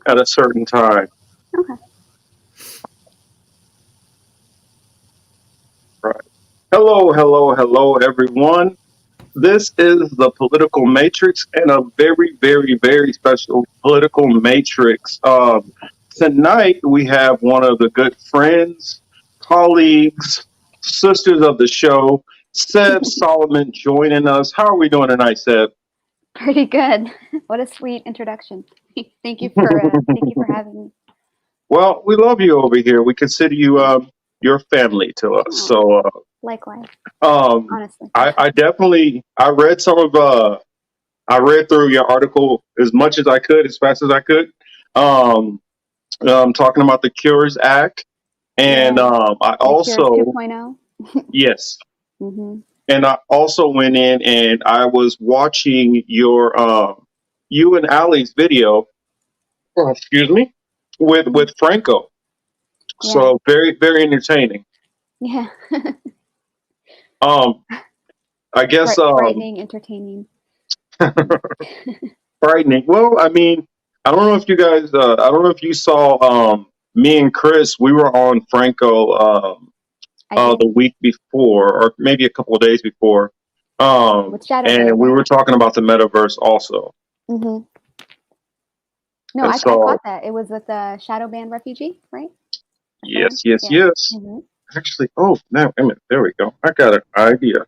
at a certain time. Okay. Right. Hello, everyone. This is the Political Matrix and a very special Political Matrix. Tonight we have one of the good friends, colleagues, sisters of the show, Sebs Solomon, joining us. How are we doing tonight, Seb? Pretty good. What a sweet introduction. Thank you for having me. Well, we love you over here. We consider you your family to us. So Likewise, um, honestly. I definitely I read some of I read through your article as much as I could, as fast as I could. Um, Talking about the Cures Act, and Yeah. I The Cures also 2.0. yes, Mm-hmm. and I also went in and I was watching your you and Ali's video. Excuse me, with Franco. Yeah. So very entertaining. Yeah. Um, I guess Frightening, entertaining. frightening. Well, I mean, I don't know if you guys. I don't know if you saw. Me and Chris. We were on Franco. I did. The week before, or maybe a couple of days before. With ShadowBanned, And we right? were talking about the metaverse also. Mm-hmm. No, And I so, caught that. It was with the ShadowBanned refugee, right? yes. Yeah. Mm-hmm. Actually, oh, now, wait a minute. There we go. I got an idea.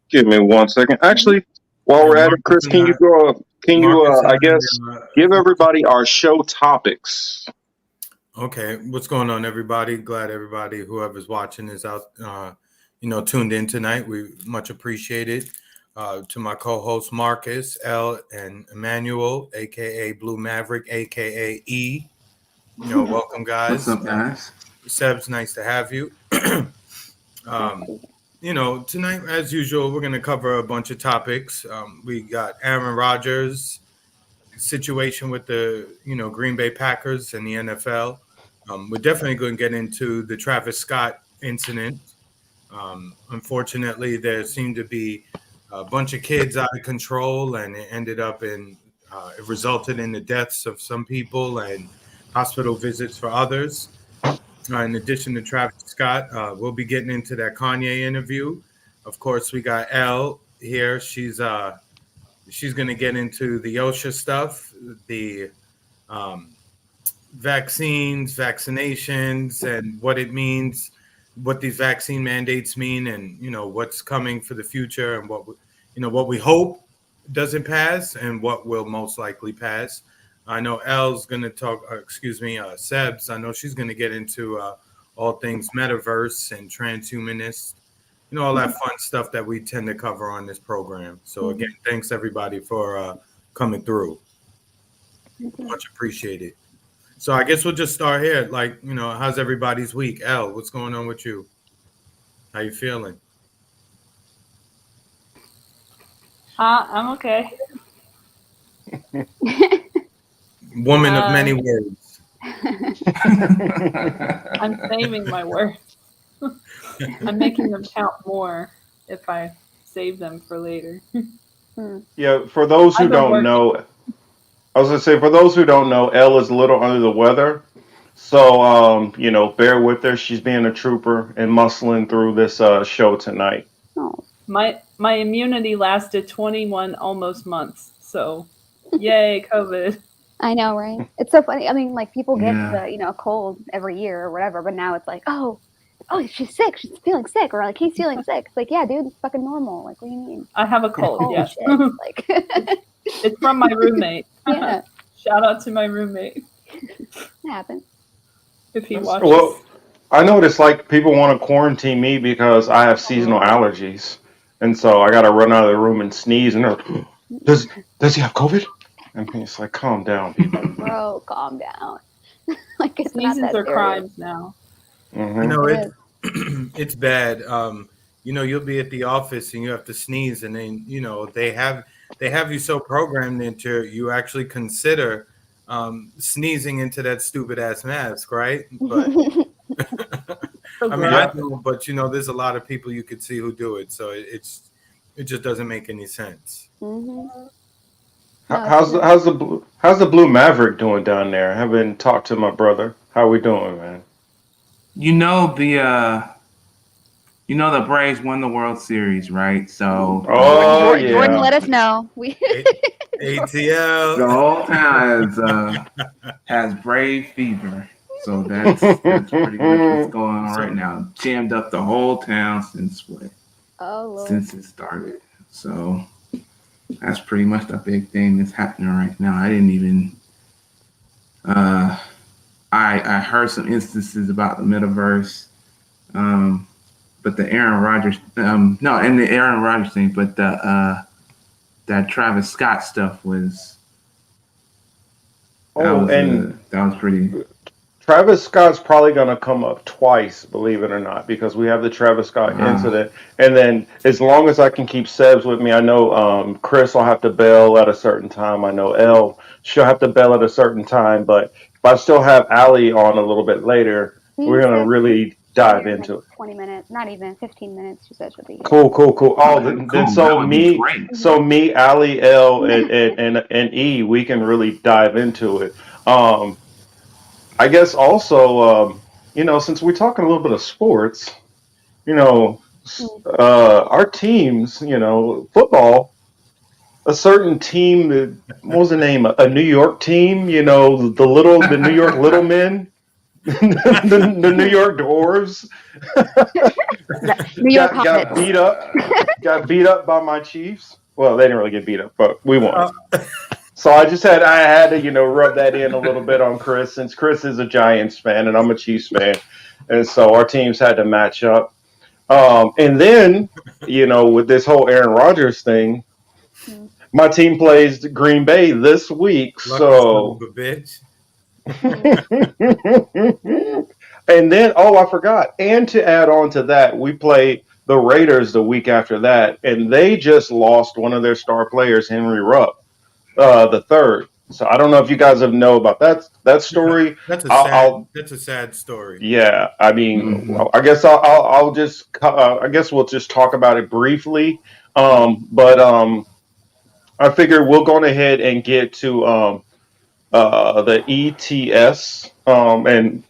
Give me 1 second. Actually, while Yeah, we're at it, Chris, can you go? Can you? Marcus I guess give everybody our show topics. Okay, what's going on, everybody? Glad everybody, whoever's watching, is out, tuned in tonight. We much appreciate it. To my co-hosts Marcus, L, and Emmanuel, aka Blue Maverick, aka E. Welcome, guys. What's up, guys? Sebs, nice to have you. Tonight, as usual, we're going to cover a bunch of topics. We got AaronRodgers situation with the Green Bay Packers and the NFL. We're definitely going to get into the TravisScott incident. Unfortunately, there seemed to be a bunch of kids out of control, and it ended up it resulted in the deaths of some people and hospital visits for others. In addition to TravisScott, we'll be getting into that Kanye interview. Of course, we got Elle here. She's going to get into the OSHA stuff, the vaccinations, and what it means, what these vaccine mandates mean, and what's coming for the future, and what we hope doesn't pass, and what will most likely pass. I know Elle's going to talk. Sebs. I know she's going to get into all things metaverse and transhumanist. All that fun stuff that we tend to cover on this program. So again, thanks everybody for coming through. Much appreciated. So I guess we'll just start here. How's everybody's week? Elle, what's going on with you? How you feeling? I'm okay. Woman of many words. I'm saving my words. I'm making them count more if I save them for later. Yeah, for those who don't know, I was gonna say for those who don't know, Elle is a little under the weather, so bear with her. She's being a trooper and muscling through this show tonight. Oh. My immunity lasted 21 almost months, so yay COVID. I know, right? It's so funny. I mean, like people get a cold every year or whatever, but now it's like, oh, she's sick. She's feeling sick, or like he's feeling sick. It's like, yeah, dude, it's fucking normal. Like, what do you mean? I have a cold. Yes, like it's from my roommate. Yeah. Shout out to my roommate. It happens. If he watches. Well, I noticed like people want to quarantine me because I have seasonal allergies, and so I got to run out of the room and sneeze. And they're like, does he have COVID? And it's like, calm down, people. Like, bro, calm down. Like it's Sneezes not that are serious. crimes now. Mm-hmm. It's bad. You'll be at the office and you have to sneeze, and then they have you so programmed into you actually consider sneezing into that stupid ass mask, right? But I mean, I do, but there's a lot of people you could see who do it, so it just doesn't make any sense. Mm-hmm. No, it's How's good. how's the Blue Maverick doing down there? I haven't talked to my brother. How we doing, man? You know the Braves won the World Series, right? So the Jordan, Oh whole Jordan, Jordan, yeah. let us know. We the ATL. whole town has Brave fever. So that's pretty much what's going on right So now. Jammed up the whole town oh Lord. since it started. So that's pretty much the big thing that's happening right now. I didn't even uh I heard some instances about the metaverse. But the Aaron Rodgers no, and the Aaron Rodgers thing, but the that Travis Scott stuff Oh, and that was pretty. Travis Scott's probably going to come up twice, believe it or not, because we have the Travis Scott Wow. incident. And then, as long as I can keep Sebs with me, I know Chris will have to bail at a certain time. I know Elle, she'll have to bail at a certain time. But if I still have Aly on a little bit later, He we're going to said really she'll be dive here in like into it. 20 minutes, not even 15 minutes. She said she'll be here. Cool, cool, cool. Oh, Okay, then cool. That would be great. me, Aly, Elle, and E, we can really dive into it. Um, I guess also, since we're talking a little bit of sports, you know, Mm. our teams, football, a certain team, what was the name? A New York team, the New York Little Men, the New York Dwarves, New York got Comets. beat up by my Chiefs. Well, they didn't really get beat up, but we won. uh, So I had to, rub that in a little bit on Chris, since Chris is a Giants fan and I'm a Chiefs fan, and so our teams had to match up. And then, with this whole Aaron Rodgers thing, Mm. my team plays Green Bay this week. lucky son of So, a bitch. and then, oh, I forgot. And to add on to that, we play the Raiders the week after that, and they just lost one of their star players, Henry Rupp, the third. So I don't know if you guys have know about that Yeah, story. that's a I'll sad story. Yeah, I mean, Hmm. I guess I'll just I guess we'll just talk about it briefly. But I figure we'll go ahead and get to the ETS, and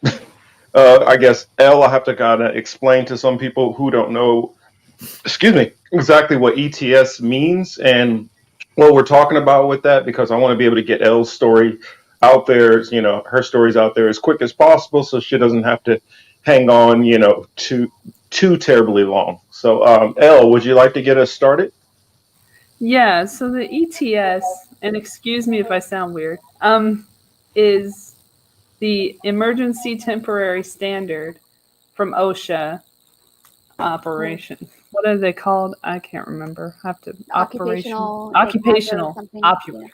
I guess L, I have to kind of explain to some people who don't know, excuse me, exactly what ETS means and what we're talking about with that, because I want to be able to get L's story out there, her story's out there as quick as possible, so she doesn't have to hang on, too terribly long. So, L, would you like to get us started? Yeah, so the ETS, and excuse me if I sound weird, is the Emergency Temporary Standard from OSHA operation. What are they called? I can't remember. I have to Occupational, like, hazard occupational something. Yeah.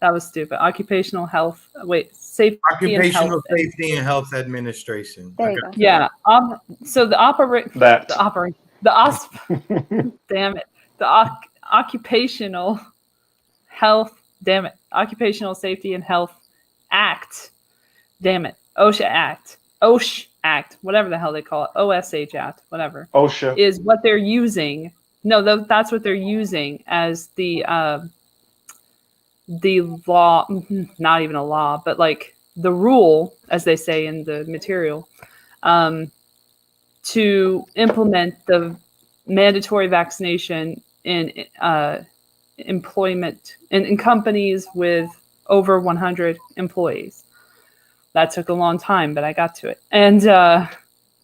that was stupid. Occupational health. Wait, safety and health. Occupational Safety and Health Administration. There I you got go. Yeah. So the That. damn it. Occupational health. Damn it. Occupational Safety and Health Act. Damn it. OSHA Act. OSH Act. Whatever the hell they call it. OSH Act. Whatever. OSHA. Is what they're using. No, that's what they're using as the law. Not even a law, but like the rule, as they say in the material, to implement the mandatory vaccination in employment in companies with over 100 employees. That took a long time, but I got to it. And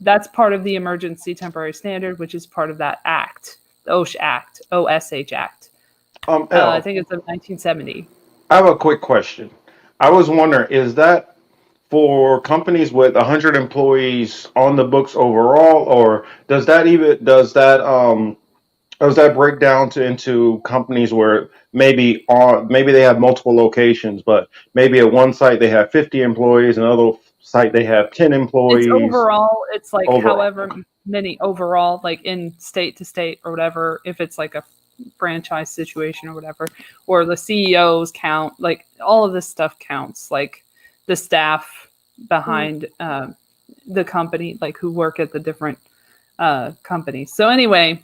that's part of the Emergency Temporary Standard, which is part of that act, the OSH Act, OSH Act. L, I think it's of 1970. I have a quick question. I was wondering, is that for companies with 100 employees on the books overall, or does that break down into companies where maybe they have multiple locations, but maybe at one site they have 50 employees, another site they have 10 It's employees overall, it's like overall? however many overall, like in state to state or whatever, if it's like a franchise situation or whatever, or the CEOs count, like all of this stuff counts, like the staff behind the company, like who work at the different companies. So anyway,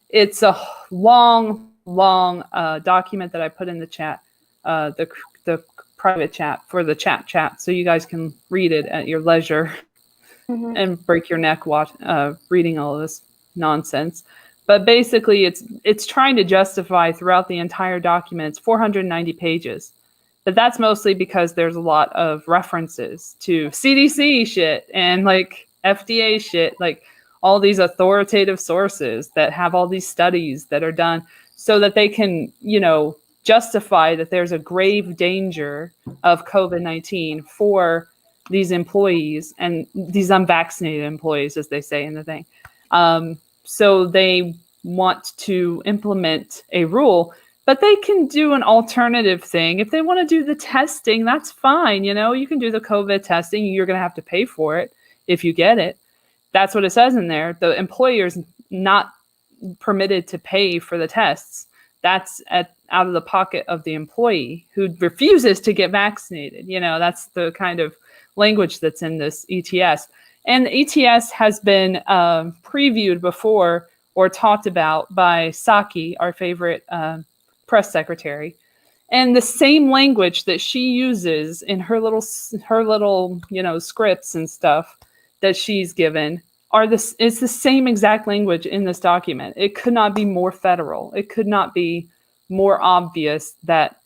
it's a long document that I put in the chat the private chat for the chat, so you guys can read it at your leisure and break your neck reading all of this nonsense. But basically, it's trying to justify throughout the entire document. It's 490 pages. But that's mostly because there's a lot of references to CDC shit and like FDA shit, like all these authoritative sources that have all these studies that are done so that they can, justify that there's a grave danger of COVID-19 for these employees and these unvaccinated employees, as they say in the thing. So they want to implement a rule. But they can do an alternative thing. If they want to do the testing, that's fine. You can do the COVID testing. You're going to have to pay for it if you get it. That's what it says in there. The employer's not permitted to pay for the tests. That's out of the pocket of the employee who refuses to get vaccinated. That's the kind of language that's in this ETS. And the ETS has been previewed before or talked about by Psaki, our favorite press secretary, and the same language that she uses in her little scripts and stuff that she's given it's the same exact language in this document. It could not be more federal. It could not be more obvious that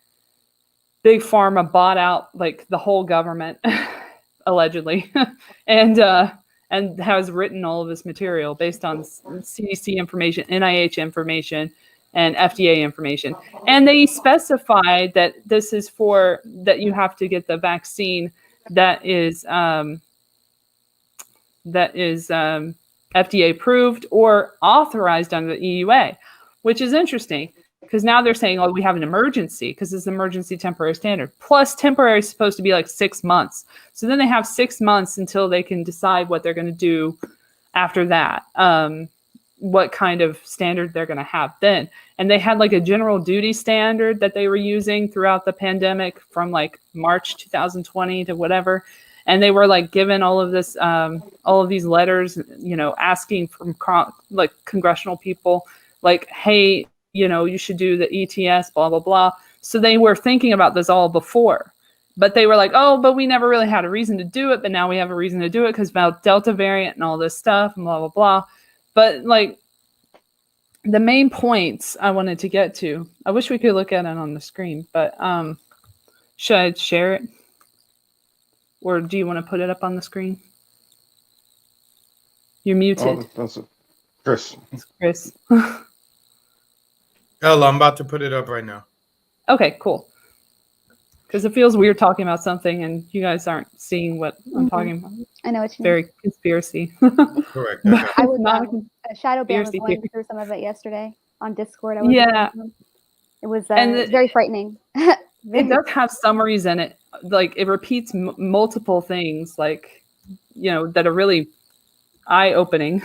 Big Pharma bought out like the whole government allegedly and has written all of this material based on CDC information, NIH information, and FDA information. And they specify that this is that you have to get the vaccine that is FDA approved or authorized under the EUA, which is interesting because now they're saying, we have an emergency because it's emergency temporary standard. Plus temporary is supposed to be like 6 months. So then they have 6 months until they can decide what they're going to do after that. What kind of standard they're going to have then. And they had like a general duty standard that they were using throughout the pandemic from like March 2020 to whatever. And they were like given all of this, all of these letters, asking from like congressional people, like, hey, you should do the ETS, blah, blah, blah. So they were thinking about this all before. But they were like, but we never really had a reason to do it. But now we have a reason to do it because about Delta variant and all this stuff and blah, blah, blah. But like the main points I wanted to get to, I wish we could look at it on the screen, but should I share it? Or do you want to put it up on the screen? You're muted. Oh, that's it. Chris. It's Chris. Ella, I'm about to put it up right now. Okay, cool. Because it feels weird talking about something and you guys aren't seeing what I'm talking about. I know what you mean. Very conspiracy. Correct. I was Not ShadowBanned was conspiracy going theory. through some of it yesterday on Discord. It was very frightening. It does have summaries in it. Like it repeats multiple things, like, that are really eye-opening.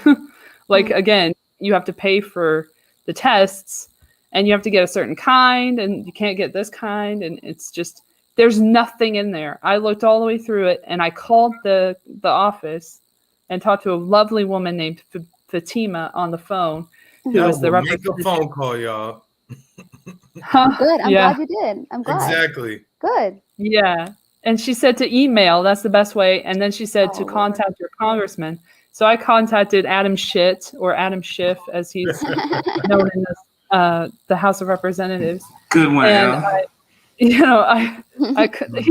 Like, again, you have to pay for the tests and you have to get a certain kind and you can't get this kind. And it's just, there's nothing in there. I looked all the way through it and I called the office and talked to a lovely woman named Fatima on the phone, who was the representative. Make a phone call, y'all. Good. I'm glad you did. I'm glad. Exactly. Good. Yeah. And she said to email, that's the best way. And then she said to contact your congressman. So I contacted Adam Schiff, as he's known in the House of Representatives. Good one, and he's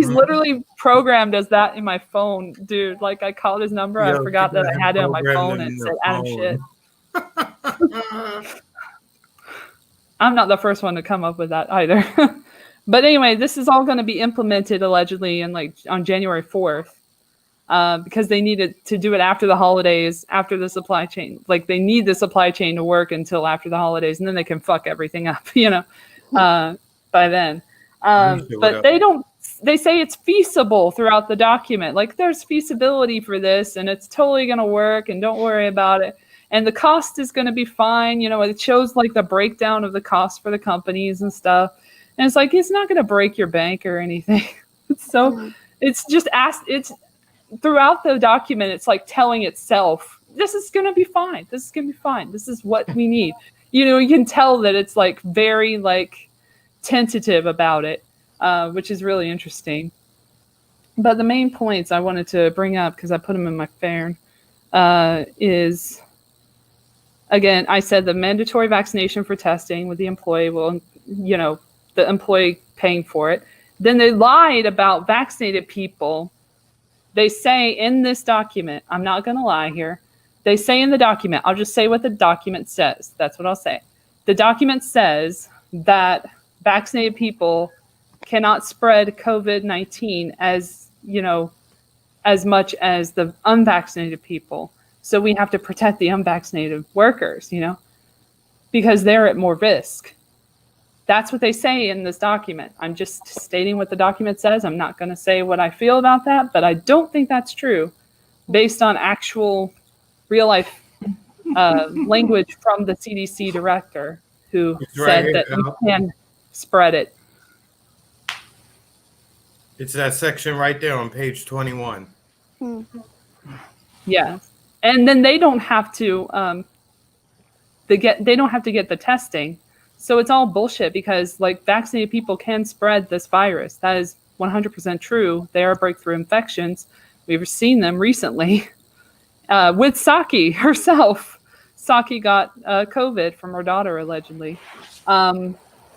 literally programmed as that in my phone, dude. Like I called his number, I forgot that I had it on my phone and it said Adam Schiff. I'm not the first one to come up with that either. But anyway, this is all going to be implemented allegedly on January 4th because they needed to do it after the holidays, after the supply chain. Like they need the supply chain to work until after the holidays, and then they can fuck everything up, by then. But they say it's feasible throughout the document. Like there's feasibility for this and it's totally going to work and don't worry about it. And the cost is going to be fine. It shows like the breakdown of the cost for the companies and stuff. And it's like, it's not going to break your bank or anything. So it's just it's throughout the document. It's like telling itself, this is going to be fine. This is going to be fine. This is what we need. You can tell that it's like very like tentative about it. which is really interesting. But the main points I wanted to bring up, because I put them in my Fairn, is, again, I said the mandatory vaccination for testing with the employee will, the employee paying for it. Then they lied about vaccinated people. They say in this document, I'm not going to lie here. They say in the document, I'll just say what the document says. That's what I'll say. The document says that vaccinated people cannot spread COVID-19 as much as the unvaccinated people. So we have to protect the unvaccinated workers, because they're at more risk. That's what they say in this document. I'm just stating what the document says. I'm not going to say what I feel about that, but I don't think that's true based on actual real life language from the CDC director who said that you can spread it. It's that section right there on page 21. Yeah. And then they don't have to they don't have to get the testing. So it's all bullshit because vaccinated people can spread this virus. That is 100% true. They are breakthrough infections. We've seen them recently with Saki herself. Saki got COVID from her daughter, allegedly.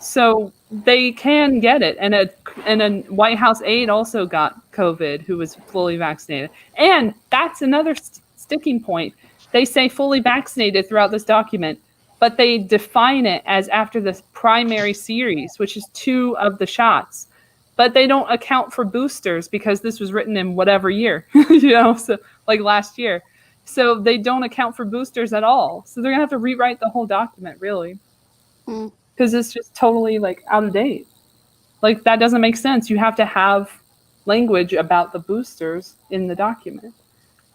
So they can get it. And a White House aide also got COVID who was fully vaccinated. And that's another sticking point. They say fully vaccinated throughout this document, but they define it as after the primary series, which is 2 of the shots. But they don't account for boosters because this was written in whatever year, so last year. So they don't account for boosters at all. So they're going to have to rewrite the whole document, really. Because it's just totally out of date. That doesn't make sense. You have to have language about the boosters in the document.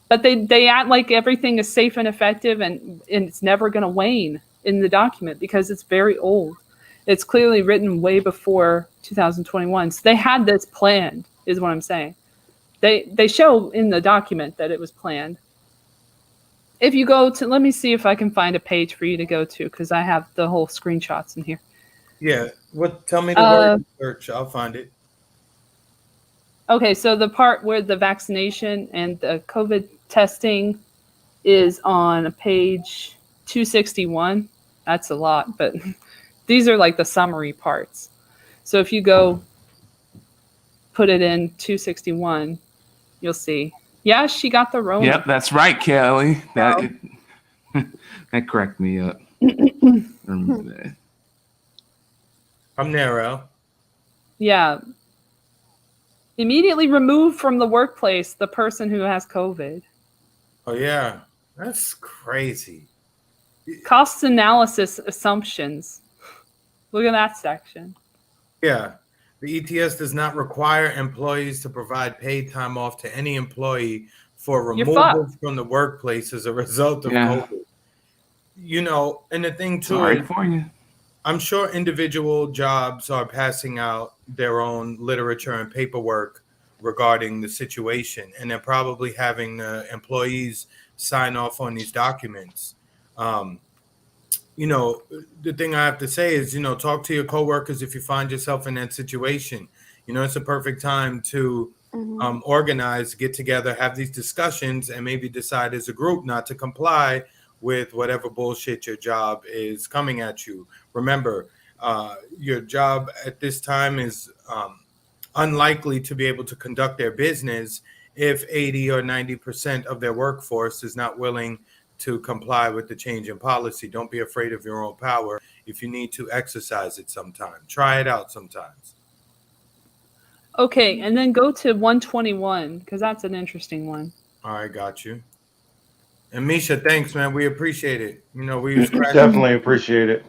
But they act like everything is safe and effective and it's never going to wane in the document because it's very old. It's clearly written way before 2021. So they had this planned, is what I'm saying. They show in the document that it was planned. If you go to, let me see if I can find a page for you to go to because I have the whole screenshots in here. Yeah. Tell me the word search. I'll find it. Okay, so the part where the vaccination and the COVID testing is on page 261. That's a lot, but these are the summary parts. So if you go put it in 261, you'll see. Yeah, she got the Rona. Yep, that's right, Kelly. That cracked me up. Remember that. I'm there, Al. Yeah. Immediately remove from the workplace the person who has COVID. Oh, yeah. That's crazy. Cost analysis assumptions. Look at that section. Yeah. The ETS does not require employees to provide paid time off to any employee for removal from the workplace as a result of COVID. And the thing too, sorry for you. I'm sure individual jobs are passing out their own literature and paperwork regarding the situation, and they're probably having the employees sign off on these documents. The thing I have to say is, talk to your coworkers if you find yourself in that situation. It's a perfect time to organize, get together, have these discussions, and maybe decide as a group not to comply with whatever bullshit your job is coming at you. Remember, your job at this time is unlikely to be able to conduct their business if 80 or 90% of their workforce is not willing to comply with the change in policy. Don't be afraid of your own power. If you need to exercise it sometime, try it out sometimes. Okay, and then go to 121 because that's an interesting one. All right, got you. And Misha, thanks, man. We appreciate it. We was Definitely appreciate it.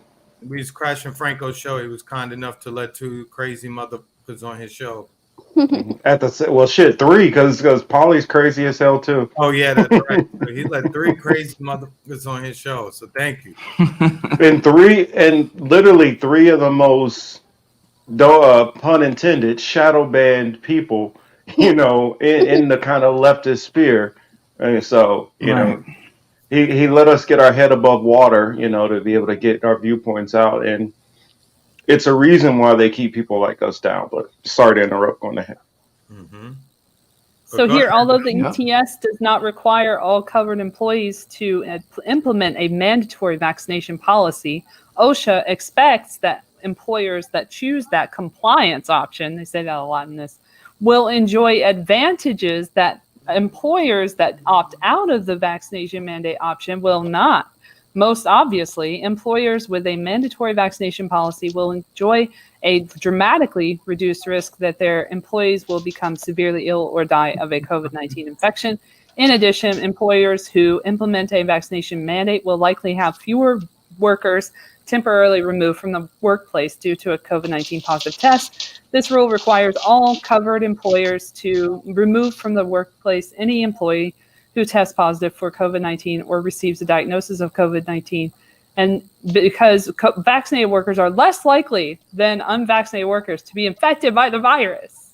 We was crashing Franco's show. He was kind enough to let 2 crazy motherfuckers on his show. At the 3 because Polly's crazy as hell too. Oh yeah, that's right. He let 3 crazy motherfuckers on his show. So thank you. And literally 3 of the most, pun intended, shadow-banned people, in the kind of leftist sphere. And so, he let us get our head above water, to be able to get our viewpoints out. And it's a reason why they keep people like us down. But sorry to interrupt. Going ahead. Mm-hmm. So here, although the Yep. ETS does not require all covered employees to implement a mandatory vaccination policy, OSHA expects that employers that choose that compliance option, they say that a lot in this, will enjoy advantages that employers that opt out of the vaccination mandate option will not. Most obviously, employers with a mandatory vaccination policy will enjoy a dramatically reduced risk that their employees will become severely ill or die of a COVID-19 infection. In addition, employers who implement a vaccination mandate will likely have fewer workers temporarily removed from the workplace due to a COVID-19 positive test. This rule requires all covered employers to remove from the workplace any employee who tests positive for COVID-19 or receives a diagnosis of COVID-19. And because vaccinated workers are less likely than unvaccinated workers to be infected by the virus.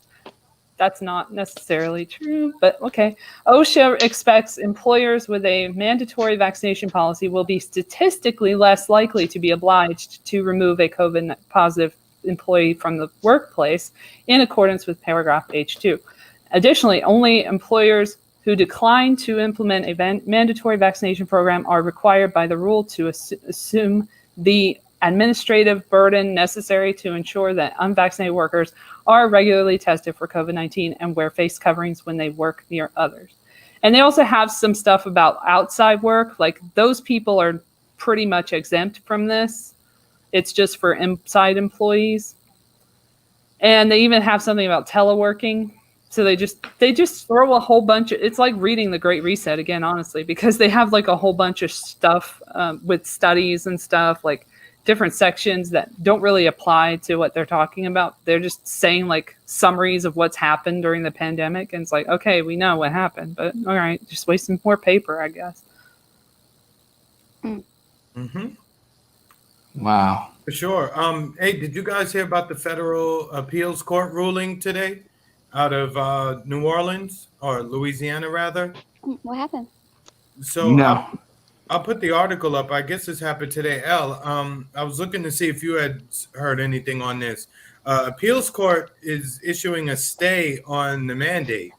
That's not necessarily true, but okay. OSHA expects employers with a mandatory vaccination policy will be statistically less likely to be obliged to remove a COVID positive employee from the workplace in accordance with paragraph H2. Additionally, only employers who decline to implement a mandatory vaccination program are required by the rule to assume the administrative burden necessary to ensure that unvaccinated workers are regularly tested for COVID-19 and wear face coverings when they work near others. And they also have some stuff about outside work, like those people are pretty much exempt from this. It's just for inside employees. And they even have something about teleworking. So they just throw a whole bunch of, it's like reading the Great Reset again, honestly, because they have like a whole bunch of stuff with studies and stuff, like different sections that don't really apply to what they're talking about. They're just saying like summaries of what's happened during the pandemic. And it's like, okay, we know what happened, but all right, just wasting more paper, I guess. Mm-hmm. Wow. For sure. Hey, did you guys hear about the federal appeals court ruling today out of New Orleans, or Louisiana rather? What happened? So No. I'll put the article up. I guess this happened today. I was looking to see if you had heard anything on this. Appeals court is issuing a stay on the mandate.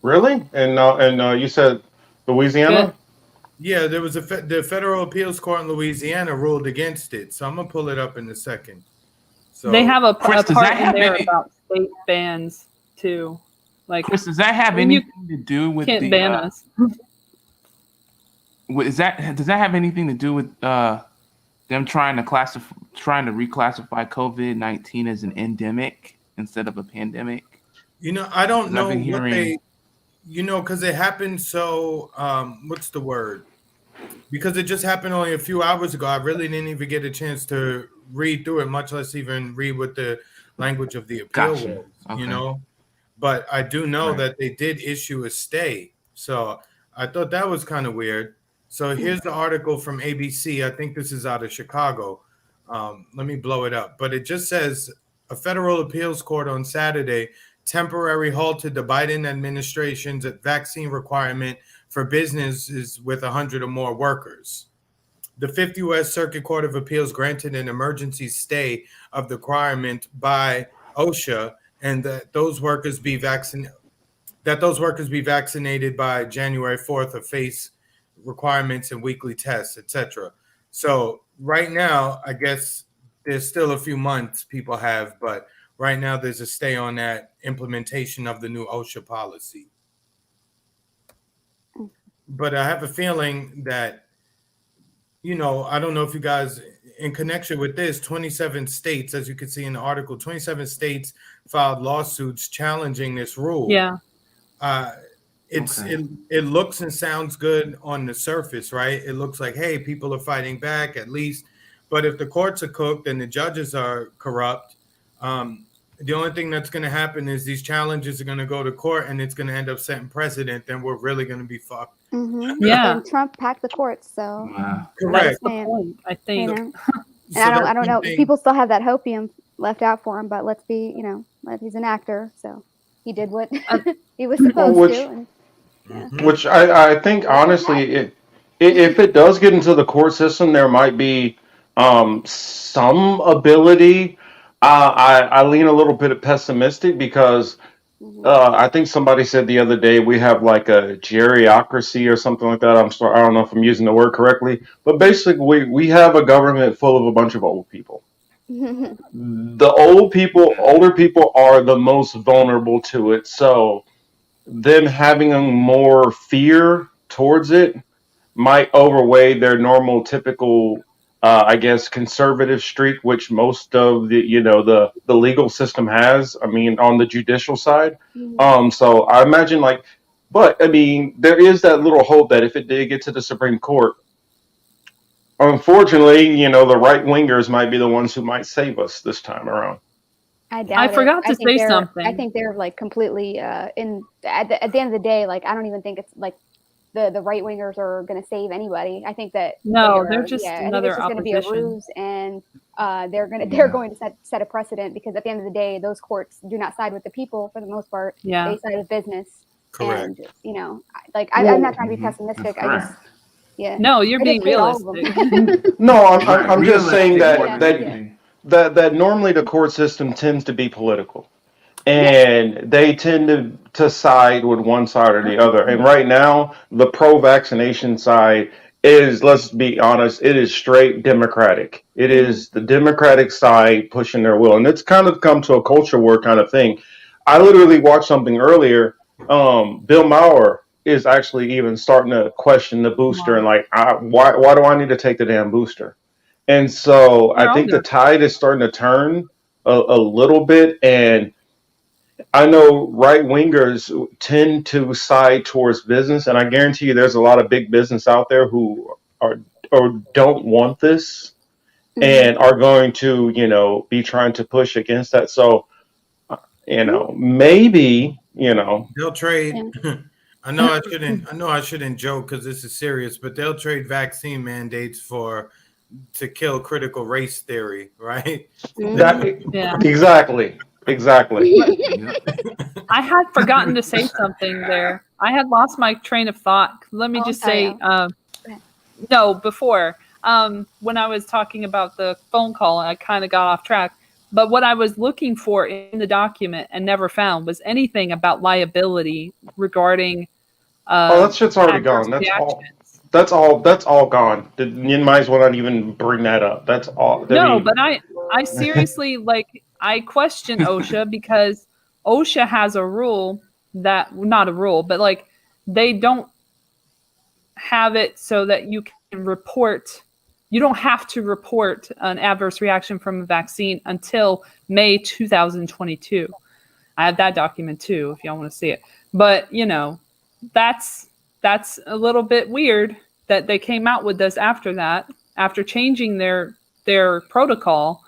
Really? And you said Louisiana? Yeah, there was the federal appeals court in Louisiana ruled against it. So I'm gonna pull it up in a second. So They have a Chris, does part that in have there any- about state bans too. Like, Chris, does that have You anything to do with can't the? ban us. Does that have anything to do with them trying to reclassify COVID-19 as an endemic instead of a pandemic? I don't 'Cause know I've been what hearing- because it happened so what's the word? Because it just happened only a few hours ago. I really didn't even get a chance to read through it, much less even read what the language of the appeal Gotcha. was, Okay. But I do know Right. that they did issue a stay. So I thought that was kind of weird. So here's the article from ABC. I think this is out of Chicago. Let me blow it up. But it just says a federal appeals court on Saturday temporarily halted the Biden administration's vaccine requirement for businesses with 100 or more workers. The Fifth U.S. Circuit Court of Appeals granted an emergency stay of the requirement by OSHA and that those workers be vaccinated by January 4th of face requirements and weekly tests, etc. So right now, I guess there's still a few months people have, but right now there's a stay on that implementation of the new OSHA policy. But I have a feeling that, I don't know if you guys, in connection with this, 27 states, as you can see in the article, 27 states filed lawsuits challenging this rule. Yeah. It looks and sounds good on the surface, right? It looks like, hey, people are fighting back at least. But if the courts are cooked and the judges are corrupt, the only thing that's going to happen is these challenges are going to go to court and it's going to end up setting precedent. Then we're really going to be fucked. Mm-hmm. Yeah. And Trump packed the courts, so Wow. Correct. That's the point, I think. you know. So And I that's don't know. one thing. People still have that hopium left out for him, but let's be, he's an actor, so he did what he was supposed which- to. And, Mhm. Which I think honestly, if it does get into the court system, there might be Some ability. I lean a little bit pessimistic because Mhm. I think somebody said the other day we have like a geriocracy or something like that. I'm sorry, I don't know if I'm using the word correctly, but basically we have a government full of a bunch of old people. The older people are the most vulnerable to it. So them having more fear towards it might overweigh their normal, typical, I guess, conservative streak, which most of the the legal system has. I mean, on the judicial side. Mhm. So I imagine like, but I mean, there is that little hope that if it did get to the Supreme Court, unfortunately, the right wingers might be the ones who might save us this time around. I I doubt it. forgot to say I something. think they're like completely in at the end of the day. Like I don't even think it's like the right wingers are going to save anybody. I think that No, they're just I think it's another just going to be a opposition. ruse, and they're Yeah. going to set a precedent because at the end of the day, those courts do not side with the people for the most part. Yeah. They side with business, Correct. and Well, I'm not trying to be Mhm. pessimistic. That's I just correct. No, you're I just being hate all of them. realistic. No, Right. I'm just saying Realistic more that than anything. that normally the court system tends to be political, Yeah. and they tend to side with one side or the other. And right now, the pro-vaccination side is, let's be honest, it is straight Democratic. It is the Democratic side pushing their will, and it's kind of come to a culture war kind of thing. I literally watched something earlier. Bill Maher is actually even starting to question the booster and Wow. like, why do I need to take the damn booster? And so I They're all think the good. tide is starting to turn a little bit. And I know right wingers tend to side towards business. And I guarantee you there's a lot of big business out there who are or don't want this Mhm. and are going to, be trying to push against that. So, maybe, They'll trade. Yeah. I know I shouldn't. I know I shouldn't joke because this is serious, but they'll trade vaccine mandates for to kill critical race theory, right? that Mhm. Yeah. exactly. Yep. I had forgotten to say something there. I had lost my train of thought. Let me Oh, I'm just sorry, say, Al. Go ahead. no, before. When I was talking about the phone call, I kind of got off track. But what I was looking for in the document and never found was anything about liability regarding Oh, that shit's already adverse gone. That's all. reactions. That's all gone. You might as well not even bring that up. That's all. I No, mean, but I seriously I question OSHA because OSHA has a rule that not a rule, but they don't have it so that you can report. You don't have to report an adverse reaction from a vaccine until May 2022. I have that document too if y'all want to see it. But, that's a little bit weird that they came out with this after that, after changing their protocol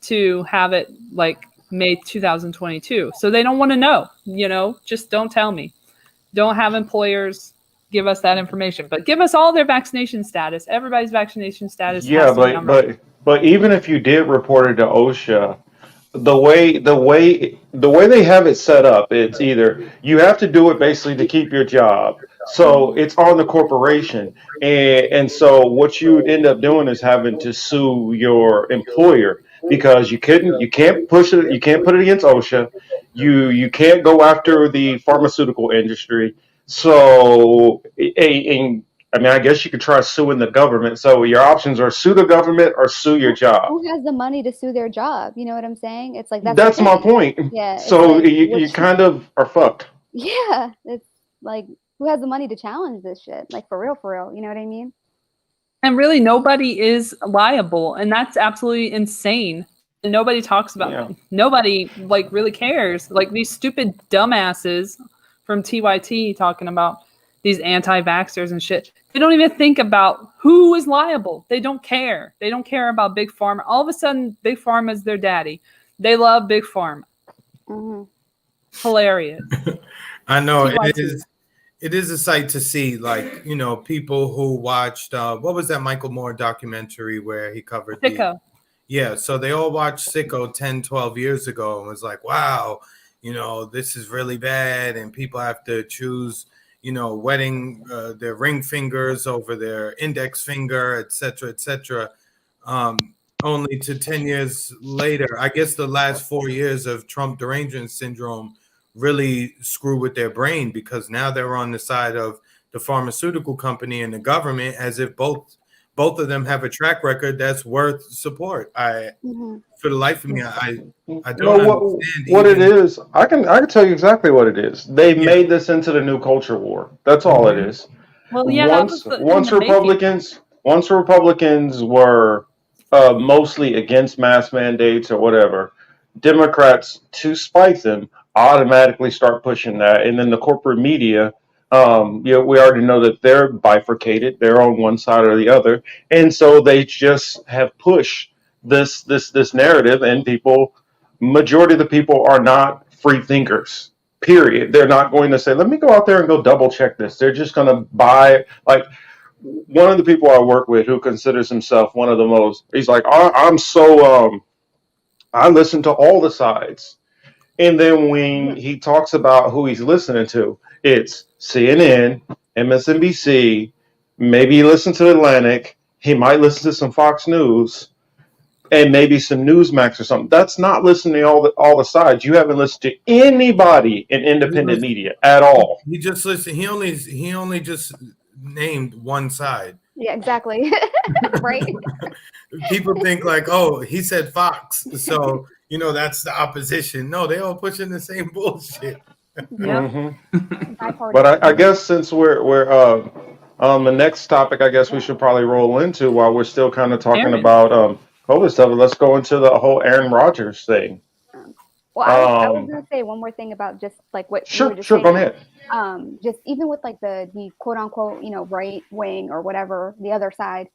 to have it like May 2022. So they don't want to know, just don't tell me. Don't have employers give us that information, but give us all their vaccination status. Everybody's vaccination status yeah, has to be but on record. but but even if you did report it to OSHA, the way they have it set up, it's either you have to do it basically to keep your job. So it's on the corporation, and so what you would end up doing is having to sue your employer because you can't push it, you can't put it against OSHA, you can't go after the pharmaceutical industry. So, and I mean, I guess you could try suing the government. So your options are sue the government or sue your job. Who has the money to sue their job? You know what I'm saying? It's like that's the That's my thing. point. Yeah, it's So like you which kind of are fucked. yeah, it's like who has the money to challenge this shit? Like for real, you know what I mean? And really, nobody is liable, and that's absolutely insane. And nobody talks about Yeah. it. Nobody really cares. Like these stupid dumbasses from TYT talking about these anti-vaxxers and shit. They don't even think about who is liable. They don't care. They don't care about big pharma. All of a sudden, big pharma is their daddy. They love big pharma. Hmm. Hilarious. I know it TYT. is. It is a sight to see, people who watched what was that Michael Moore documentary where he covered the Sicko. yeah, so they all watched Sicko 10, 12 years ago and was like, wow, this is really bad and people have to choose, wedding their ring fingers over their index finger, et cetera, et cetera. only to 10 years later. I guess the last 4 years of Trump derangement syndrome really screw with their brain, because now they're on the side of the pharmaceutical company and the government, as if both of them have a track record that's worth support. For the life of me, I don't No, understand what it even. is, I can tell you exactly what it is. They Yeah. made this into the new culture war. That's all it is. Well, yeah, that was in the making. Once Republicans were mostly against mask mandates or whatever, Democrats, to spite them, automatically start pushing that, and then the corporate media. We already know that they're bifurcated; they're on one side or the other, and so they just have pushed this narrative, and people, majority of the people are not free thinkers. Period. They're not going to say, "Let me go out there and go double check this." They're just going to buy like one of the people I work with who considers himself one of the most. He's like, I'm so I listen to all the sides, and then when he talks about who he's listening to, it's CNN, MSNBC, maybe he listens to Atlantic. He might listen to some Fox News and maybe some Newsmax or something. That's not listening to all the sides. You haven't listened to anybody in independent media at all. He just listened. He only just named one side. Yeah, exactly. Right. People think like, oh, he said Fox, so that's the opposition. No, they all pushing the same bullshit. Yeah. But I guess since we're on the next topic, I guess we should probably roll into while we're still kind of talking Aaron. about COVID stuff. Let's go into the whole Aaron Rodgers thing. Well, I was gonna say one more thing about just like what you were just Sure, saying. go ahead. Just even with like the quote unquote, right wing or whatever, the other side,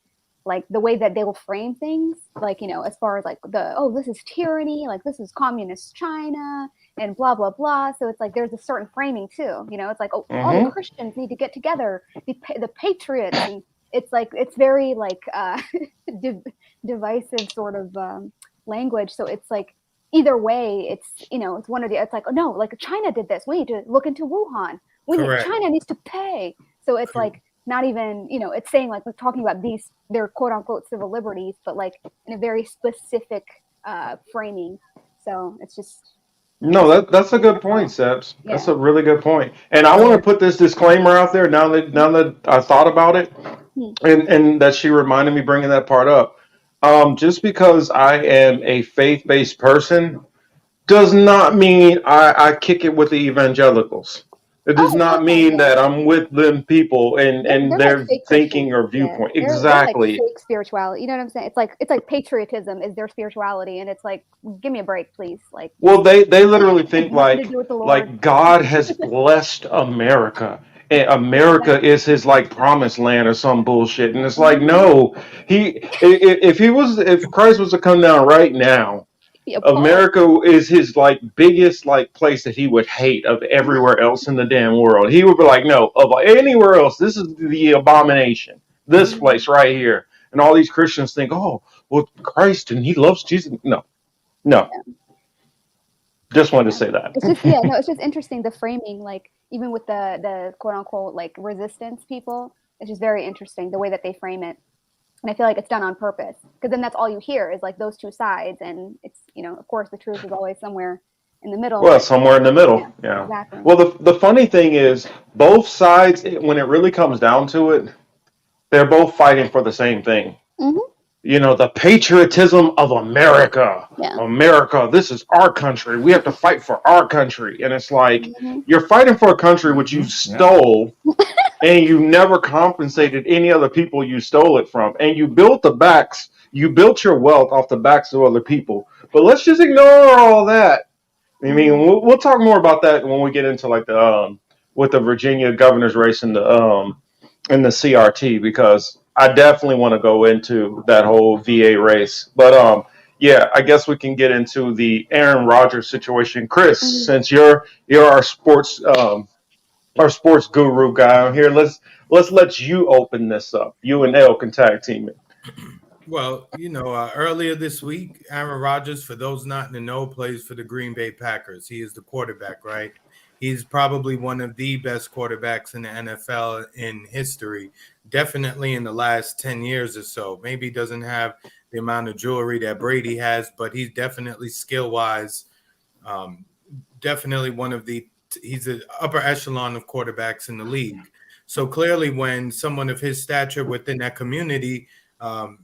like the way that they will frame things, like, as far as like this is tyranny, like this is communist China and blah, blah, blah. So it's like there's a certain framing too, it's like, all the Christians need to get together, the patriots. And it's like, it's very like divisive sort of language. So it's like, either way, it's it's one of the. It's like, oh no, like China did this. We need to look into Wuhan. China needs to pay. So it's like not even it's saying like we're talking about their quote unquote civil liberties, but like in a very specific framing. So it's just. No, that's a good point, Sebs. Yeah. That's a really good point. And I want to put this disclaimer out there now that I thought about it, and that she reminded me bringing that part up. Just because I am a faith-based person does not mean I kick it with the evangelicals. It does not mean that I'm with them people and their like thinking or viewpoint. Exactly. They're like fake spirituality. You know what I'm saying? It's like patriotism is their spirituality, and it's like, give me a break, please. Like, well, they literally think like God has blessed America. And America is his like promised land or some bullshit, and it's like, no, if Christ was to come down right now, America is his like biggest like place that he would hate of everywhere else in the damn world. He would be like, no, of anywhere else, this is the abomination. This place right here, and all these Christians think, oh, well, Christ and he loves Jesus. No. Just wanted to say that. It's just it's just interesting the framing, like even with the quote unquote like resistance people. It's just very interesting the way that they frame it. And I feel like it's done on purpose, because then that's all you hear is like those two sides. And it's, of course, the truth is always somewhere in the middle. Well, somewhere in the middle. Yeah. Exactly. Well, the funny thing is both sides, when it really comes down to it, they're both fighting for the same thing. The patriotism of America. Yeah. America, this is our country. We have to fight for our country. And it's like, you're fighting for a country which you stole. And you never compensated any other people you stole it from. And you built your wealth off the backs of other people. But let's just ignore all that. I mean, we'll talk more about that when we get into like the with the Virginia governor's race and the CRT, because I definitely want to go into that whole VA race. But yeah, I guess we can get into the Aaron Rodgers situation. Chris, since you're our sports guru guy on here, let's let you open this up. You and Elle can tag team it. Well, earlier this week, Aaron Rodgers, for those not in the know, plays for the Green Bay Packers. He is the quarterback, right? He's probably one of the best quarterbacks in the NFL in history, definitely in the last 10 years or so. Maybe he doesn't have the the amount of jewelry that Brady has, but he's definitely skill-wise, definitely he's the upper echelon of quarterbacks in the league. So clearly when someone of his stature within that community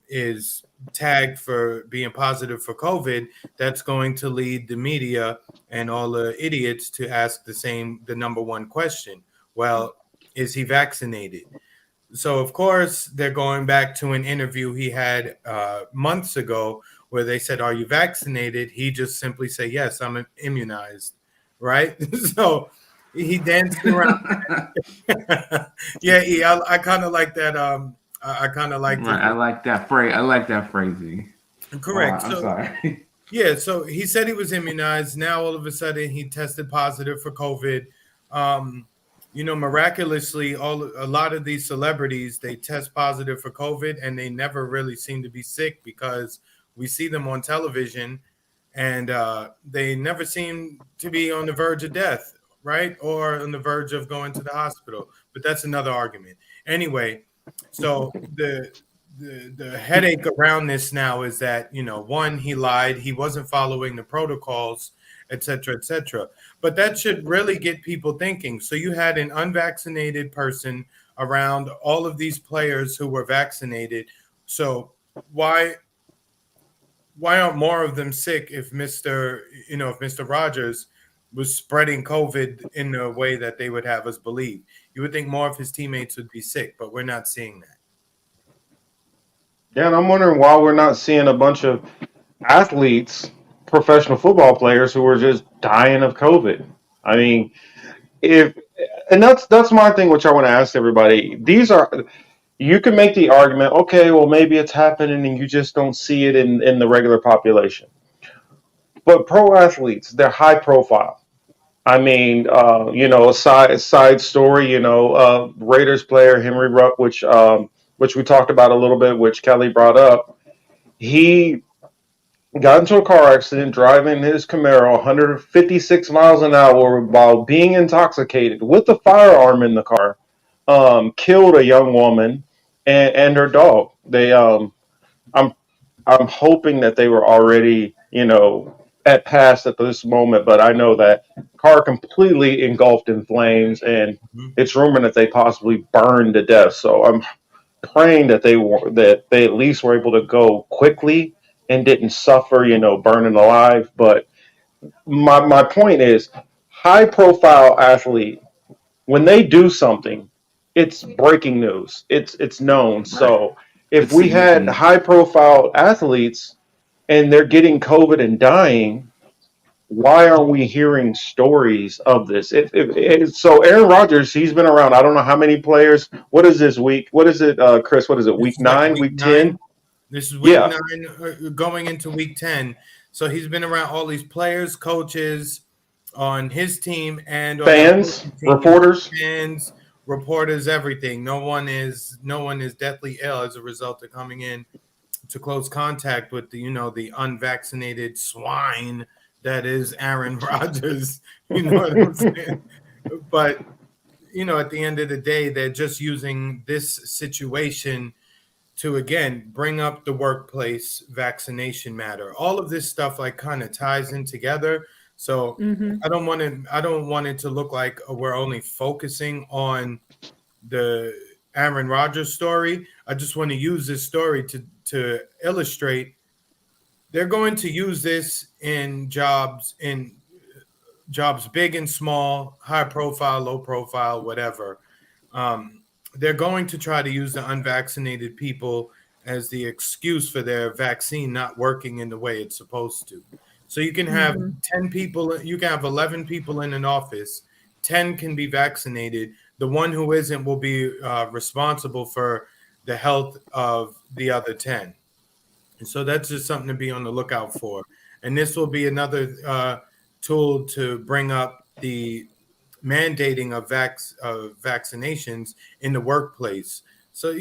is tagged for being positive for COVID, that's going to lead the media and all the idiots to ask the number one question. Well, is he vaccinated? So, of course, they're going back to an interview he had months ago where they said, are you vaccinated? He just simply said, yes, I'm immunized, right? So he danced around. Yeah, I kind of like that. I kind of like right. I like that phrase. I like that phrasing. Correct. I'm So, sorry. yeah, so he said he was immunized. Now, all of a sudden, he tested positive for COVID. Miraculously, a lot of these celebrities, they test positive for COVID and they never really seem to be sick because we see them on television and they never seem to be on the verge of death, right? Or on the verge of going to the hospital. But that's another argument. Anyway, so the headache around this now is that, one, he lied, he wasn't following the protocols, et cetera, et cetera. But that should really get people thinking. So you had an unvaccinated person around all of these players who were vaccinated. So why aren't more of them sick if Mr. Rodgers was spreading COVID in the way that they would have us believe? You would think more of his teammates would be sick, but we're not seeing that. Yeah, and I'm wondering why we're not seeing a bunch of athletes, professional football players, who are just dying of COVID. I mean, that's my thing, which I want to ask everybody. You can make the argument, okay, well maybe it's happening and you just don't see it in the regular population. But pro athletes, they're high profile. I mean, a side story, Raiders player Henry Rupp, which we talked about a little bit, which Kelly brought up. He got into a car accident driving his Camaro 156 miles an hour while being intoxicated with a firearm in the car. Killed a young woman and her dog. I'm I'm hoping that they were already, at past at this moment, but I know that car completely engulfed in flames, and it's rumored that they possibly burned to death. So I'm praying that they at least were able to go quickly and didn't suffer, burning alive. But my point is, high profile athlete, when they do something, it's breaking news. It's known. Right. So if It's we had significant. high profile athletes and they're getting COVID and dying, why aren't we hearing stories of this? So Aaron Rodgers, he's been around. I don't know how many players. What is this week? What is it, Chris? What is it? This Week is like 9, week week 10? 9. This is week Yeah. 9, going into week 10. So he's been around all these players, coaches on his team and on Fans, reporters. fans, reporters, everything. No one is deathly ill as a result of coming in to close contact with the unvaccinated swine that is Aaron Rodgers. You know what I'm saying? But at the end of the day, they're just using this situation to again bring up the workplace vaccination matter. All of this stuff kind of ties in together. So I don't want it to look like we're only focusing on the Aaron Rodgers story. I just want to use this story to illustrate they're going to use this in jobs big and small, high profile, low profile, whatever. They're going to try to use the unvaccinated people as the excuse for their vaccine not working in the way it's supposed to. So you can have 10 people, you can have 11 people in an office, 10 can be vaccinated. The one who isn't will be responsible for the health of the other 10. And so that's just something to be on the lookout for. And this will be another tool to bring up the mandating of vaccinations in the workplace. So,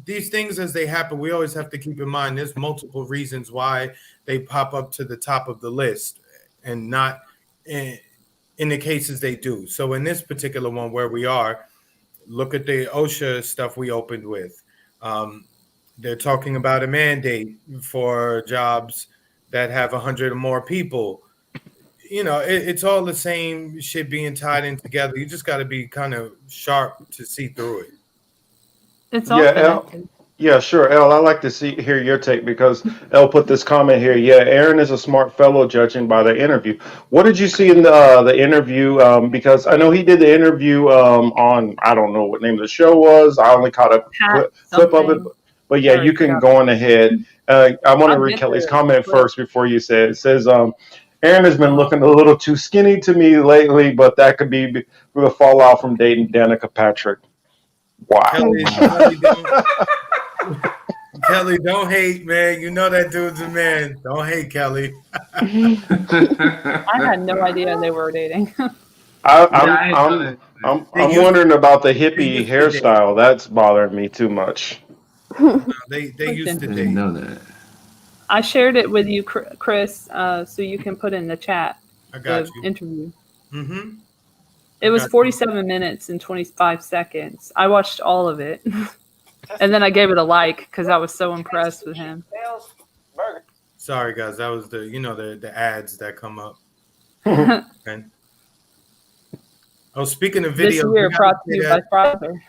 these things as they happen, we always have to keep in mind there's multiple reasons why they pop up to the top of the list and not in the cases they do. So in this particular one where we are, look at the OSHA stuff we opened with. They're talking about a mandate for jobs that have 100 or more people. You know, it's all the same shit being tied in together. You just got to be kind of sharp to see through it. It's all Yeah, L. connected. Yeah, sure, L. I like to hear your take because L put this comment here. Yeah, Aaron is a smart fellow, judging by the interview. What did you see in the interview? Because I know he did the interview on, I don't know what name of the show was. I only caught a Pat clip of it, something. but I yeah, you already can forgot. go on ahead. I want to I'll read get Kelly's the comment clip. first before you say it. It says, Aaron has been looking a little too skinny to me lately, but that could be the fallout from dating Danica Patrick. Wow. Kelly, don't hate, man. You know that dude's a man. Don't hate, Kelly. I had no idea they were dating. I'm wondering about the hippie used to date. hairstyle. That's bothering me too much. They used to I date. didn't know that. I shared it with you, Chris, so you can put in the chat I got the you. interview. Mm-hmm. It was 47 minutes and 25 seconds. I watched all of it. And then I gave it a like because I was so impressed with him. Sorry, guys. That was the ads that come up. Okay. Oh, speaking of This videos, year brought to you by Pfizer.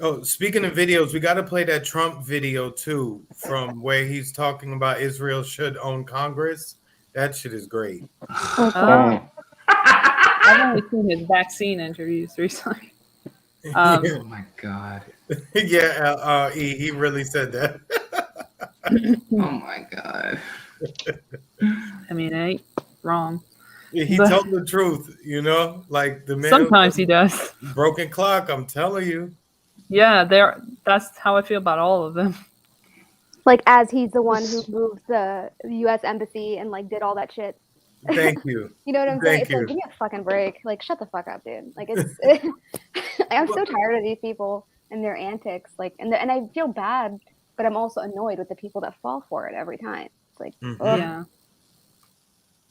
Oh, speaking of videos, we got to play that Trump video too, from where he's talking about Israel should own Congress. That shit is great. I've only seen his vaccine interviews recently. Oh my god. Yeah, he really said that. Oh my god. I mean, it ain't wrong. He But- told the truth, like the man. Sometimes he does. Broken clock, I'm telling you. Yeah, that's how I feel about all of them. Like, as he's the one who moved the U.S. embassy and like did all that shit. Thank you. You know what I'm saying? Thank It's like, you. give me a fucking break. Like, shut the fuck up, dude. Like, it's. I'm so tired of these people and their antics. Like, and I feel bad, but I'm also annoyed with the people that fall for it every time. It's like, ugh. Yeah.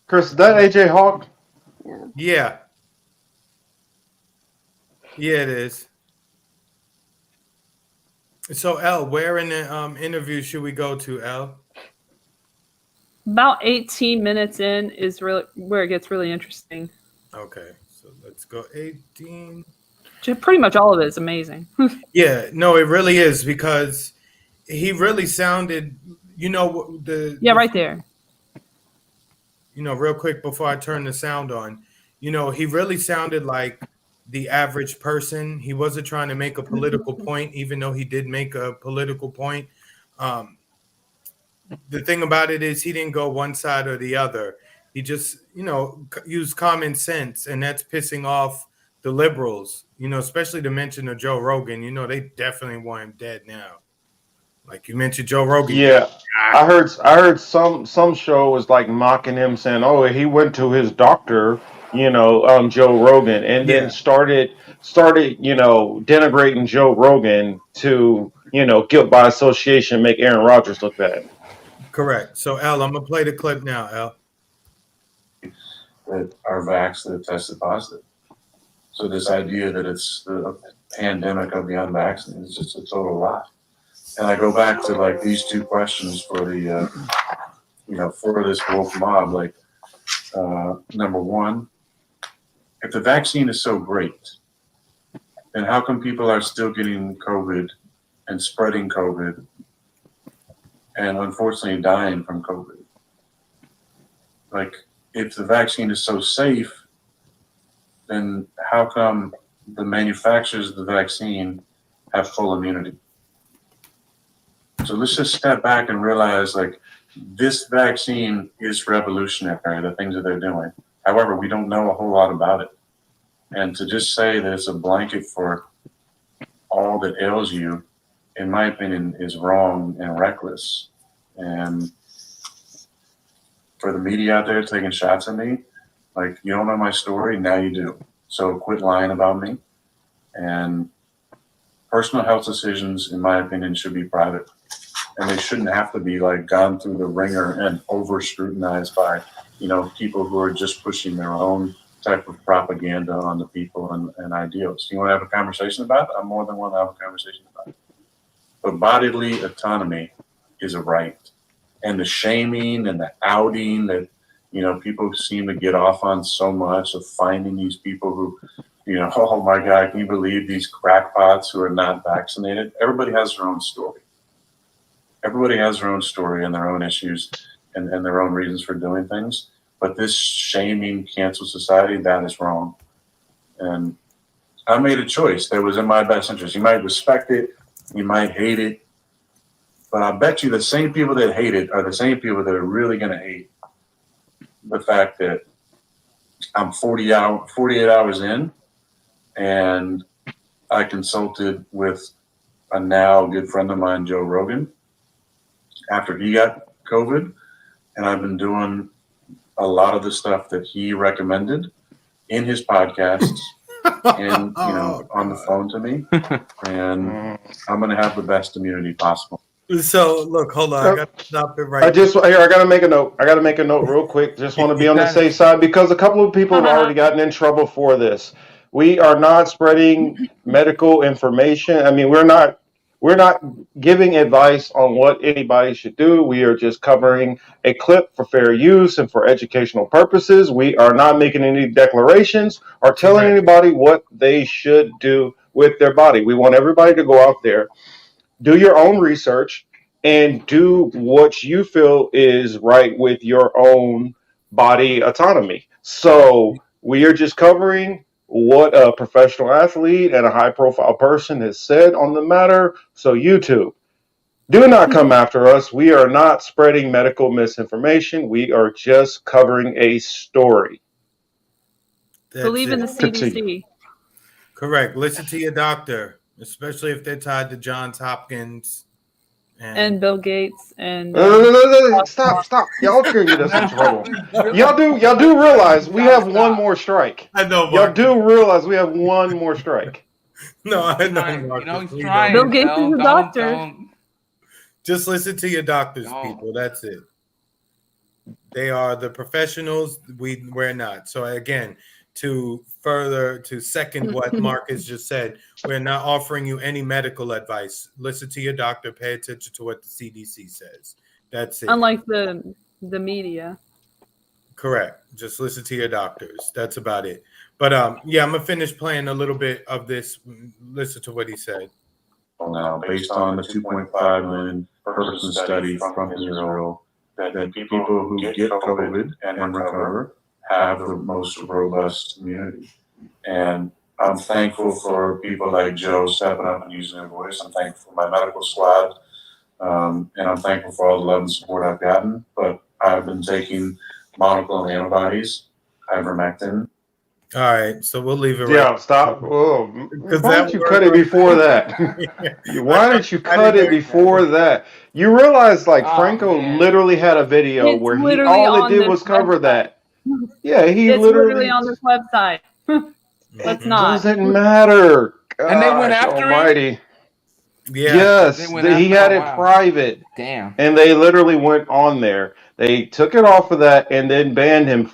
Chris, is that AJ Hawk? Yeah. Yeah, it is. So, L, where in the interview should we go to, L? About 18 minutes in is really where it gets really interesting. Okay, so let's go 18. Pretty much all of it is amazing. Yeah, no, it really is because he really sounded, right there. Real quick before I turn the sound on, he really sounded like the average person. He wasn't trying to make a political point, even though he did make a political point. The thing about it is he didn't go one side or the other. He just, used common sense, and that's pissing off the liberals, especially the mention of Joe Rogan. They definitely want him dead now. Like you mentioned Joe Rogan. Yeah. I heard some show was like mocking him, saying, "Oh, he went to his doctor, Joe Rogan," and then started, denigrating Joe Rogan to, guilt by association, make AaronRodgers look bad. Correct. So, Al, I'm gonna play the clip now, Al. That are vaxxed that tested positive. So this idea that it's the pandemic of the unvaccinated is just a total lie. And I go back to like these two questions for the, for this woke mob. Like, number one, if the vaccine is so great, then how come people are still getting COVID and spreading COVID and unfortunately dying from COVID? Like, if the vaccine is so safe, then how come the manufacturers of the vaccine have full immunity? So let's just step back and realize, like, this vaccine is revolutionary, the things that they're doing. However, we don't know a whole lot about it. And to just say that it's a blanket for all that ails you, in my opinion, is wrong and reckless. And for the media out there taking shots at me, like, you don't know my story, now you do. So quit lying about me. And personal health decisions, in my opinion, should be private. And they shouldn't have to be like gone through the ringer and over scrutinized by, people who are just pushing their own type of propaganda on the people and ideals. You want to have a conversation about it? I'm more than willing to have a conversation about it. but bodily autonomy is a right. And the shaming and the outing that, people seem to get off on so much of finding these people who, oh my God, can you believe these crackpots who are not vaccinated? Everybody has their own story. Everybody has their own story and their own issues and their own reasons for doing things. But this shaming cancel society, that is wrong. And I made a choice that was in my best interest. You might respect it, you might hate it, but I bet you the same people that hate it are the same people that are really going to hate the fact that I'm 48 hours in, and I consulted with a now good friend of mine, Joe Rogan, after he got COVID, and I've been doing a lot of the stuff that he recommended in his podcasts and on the phone to me, and I'm going to have the best immunity possible. So look, hold on, I got to stop it right. I got to make a note. I got to make a note real quick. Just want to be on the safe side because a couple of people have already gotten in trouble for this. We are not spreading medical information. I mean, we're not giving advice on what anybody should do. We are just covering a clip for fair use and for educational purposes. We are not making any declarations or telling anybody what they should do with their body. We want everybody to go out there, do your own research, and do what you feel is right with your own body autonomy. So we are just covering what a professional athlete and a high-profile person has said on the matter. So YouTube, do not come after us. We are not spreading medical misinformation. We are just covering a story. Believe in the CDC. Correct. Listen to your doctor, especially if they're tied to Johns Hopkins and Bill Gates and stop. Y'all are gonna get us in trouble. Y'all do realize we have one more strike. I know, Mark. Y'all do realize we have one more strike. No, I know. He's trying. Bill Gates is a doctor. Just listen to your doctors, people. That's it. They are the professionals. We're not. So again, to second what Marcus just said, we're not offering you any medical advice. Listen to your doctor. Pay attention to what the CDC says. That's it. Unlike the media. Correct. Just listen to your doctors. That's about it. But I'm gonna finish playing a little bit of this. Listen to what he said. Now, based on the 2.5 million person study from Israel, that people who get COVID and recover have the most robust immunity. And I'm thankful for people like Joe stepping up and using their voice. I'm thankful for my medical squad. And I'm thankful for all the love and support I've gotten. But I've been taking monoclonal antibodies, ivermectin. All right, so we'll leave it right. Yeah, stop. Whoa. Why didn't you cut it before that? Why didn't you cut it before that? You realize, Franco literally had a video where all it did was cover that. Yeah, it's literally on this website. Let's not. Doesn't matter. Gosh, and they went after almighty. Yeah. Yes, he had it private. Damn. And they literally went on there. They took it off of that and then banned him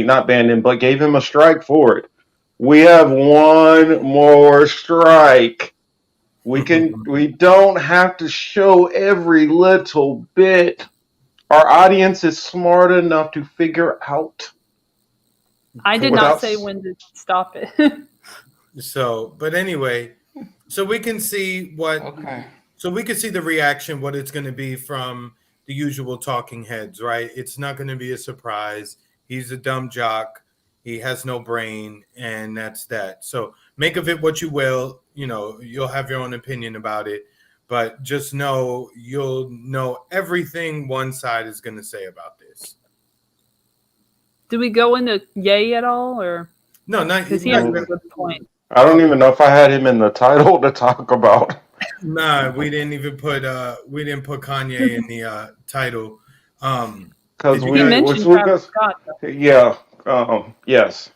not banned him, but gave him a strike for it. We have one more strike. We don't have to show every little bit. Our audience is smart enough to figure out. I did not say when to stop it. But anyway, so we can see so we can see the reaction, what it's going to be from the usual talking heads, right? It's not going to be a surprise. He's a dumb jock. He has no brain, and that's that. So make of it what you will. You'll have your own opinion about it, but just know you'll know everything one side is going to say about this. Do we go into Ye at all, or no? Not because he has a good point. I don't even know if I had him in the title to talk about. Nah, we didn't even put Kanye in the title. Because we mentioned TravisScott. Yeah. Yes.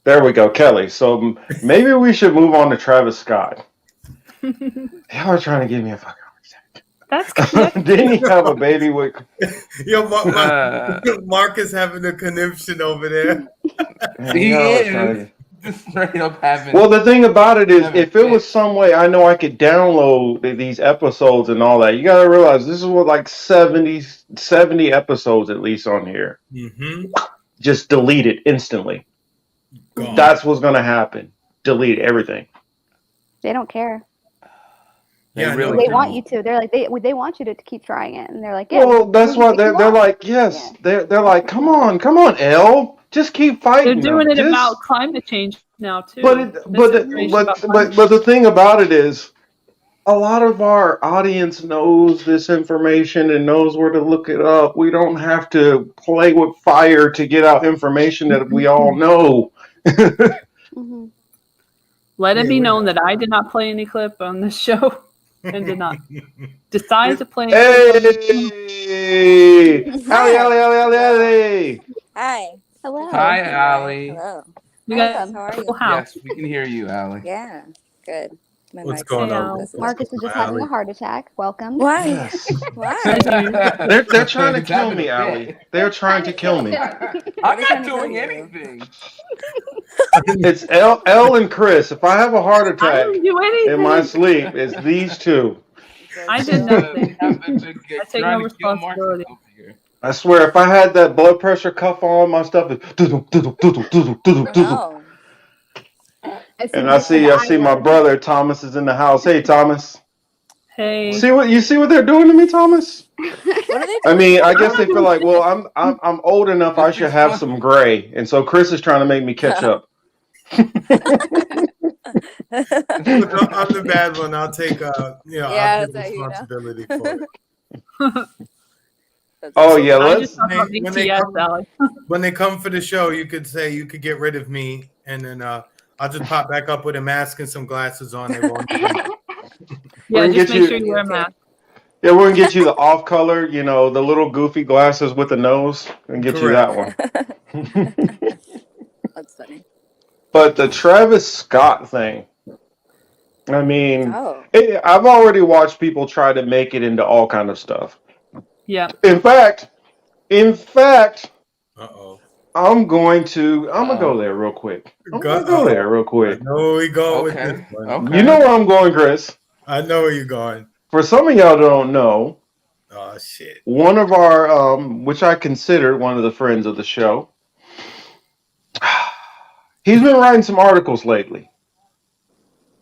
There we go, Kelly. So maybe we should move on to TravisScott. Y'all are trying to give me a fucking That's good. Didn't he have a baby with? Yo, Mark is having a conniption over there. He is. straight up having. Well, the thing about it is, Having if it was some way I know I could download these episodes and all that, you got to realize this is what like 70 episodes at least on here. Mm-hmm. Just delete it instantly. Gone. That's what's going to happen. Delete everything. They don't care. Yeah, really They do. want you to. They're like they want you to keep trying it, and they're like, yeah. Well, that's do why what you they're want. like, yes, they're like, come on, Elle, just keep They're fighting. doing them. it Just- about climate change now too. But Misinformation about climate the thing about it is, a lot of our audience knows this information and knows where to look it up. We don't have to play with fire to get out information that we all know. Mm-hmm. Let it Yeah, be we known know. that I did not play any clip on this show and did not decide to play any clip. Hey, Aly. Hi. Hello. Hi, Aly. Hello. We got Welcome. How are full you? house. Yes, we can hear you, Aly. Yeah. Good. My What's mic's going on. on? This is- Marcus is just Aly. having a heart attack. Welcome. Why? Yes. Why? They're trying to It's kill having me, a Aly. fit. They're trying to kill me. I'm What are not they trying to doing kill you? anything. It's Elle and Chris. If I have a heart I attack didn't do anything. in my sleep, it's these two. I did nothing. I take no responsibility. I swear, if I had that blood pressure cuff on, my stuff is No. and I see my brother Thomas is in the house. Hey, Thomas. Hey, See what they're doing to me, Thomas? What are they I doing? mean, I guess they feel like, well, I'm old enough. I should have some gray, and so Chris is trying to make me catch up. Look, I'm the bad one. I'll take Yeah, I'll take that's how you know. responsibility for it. Oh yeah, I let's. just talked about when they ETS, come- Alex. When they come for the show, you could get rid of me, and then I'll just pop back up with a mask and some glasses on. They won't do that. Yeah, gonna just get make you- sure you wear a mask. Yeah, we're gonna get you the off color, the little goofy glasses with the nose, and get you that one. That's funny. But the Travis Scott thing, I mean, Oh. I've already watched people try to make it into all kind of stuff. Yeah. In fact, Uh-oh. I'm gonna go there real quick. I'm gonna go there real I quick. know where we go with Okay. this one. Okay. You know where I'm going, Chris. I know where you're going. For some of y'all that don't know, Oh shit. one of our, which I consider one of the friends of the show, he's been writing some articles lately.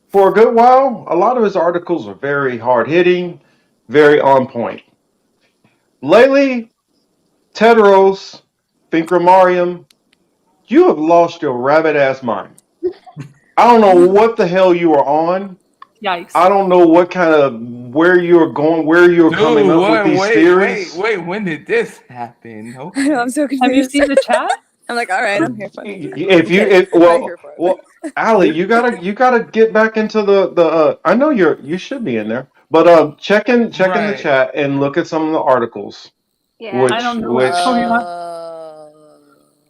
For a good while, a lot of his articles are very hard-hitting, very on point. Lately, Tedros, Finkramarium, you have lost your rabbit-ass mind. I don't know what the hell you are on. Yikes. I don't know what kind of, where you're going, where you're coming up with these theories. Wait, when did this happen? I Okay. know, I'm so confused. Have you seen the chat? I'm like, all right, I'm here for it. Well, Aly, you gotta get back into the. I know you should be in there, but check in the Right. chat and look at some of the articles. Yeah. Which- I don't know. which-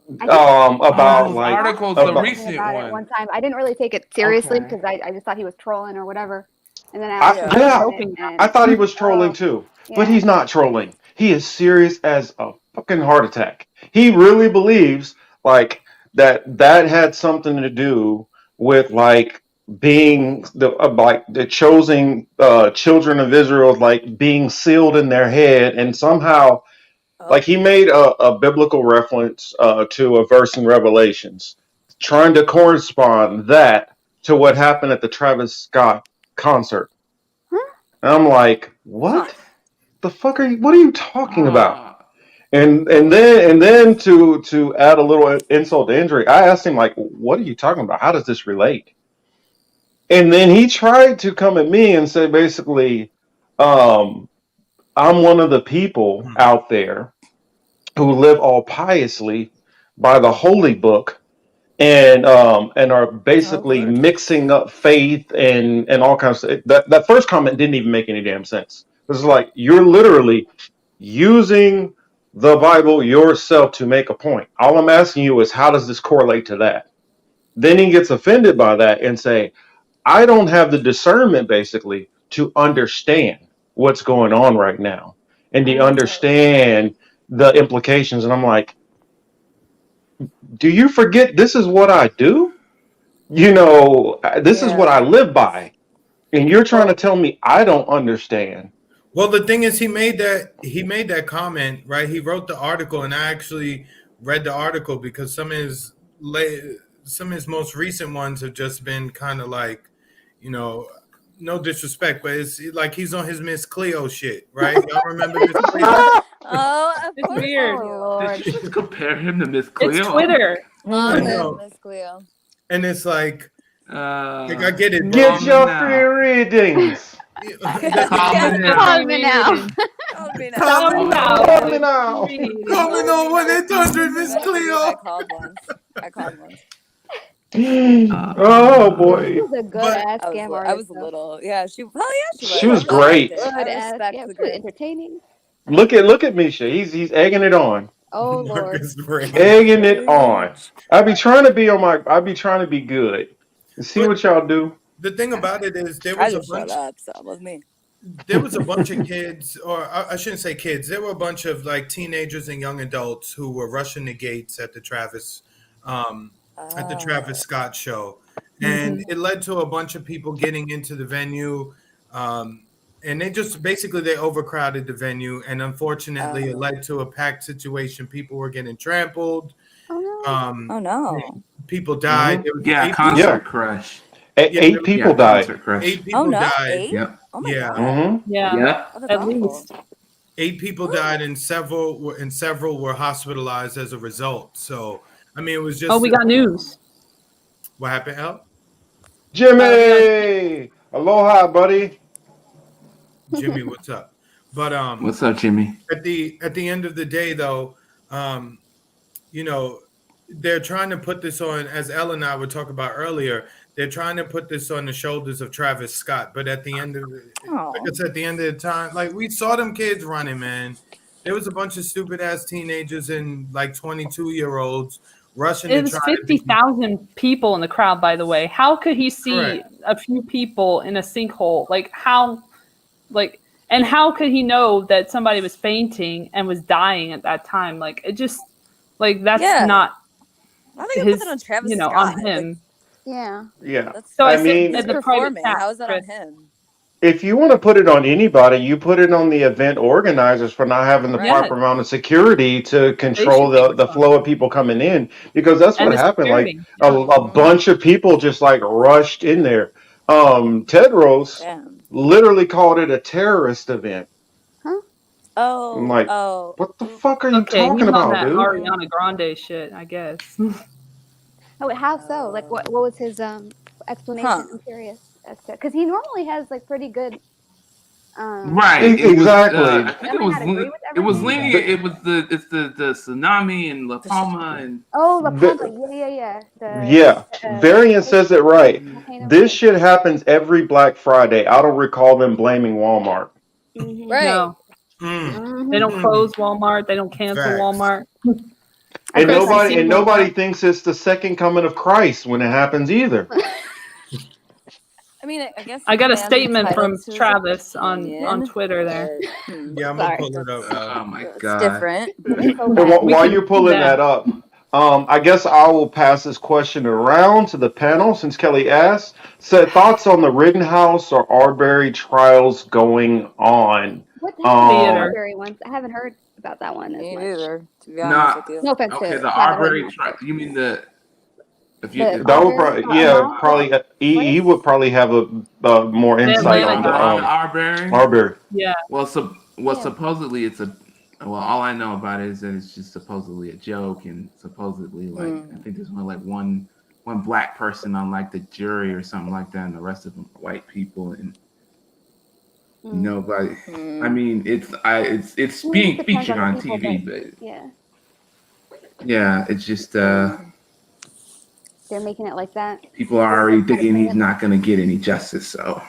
about those like articles, about- the recent about it one. one time. I didn't really take it seriously Okay. because I just thought he was trolling or whatever. And then I thought he was trolling Oh, too, yeah. but he's not trolling. He is serious as a fucking heart attack. He really believes like that had something to do with like being the chosen children of Israel, like being sealed in their head, and somehow like he made a biblical reference to a verse in Revelations, trying to correspond that to what happened at the Travis Scott concert. And I'm like, what the fuck what are you talking about? And then to add a little insult to injury, I asked him like, what are you talking about? How does this relate? And then he tried to come at me and say basically, I'm one of the people out there who live all piously by the holy book and are basically mixing up faith and all kinds of that first comment didn't even make any damn sense. It was like you're literally using the Bible yourself to make a point. All I'm asking you is how does this correlate to that? Then he gets offended by that and say, I don't have the discernment basically to understand what's going on right now and to understand the implications. And I'm like, do you forget this is what I do? This is what I live by, and you're trying to tell me I don't understand. Well, the thing is, he made that comment, right? He wrote the article, and I actually read the article because some of his most recent ones have just been kind of like, you know, no disrespect, but it's like he's on his Miss Cleo shit, right? Y'all remember Miss Cleo? Oh, of It's course. weird. I Oh do. Lord. Did you compare him to Miss Cleo? It's Twitter. Love know. it, Miss Cleo. And it's like I get it. Get Calm your me now. free readings. Calm me now. Call me now. Call me now. Calm Calm me down. Call me now. Coming on 1-800 Miss I Cleo. called once. I called once. Oh She boy, was a good But- ass I scam was artist. though. little. Yeah, she was. She was I liked great. it. Good I ass respect scam. the She was group. entertaining. look at Misha. He's egging it on, Oh Lord. Marcus Brady. egging it on. I be trying to be good. And see But- what y'all do. The thing about it is there I was a just shut bunch. up, so it was me. There was a bunch of kids, or I shouldn't say kids. There were a bunch of like teenagers and young adults who were rushing the gates at the Travis Scott show, and it led to a bunch of people getting into the venue, and they overcrowded the venue, and unfortunately, it led to a packed situation. People were getting trampled. Oh no. Oh no. People died. Mhm. There was Yeah, eight concert Yeah. crush. Eight people Yeah, died. concert crush. Eight Oh people no. died. 8? Yep. Oh my Yeah. god. Mm-hmm. Yeah, Yep. Oh, that's at awful. least. 8 people died, and several were hospitalized as a result. So, I mean, it was just. Oh, we got news. What happened, El? Jimmy, aloha, buddy. Jimmy, what's up? But What's up, Jimmy? at the end of the day, though, you know, they're trying to put this on, as Elle and I were talking about earlier. They're trying to put this on the shoulders of Travis Scott, but at the end of at the end of the time, like we saw them kids running, man. There was a bunch of stupid ass teenagers and like 22-year-olds rushing It to was try to be 50,000 people in the crowd, by the way. How could he see Correct. a few people in a sinkhole? And how could he know that somebody was fainting and was dying at that time? Like, it just, like, that's Yeah. not I think I his, put that on Travis on Scott. him. Yeah. Yeah. That's So I I said mean, he's at the private performing. chat, How is that on Chris. him? if you want to put it on anybody, you put it on the event organizers for not having the Right. proper amount of security to control should be the flow of people coming in, because that's And what the happened. Like security. a bunch of people just like rushed in there. Tedros Damn. literally called it a terrorist event. Oh. I'm like, Oh. what the fuck are you Okay, he's talking on about, that dude? Ariana Grande shit, I guess. Oh, how so? Like, what was his explanation? Huh. I'm curious as to, because he normally has like pretty good. Right. Exactly. I think I might not agree with it was everything, leaning. but- It was the tsunami and La Palma and Oh, La Ve- Palma. Yeah. Yeah, Varian says it right. volcano. This shit happens every Black Friday. I don't recall them blaming Walmart. Mhm. Right. No, Mm. Mhm. they don't close Walmart. They don't cancel Facts. Walmart. And Chris, you nobody seen and Walmart? nobody thinks it's the second coming of Christ when it happens either. I mean, I guess I got a man's statement entitled from to his Travis on opinion, Twitter there. but, Yeah, I'm Sorry. gonna pull it up. oh my it's god. different. It's so And bad. We while can you're do pulling that. that up, I guess I will pass this question around to the panel since Kelly asked. Said thoughts on the Rittenhouse or Arbery trials going on. What happened to the Theater. Marbury ones? I haven't heard about that one as Me much. neither, to be Nah. honest with you. No offense Okay, to the Chad Arbery Rittenhouse, trial. but- You mean the if you The- That would Arbery? probably he would probably have a more insight Atlanta on the guy. Arbery? Arbery. Yeah. Well, Yeah. supposedly it's a. Well, all I know about it is that it's just supposedly a joke, and supposedly like I think there's only like one black person on like the jury or something like that, and the rest of them are white people, and you know, but I mean, it's being depends featured on on the people, TV, but Yeah, yeah, it's just they're making it like that. people are already thinking he's not going to get any justice, so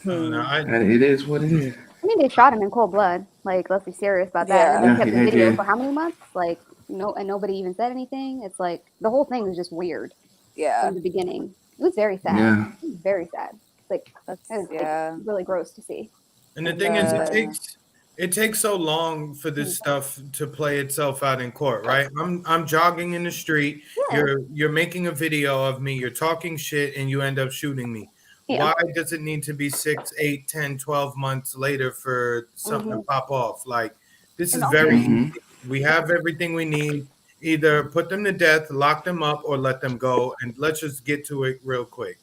and it is what it is. I mean, they shot him in cold blood. Like, let's be serious about that. Yeah. And they kept Yeah, the they video did. for how many months? Like, and nobody even said anything. It's like the whole thing was just weird Yeah. from the beginning. It was very sad. Yeah. It was very sad. It's like That's it was yeah. really gross to see. And the thing is, it takes so long for this stuff to play itself out in court, right? I'm jogging in the street. Yeah. You're making a video of me. You're talking shit, and you end up shooting me. Yeah. Why does it need to be 6, 8, 10, 12 months later for something to pop off? Like, this is And very also- easy. We have everything we need. Either put them to death, lock them up, or let them go, and let's just get to it real quick.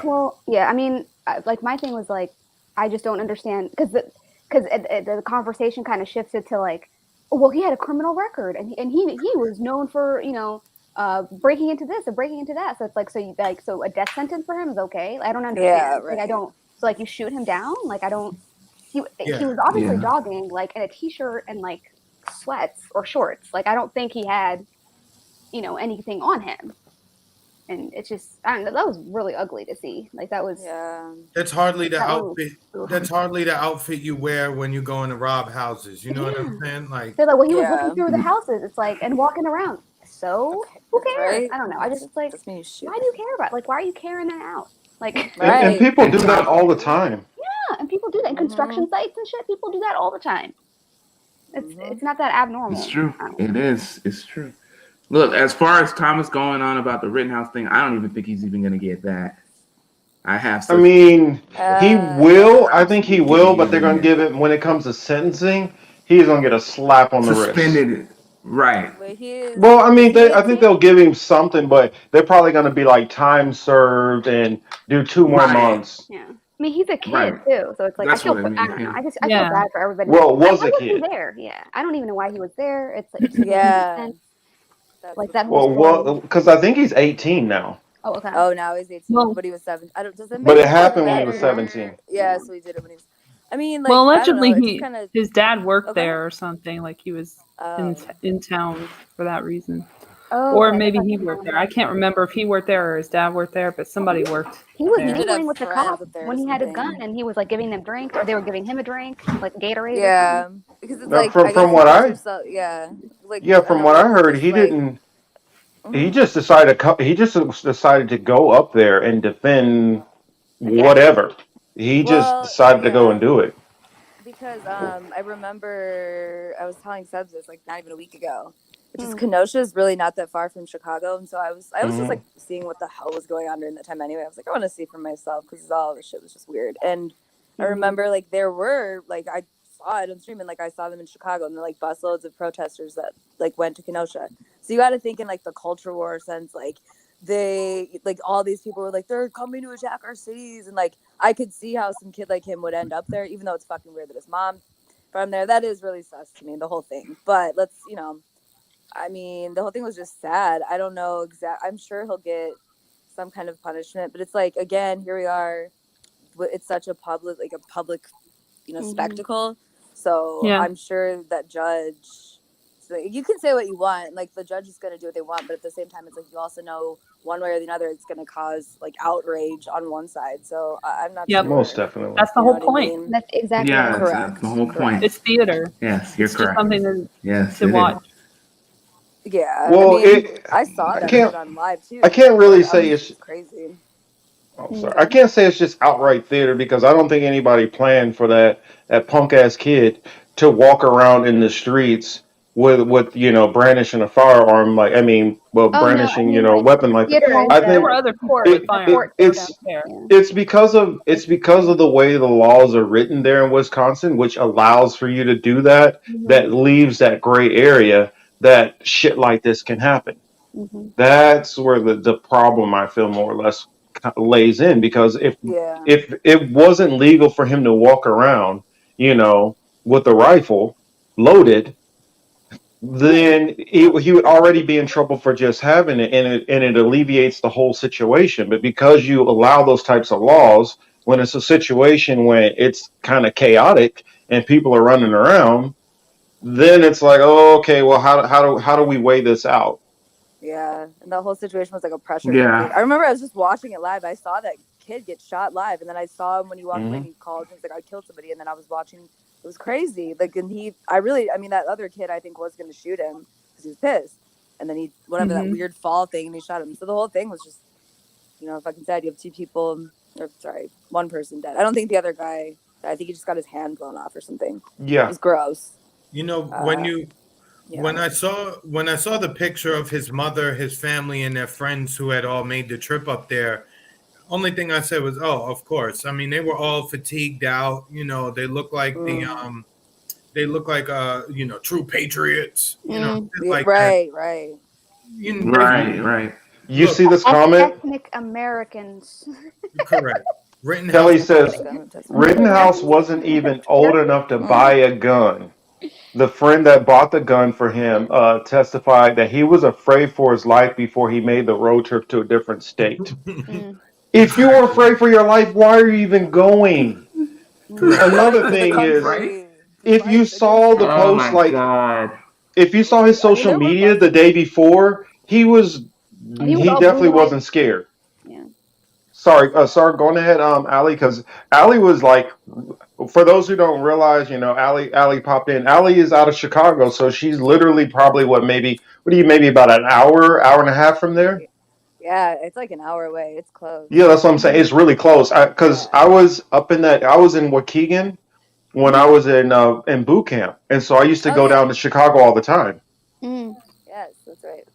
Well, yeah, I mean, like my thing was like, I just don't understand because the conversation kind of shifted to like, well, he had a criminal record and he was known for breaking into this and breaking into that. So it's like so a death sentence for him is okay. I don't understand. Yeah, Like I don't. So like you shoot him down. Like I don't. He was obviously Yeah. jogging like in a t-shirt and like sweats or shorts. Like I don't think he had anything on him. And it's just, I don't know, that was really ugly to see. Like that was, That's hardly the That outfit. was- That's hardly the outfit you wear when you're going to rob houses. You know what I'm saying? Like, they're like, well, he was Yeah. looking through the houses. It's like, and walking around. So who cares? Right? I don't know. I just, it's like, Just mean you shoot. why do you care about, like, why are you carrying that out? Like, And Right. people do that all the time. yeah, and people do that in construction sites and shit. People do that all the time. It's not that abnormal. It's true. I don't- It is. It's true. Look, as far as Thomas going on about the Rittenhouse thing, I don't even think he's even going to get that. I have. I mean, he will. I think he will, Yeah. but they're going to give it when it comes to sentencing. He's going to get a slap on the wrist. suspended. Right. Wait, he is. Well, I mean, is he I think 18? they'll give him something, but they're probably going to be like time served and do 2 more Right. months. Yeah. I mean, he's a kid Right. too, so it's like That's I feel. what I mean, I don't know. yeah. I Yeah. feel bad for everybody. Well, was Why a was he kid. there? Yeah, I don't even know why he was there. It's like, it doesn't make Yeah. sense. That's Like the- that whole Well, story. because I think he's 18 now. Oh, okay. Oh, now he's 18, Well- but he was 7. I don't. Does it make But it sense happened when he that- was 17. Yeah, so he did it when he was. I mean, like, Well, I don't know, allegedly, it's he kind of. his dad worked Okay. there or something. Like he was in town for that reason, Oh, or okay, maybe that's he what worked I'm there. I can't remember if he worked there or his dad worked there, but somebody worked. He was there. He did mingling have with the friends cops up there or when he had his gun, something. and he was like giving them drinks, or they were giving him a drink, like Gatorade. or Yeah, because it's No, like from I guess what he I- puts himself- yeah, like Yeah, from don't what know, I heard, just he like- didn't. He Mhm. just decided. He just decided to go up there and defend whatever. He just Well, decided to go yeah. and do it. Because I remember I was telling Sebs this like not even a week ago. Which is Hmm. Kenosha is really not that far from Chicago, and so I was Mhm. just like seeing what the hell was going on during that time anyway. I was like, I want to see for myself because all this shit was just weird. And I Mhm. remember like there were like I saw it on stream and like I saw them in Chicago and they're like busloads of protesters that like went to Kenosha. So you got to think in like the culture war sense, like they like all these people were like they're coming to attack our cities, and like I could see how some kid like him would end up there, even though it's fucking weird that his mom from there. That is really sus to me, the whole thing. But let's I mean, the whole thing was just sad. I don't know I'm sure he'll get some kind of punishment, but it's like again, here we are. It's such a public, Mhm. spectacle. So Yeah. I'm sure that judge. So you can say what you want, like the judge is going to do what they want, but at the same time, it's like you also know one way or the other, it's going to cause like outrage on one side. So I'm not Yep. sure. Most definitely. That's the You know whole what I point. mean? That's exactly Yeah, what that's, Correct. that's the whole point. It's theater. Yes, you're It's just correct. something to, Yes, to it is. watch. Yeah. Well, I mean, I saw I that can't- shit on live too. I can't really That say was it's- crazy. Oh, sorry. I can't say it's just outright theater because I don't think anybody planned for that punk ass kid to walk around in the streets with brandishing a firearm brandishing like, weapon like that. theater is I the There think were other people court- with the firearms. court it's- system. there. Yeah. it's because of the way the laws are written there in Wisconsin, which allows for you to do that. That leaves that gray area that shit like this can happen. Mhm. That's where the problem I feel more or less lays in, because if Yeah. it wasn't legal for him to walk around, with a rifle loaded, then he would already be in trouble for just having it, and it alleviates the whole situation. But because you allow those types of laws when it's a situation when it's kind of chaotic and people are running around, then it's like, oh, okay, well, how do we weigh this out? Yeah, and the whole situation was like a pressure Yeah. cooker. I remember I was just watching it live. I saw that kid get shot live, and then I saw him when he walked away and he called and he was like, I killed somebody, and then I was watching. It was crazy. Like, and that other kid I think was going to shoot him because he was pissed, and then that weird fall thing, and he shot him. So the whole thing was just, fucking sad. You have two people, one person dead. I don't think the other guy I think he just got his hand blown off or something. It Yeah. was gross. You know, Yeah. when I saw the picture of his mother, his family, and their friends who had all made the trip up there, only thing I said was, "Oh, of course." I mean, they were all fatigued out. You know, they look like true patriots. You know, just like that. Right. Right. You Look, see this comment? Ethnic Americans. correct. Kelly Rittenhouse. says Rittenhouse wasn't even old enough to buy a gun. The friend that bought the gun for him testified that he was afraid for his life before he made the road trip to a different state. If you were afraid for your life, why are you even going? Another thing is, if you saw the Oh post, my like, God. if you saw his social media the day before, he was all definitely blue-eyed. wasn't scared. Yeah. Sorry, going ahead, Aly, because Aly was like, for those who don't realize, you know, Aly popped in. Aly is out of Chicago, so she's literally probably maybe about an hour and a half from there. Yeah, it's like an hour away. It's close. Yeah, that's what I'm saying. It's really close. Because I was I was in Waukegan when I was in boot camp, and so I used to go down to Chicago all the time. Yes, that's right.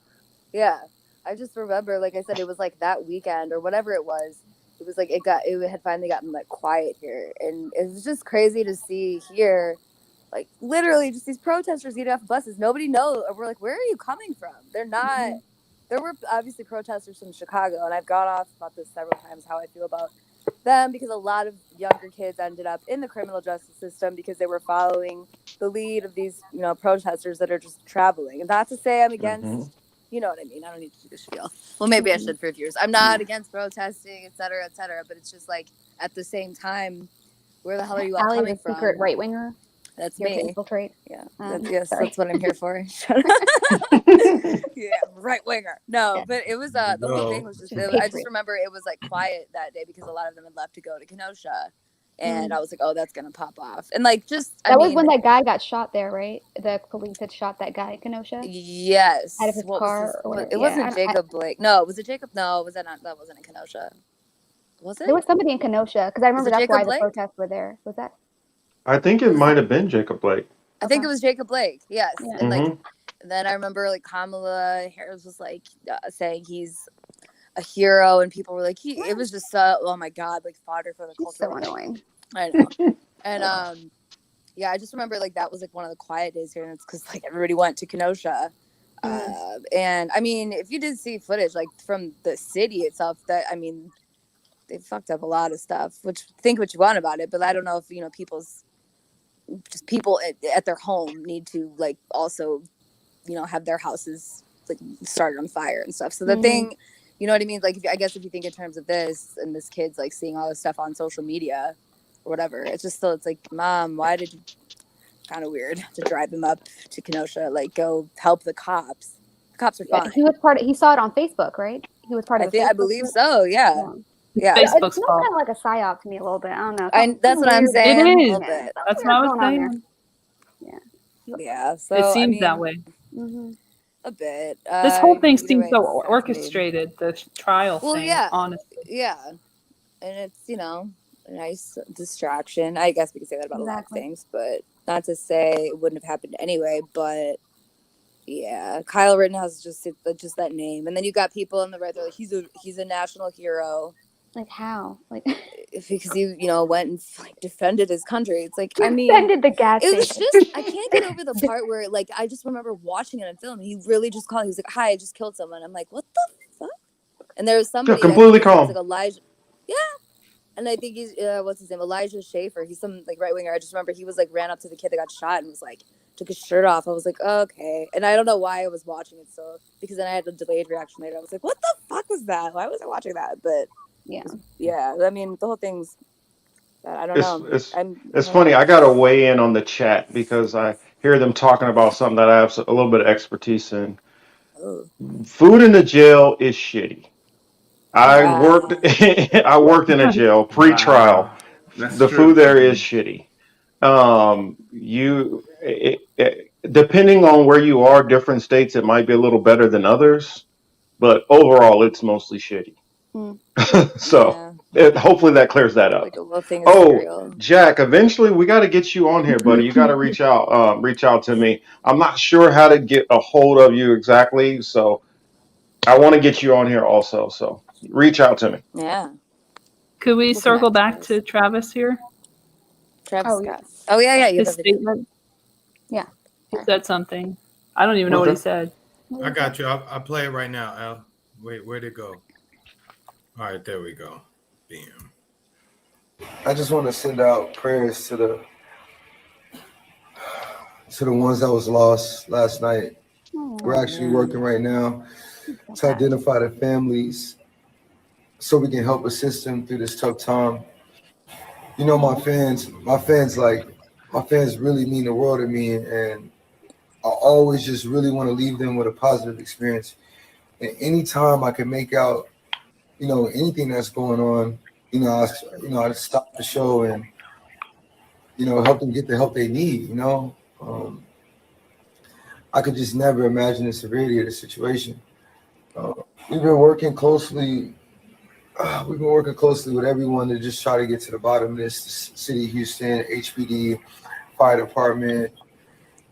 Yeah, I just remember, like I said, it was like that weekend or whatever it was. It was like it had finally gotten like quiet here, and it was just crazy to see here, like literally just these protesters eating off buses. Nobody knows. We're like, where are you coming from? They're not. There were obviously protesters from Chicago, and I've gone off about this several times how I feel about them, because a lot of younger kids ended up in the criminal justice system because they were following the lead of these, you know, protesters that are just traveling. And not to say I'm against, you know what I mean? I don't need to do this spiel. Well, maybe I should for viewers. I'm not against protesting, et cetera, but it's just like at the same time, where the hell are you all coming from? Secret right winger. That's Here to me. infiltrate. Yeah, Sorry. that's what I'm here for. Yeah, right winger. No, but it was the whole thing was just. I just remember it was like quiet that day because a lot of them had left to go to Kenosha, and I was like, oh, that's gonna pop off, and like just that was when that guy got shot there, right? The police had shot that guy in Kenosha. Yes, out of his car. It wasn't Jacob Blake. No, was it Jacob? No, was that not? That wasn't in Kenosha. Was it? There was somebody in Kenosha because I remember that's Jacob why Blake? the protests were there. Was that? I think it might have been Jacob Blake. I think it was Jacob Blake. Yes, Yeah. and like, and then I remember like Kamala Harris was like saying he's a hero, and people were like, it was just oh my god, like fodder for the culture. So annoying. I know, and yeah, I just remember like that was like one of the quiet days here, and it's because like everybody went to Kenosha, and I mean, if you did see footage like from the city itself, that I mean, they fucked up a lot of stuff. Which think what you want about it, but I don't know if you know people at their home need to like also, you know, have their houses like started on fire and stuff. So the thing, you know what I mean? Like, I guess if you think in terms of this and this kid's like seeing all this stuff on social media or whatever, it's just still, it's like, Mom, why did you, kind of weird to drive him up to Kenosha, like go help the cops. The cops are fine. He was he saw it on Facebook, right? He was part of I believe so. Yeah. Yeah. It's kind of like a psyop to me a little bit. I don't know. That's what I'm saying. It A is. little bit. That's what I was saying. Yeah. So it seems that way. A bit. This whole thing seems so orchestrated. The trial thing. Yeah. Honestly. Yeah. And it's, you know, a nice distraction. I guess we could say that about a lot of things, but not to say it wouldn't have happened anyway. But yeah, Kyle Rittenhouse is just that name, and then you got people in the right. They're like, he's a national hero. Like how? Like because he, you know, went and like defended his country. It's like, I mean, defended the gas station. It was just, I can't get over the part where like I just remember watching it on film. And he really just called. He was like, "Hi, I just killed someone." I'm like, "What the fuck?" And there was somebody completely calm. Like Elijah, yeah. And I think he's what's his name? Elijah Schaefer. He's some like right winger. I just remember he was like ran up to the kid that got shot and was like took his shirt off. I was like, oh, okay. And I don't know why I was watching it so because then I had a delayed reaction later. I was like, what the fuck was that? Why was I watching that? But yeah. I mean, the whole thing's. I don't know. It's funny. I got to weigh in on the chat because I hear them talking about something that I have a little bit of expertise in. Oh. Food in the jail is shitty. I worked in a jail pre-trial. The food there is shitty. Depending on where you are, different states, it might be a little better than others, but overall, it's mostly shitty. So Hopefully that clears that up. Like a little thing of Oh, cereal. Jack, eventually we got to get you on here, buddy. You got to reach out to me. I'm not sure how to get a hold of you exactly, so I want to get you on here also. So reach out to me. Yeah. Could we We'll circle connect, back to Travis here? Travis Oh, Scott. Oh yeah, you have His that video. statement. Yeah. He said something. I don't even know what he said. I got you. I'll play it right now, Al. Wait, where'd it go? All right, there we go. Bam. I just want to send out prayers to the ones that was lost last night. We're actually working right now to identify the families so we can help assist them through this tough time. You know, my fans really mean the world to me, and I always just really want to leave them with a positive experience. And anytime I can make out, you know, anything that's going on, I stop the show and, you know, help them get the help they need. You know, I could just never imagine the severity of the situation. We've been working closely. With everyone to just try to get to the bottom of this. The City of Houston, HPD, Fire Department,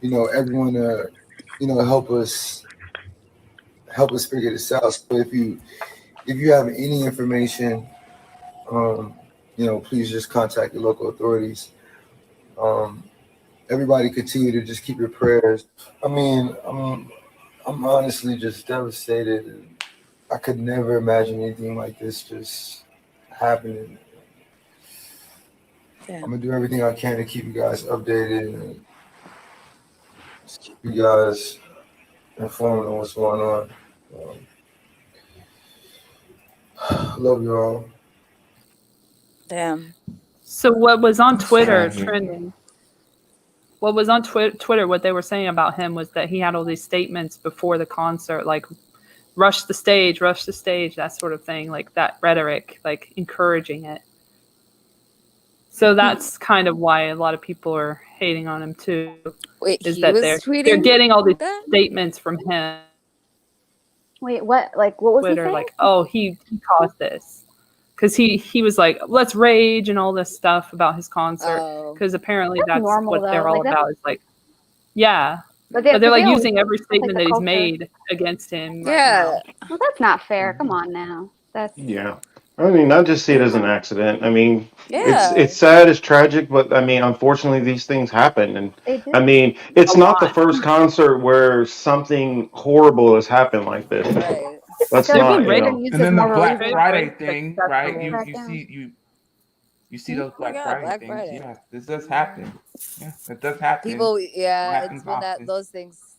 you know, everyone to, you know, help us figure this out. So if you have any information, you know, please just contact your local authorities. Everybody continue to just keep your prayers. I mean, I'm honestly just devastated. I could never imagine anything like this just happening. Yeah. I'm gonna do everything I can to keep you guys updated and just keep you guys informed on what's going on. Love you all. Damn. So what was on Twitter Sad. trending? What was on Twitter, what they were saying about him was that he had all these statements before the concert, like rush the stage, that sort of thing, like that rhetoric, like encouraging it. So that's kind of why a lot of people are hating on him too. Wait, Is he that was they're tweeting getting all these that? statements from him Wait, what? Like, what was he Twitter, saying? like, oh, he caused this. Because he was like, let's rage and all this stuff about his concert. Oh. Because apparently That's that's normal, what they're though. all Like, that's- about. Is like, yeah. But But they're like always- using every statement the that he's culture. made against him. right Yeah. now. Well, that's not fair. Come on now. That's Yeah. I mean, I just see it as an accident. I mean, Yeah. it's sad, it's tragic, but I mean, unfortunately, these things happen. And they do. I mean, it's A not the lot. first concert where something horrible has happened like this. Right. That's They're not, good you rate know. and use And as then the more Black relief. Friday Right, thing, that's right? the You Crack you down. see you see those Oh my Black God, Friday Black things. Friday. Yeah, this does happen. Yeah, it does happen. People, yeah, happens it's when often. those things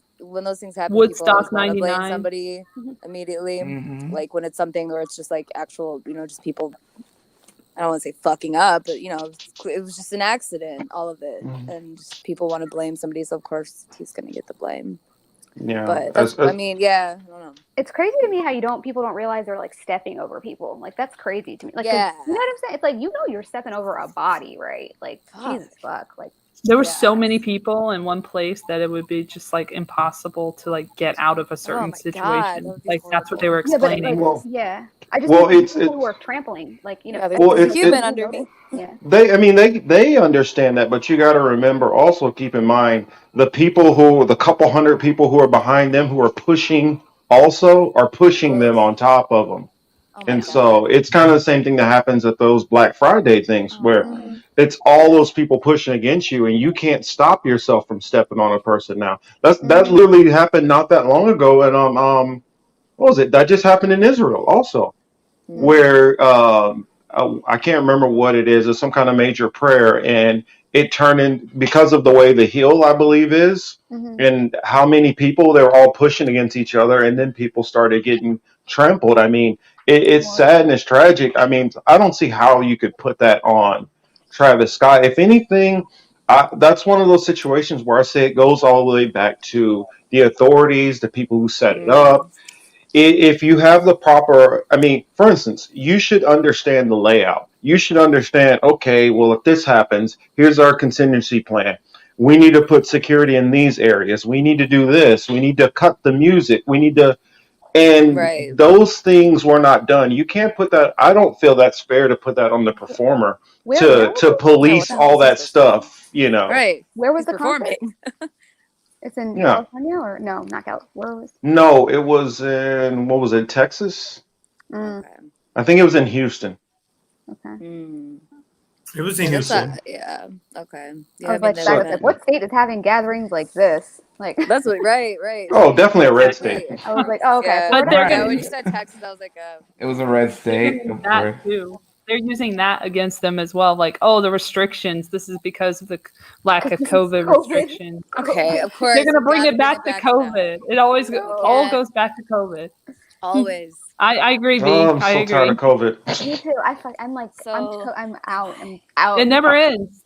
happen, Woodstock people always want to blame 99. somebody Mhm. immediately. Mhm. Like when it's something where it's just like actual, you know, just people. I don't want to say fucking up, but you know, it was just an accident, all of it, and just people want to blame somebody, so of course he's gonna get the blame. Yeah. But that's, I mean, yeah, I don't know. It's crazy to me how people don't realize they're like stepping over people. Like that's crazy to me. Like 'cause Yeah. you know what I'm saying? It's like you know you're stepping over a body, right? Like Fuck. Jesus fuck. Like There were Yeah. so many people in one place that it would be just like impossible to like get out of a certain my God, situation. that would be Like that's what they were yeah, but explaining. like Well- yeah. I just well, think it's- people who are trampling, like you know, Yeah, there's Well, a it's- human it's- under me. yeah. They understand that, but you got to remember, also keep in mind the couple hundred people who are behind them who are pushing also are pushing them on top of them. Oh my And God. so it's kind of the same thing that happens at those Black Friday things where Mhm. it's all those people pushing against you and you can't stop yourself from stepping on a person now. That literally happened not that long ago. And what was it? That just happened in Israel also, Mhm. where I can't remember what it is. It's some kind of major prayer, and it turned in because of the way the hill, I believe, is, Mhm. and how many people they're all pushing against each other, and then people started getting trampled. I mean, it's sad and it's tragic. I mean, I don't see how you could put that on Travis Scott. If anything, that's one of those situations where I say it goes all the way back to the authorities, the people who set it up. If you have the proper, I mean, for instance, you should understand the layout. You should understand, okay, well, if this happens, here's our contingency plan. We need to put security in these areas. We need to do this. We need to cut the music. We need to And Right. those things were not done. You can't put that. I don't feel that's fair to put that on the performer Where to was to it? Yeah, what police the hell all is he that supposed to do? stuff. You know. Right. Where was He's the concert? performing. It's in Yeah. California or no, not Cal. Where was? No, it was in what was it, Texas? Mm, Okay. I think it was in Houston. okay. Hmm. It was in Yeah, that's Houston. not. Yeah. Okay. Yeah. I I was mean, like, they I was wouldn't. like, what state is having gatherings like this? Like, That's what. Right. Right. Oh, definitely a red Exactly. state. I was like, oh, okay, Yeah. But Florida. they're Yeah. gonna When Right. you said Texas, I was like, It was a red they're state, using of that course. too. They're using that against them as well. Like, oh, the restrictions. This is because of the lack of This is COVID COVID. restrictions. okay, of course. They're gonna we bring gotta it back to that. COVID. It always No. all Yeah. goes back to COVID. Always. I agree, V. Oh, I'm I so tired agree. of COVID. Me too. I'm like, So I'm out. I'm out. It never ends.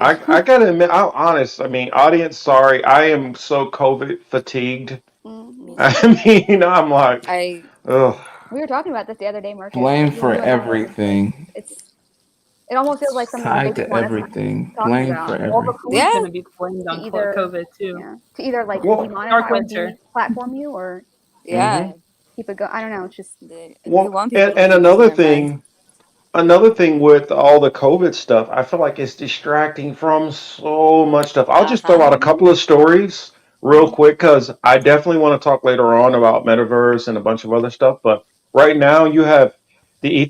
I gotta admit, I'm honest. I mean, audience, sorry, I am so COVID fatigued. Mhm. me too. I mean, I'm like, I. ugh. We were talking about this the other day, Marcus. Blame You for and I were, everything. it almost feels like something that they Tied just to want us everything. talking Blame about. for All the everything. food's Yeah. gonna be blamed To on either, COVID too. yeah, to either like Well, demonetize Dark or winter. deplatform you or Yeah. keep it going. I don't know. It's just They Well, want people to and be losing their minds. another thing with all the COVID stuff, I feel like it's distracting from so much stuff. I'll just throw out a Uh-huh. couple of stories real quick because I definitely want to talk later on about Metaverse and a bunch of other stuff. But right now, you have the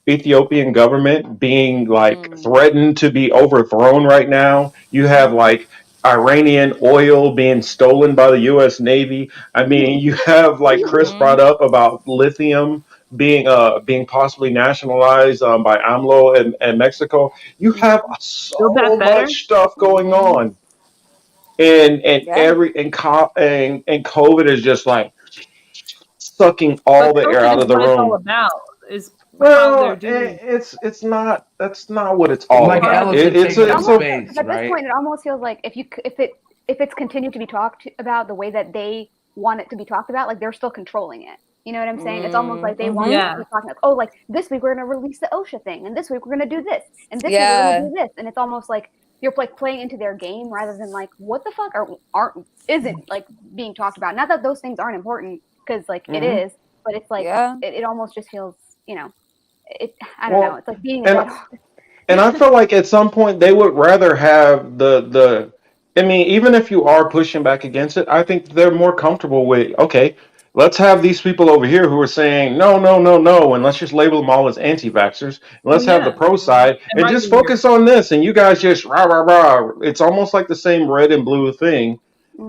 Ethiopian government being like Mm. threatened to be overthrown right now. You have like Iranian oil being stolen by the U.S. Navy. I mean, you have like Chris Mm-hmm. brought up about lithium being possibly nationalized by AMLO and Mexico. You have Build so that better. much stuff going Mm-hmm. on, and Yeah. and COVID is just like sucking But all the air COVID out is of the what it's all room. about. Is how they're Well, doing. it's not. That's not what it's all Like an about. elephant It's taking it up it's almost a space, at this right? point it almost feels like if it's continued to be talked about the way that they want it to be talked about, like they're still controlling it. You know what I'm saying? It's almost like they want Mm-hmm. to Yeah. keep talking like, oh, like this week we're gonna release the OSHA thing, and this week we're gonna do this, and this week we're Yeah. gonna do this, and it's almost like you're like playing into their game rather than like what the fuck isn't like being talked about. Not that those things aren't important because like it Mhm. is, but it's like Yeah. it almost just feels I don't know. well, It's like being a and dead horse. and I feel like at some point they would rather have the. I mean, even if you are pushing back against it, I think they're more comfortable with, okay, let's have these people over here who are saying no, no, no, no, and let's just label them all as anti-vaxxers. And Well, let's have the yeah. pro side And and right just wingers. focus on this, and you guys just rah rah rah. It's almost like the same red and blue thing.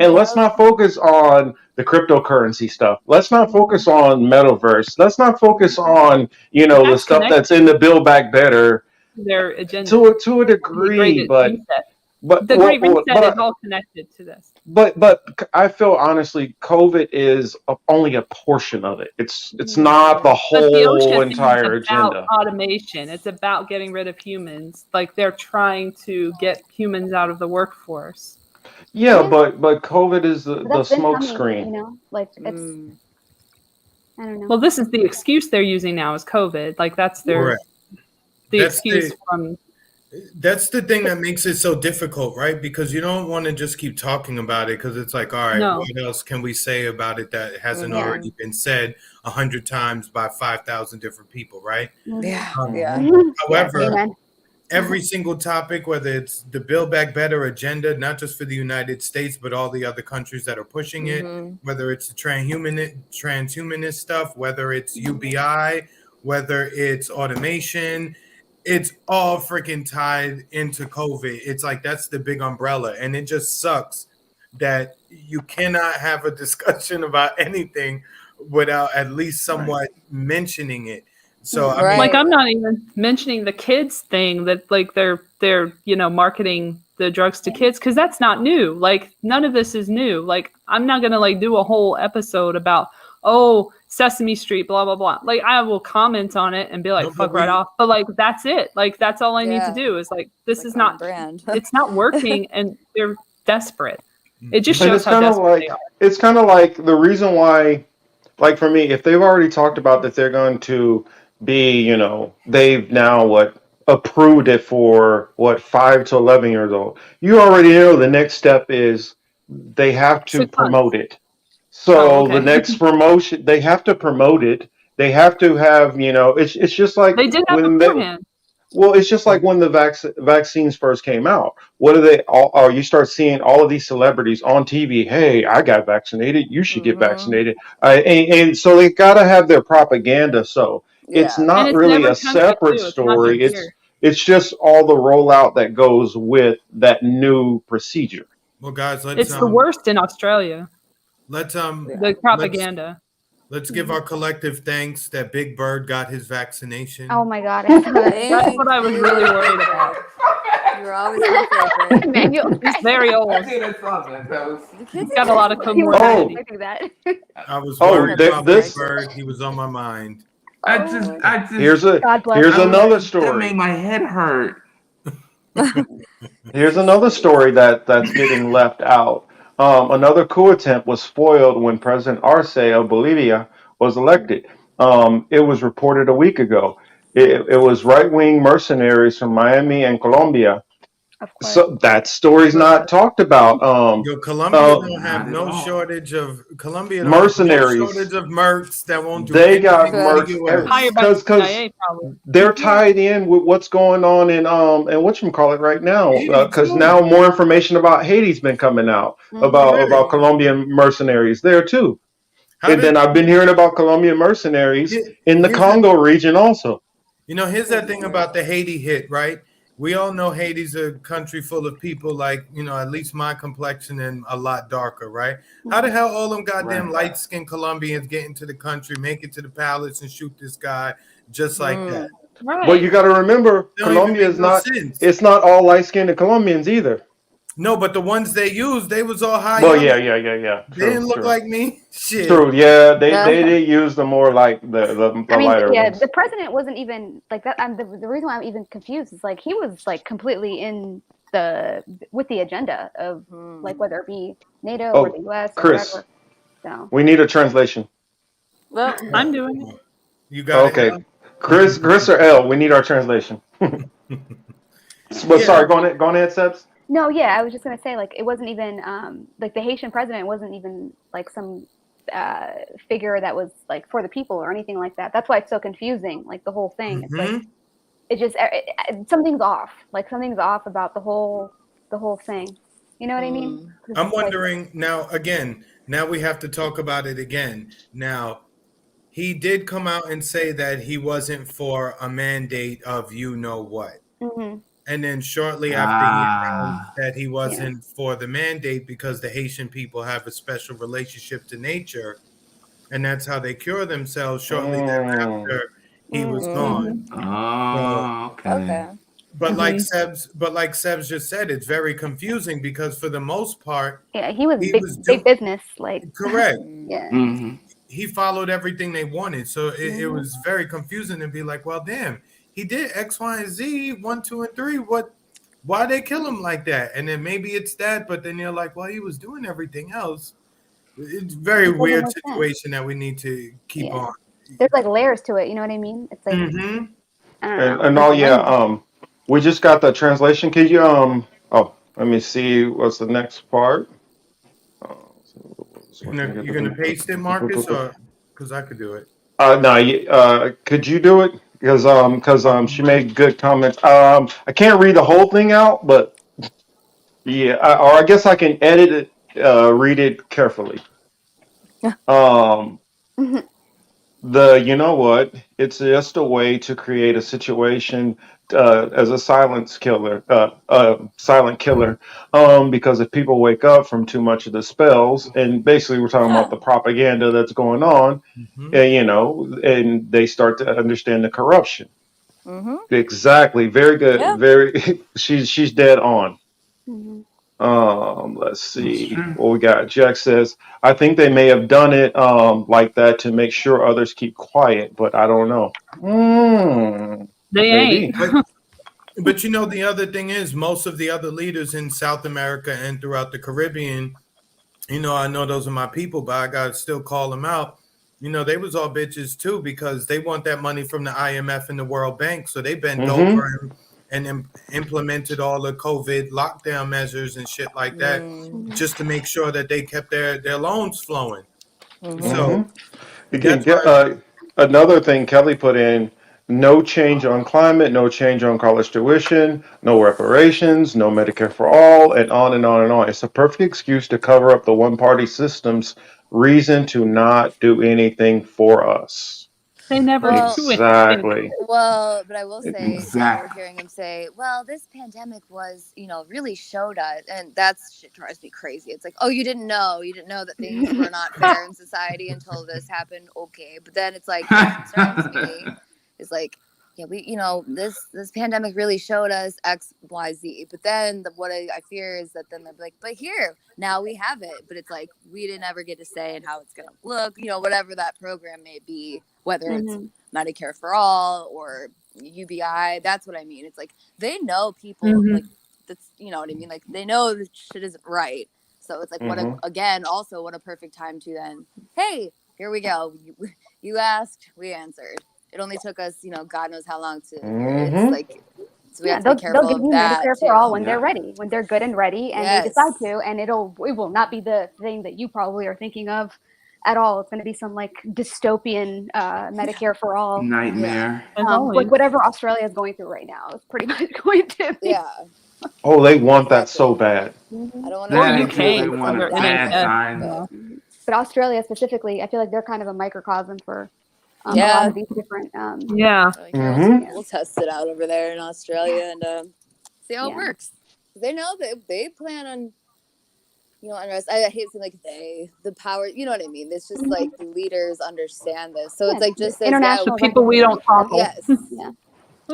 And let's Yep. not focus on the cryptocurrency stuff. Let's not focus on metaverse. Let's not focus on, But the that's stuff connected that's in the Build Back Better to their agenda. to a The great degree, but reset. but The well, great well, reset is all connected to this. but I feel honestly, COVID is only a portion of it. It's not the But the whole OSHA thing is entire about agenda. automation. It's about getting rid of humans. Like they're trying to get humans out of the workforce. Yeah, Yeah. but COVID is But the that's been smoke coming, screen. like it's Mm. I don't know. Well, this is the excuse they're using now is COVID. Like that's their Correct. the That's excuse the- from That's the thing that makes it so difficult, right? Because you don't want to just keep talking about it because it's like, all right, No. what else can we say about it that hasn't Yeah. already been said 100 times by 5,000 different people, right? Yeah. Um, Yeah. However, Amen. every single topic, whether it's the Build Back Better agenda, not just for the United States, but all the other countries that are pushing it, Mhm. whether it's the transhumanist stuff, whether it's UBI, whether it's automation, it's all freaking tied into COVID. It's like that's the big umbrella. And it just sucks that you cannot have a discussion about anything without at least somewhat mentioning it. So, I mean, Right. like I'm not even mentioning the kids thing that like they're marketing the drugs to kids because that's not new. Like none of this is new. Like I'm not gonna like do a whole episode about Sesame Street, blah blah blah. Like I will comment on it and be like, No, but fuck right off. But like that's it. Like that's all I need Yeah. to do is like this Like is on not brand. it's not working and they're desperate. It just And shows it's how kind of desperate they like are. it's kind of like the reason why, like for me, if they've already talked about that they're going to be, they've now approved it for 5 to 11 years old. You already know the next step is they have to 6 months. promote it. So okay. the next promotion, they have to promote it. They have to have, it's just like They did that when beforehand. well, it's just like when the vaccines first came out. What do they all? Or you start seeing all of these celebrities on TV. Hey, I got vaccinated. You should get vaccinated. And so they got to have their propaganda. So it's Yeah. And not it's in really every a country separate too. It's not story. just here. It's just all the rollout that goes with that new procedure. Well, guys, It's the worst in Australia. let's The propaganda. let's give our collective thanks that Big Bird got his vaccination. Oh my god, I saw that. That's what I was really worried about. You're always my favorite. Emmanuel. He's very old. The He's kids got a lot of He was comorbidity. expecting that. I was Oh, worried about this- Big Bird. He was on my mind. I just Here's God bless. here's another that story. made my head hurt. Here's another story that's getting left out. Another coup attempt was foiled when President Arce of Bolivia was elected. It was reported a week ago. It was right-wing mercenaries from Miami and Colombia. Of course. So that story's not talked about. Yo, Colombia don't have Not at no all. shortage of Colombia. Mercenaries. No shortage of mercs that won't do. They got anything to mercs get with. Hired by the because CIA, probably. they're tied in with what's going on in and whatchamacallit right now. Haiti, Because too. now more information about Haiti's been coming out about Colombian mercenaries there too. How And did- then I've been hearing about Colombian mercenaries in the Here's Congo region also. Here's that thing about the Haiti hit, right? We all know Haiti's a country full of people like, at least my complexion and a lot darker, right? How the hell all them goddamn Right. light-skinned Colombians get into the country, make it to the palace and shoot this guy just like that? Right. But you got to remember, Don't even Colombia make is no not. sense. It's not all light-skinned Colombians either. No, but the ones they used, they was all high. Well, up. yeah. They didn't look like me. Shit. True, yeah, they did use the more like the I mean, lighter yeah, ones. the president wasn't even like that. The reason why I'm even confused is like he was like completely with the agenda of like whether it be NATO or the US or Chris. whatever. So We need a translation. Well, I'm doing it. You got Okay, it. Chris or L. We need our translation. But sorry, go on ahead, Sebs. no, yeah, I was just gonna say like it wasn't even like the Haitian president wasn't even like some figure that was like for the people or anything like that. That's why it's so confusing. Like the whole thing, it's like it just something's off. Like something's off about the whole thing. You know what I mean? I'm wondering now. Again, now we have to talk about it again. Now, he did come out and say that he wasn't for a mandate of what. Mm-hmm. And then shortly after he announced that he wasn't for the mandate because the Haitian people have a special relationship to nature, and that's how they cure themselves. Shortly thereafter, he was gone. Oh, okay. But like Sebs just said, it's very confusing because for the most part, Yeah, he was He was big business. Like correct. yeah. Mm-hmm. He followed everything they wanted, so it was very confusing to be like, well, damn. He did X, Y, and Z, 1, 2, and 3. Why they kill him like that? And then maybe it's that, but then you're like, well, he was doing everything else. It's a very weird make sense. situation that we need to keep on. There's like layers to it. You know what I mean? It's like I don't know. We just got the translation. Can you let me see what's the next part. You're gonna paste it, Marcus, or because I could do it. No, could you do it? Because she made good comments. I can't read the whole thing out, but yeah, or I guess I can edit it, read it carefully. It's just a way to create a situation as a silent killer, because if people wake up from too much of the spells, and basically we're talking about the propaganda that's going on, and they start to understand the corruption. Exactly. Very good. Yeah. Very. She's dead on. Mhm. Let's see what we got. Jack says, I think they may have done it like that to make sure others keep quiet, but I don't know. They Maybe. ain't. But the other thing is, most of the other leaders in South America and throughout the Caribbean, I know those are my people, but I gotta still call them out. They was all bitches too because they want that money from the IMF and the World Bank, so they bent over and implemented all the COVID lockdown measures and shit like that, just to make sure that they kept their loans flowing. So You can that's get why. another thing Kelly put in: no change on climate, no change on college tuition, no reparations, no Medicare for all, and on and on and on. It's a perfect excuse to cover up the one-party system's reason to not do anything for us. They never Well, do anything. Exactly. well, but I will say, I remember Exactly. hearing him say, "Well, this pandemic was, really showed us," and that's shit drives me crazy. It's like, oh, you didn't know that things were not fair in society until this happened. Okay, but then it's like what concerns me is like, yeah, this pandemic really showed us X, Y, Z. But then what I fear is that then they'll be like, but here now we have it. But it's like we didn't ever get to say and how it's gonna look. Whatever that program may be, whether it's Medicare for all or UBI. That's what I mean. It's like they know people like that's what I mean. Like they know that shit isn't right. So it's like what a perfect time to then. Hey, here we go. You asked, we answered. It only took us, God knows how long to. It's like so we have to be they'll careful give of you that Medicare too. for all when they're ready, when they're good and ready, and they decide Yes. to, and it will not be the thing that you probably are thinking of at all. It's going to be some like dystopian Medicare for all Nightmare. like whatever Australia is going through right now. It's pretty much going to be. Yeah. Oh, they want that so bad. I don't want to. Or That UK because they want under a bad NHS. time. But Australia specifically, I feel like they're kind of a microcosm for a lot Yeah. of these different. Yeah. Like, we'll test it out over there in Australia and see how it works. They know they plan on, unrest. I hate saying like the power. You know what I mean? It's just like the leaders understand this, so it's like just international people we don't talk. Yes. Yeah.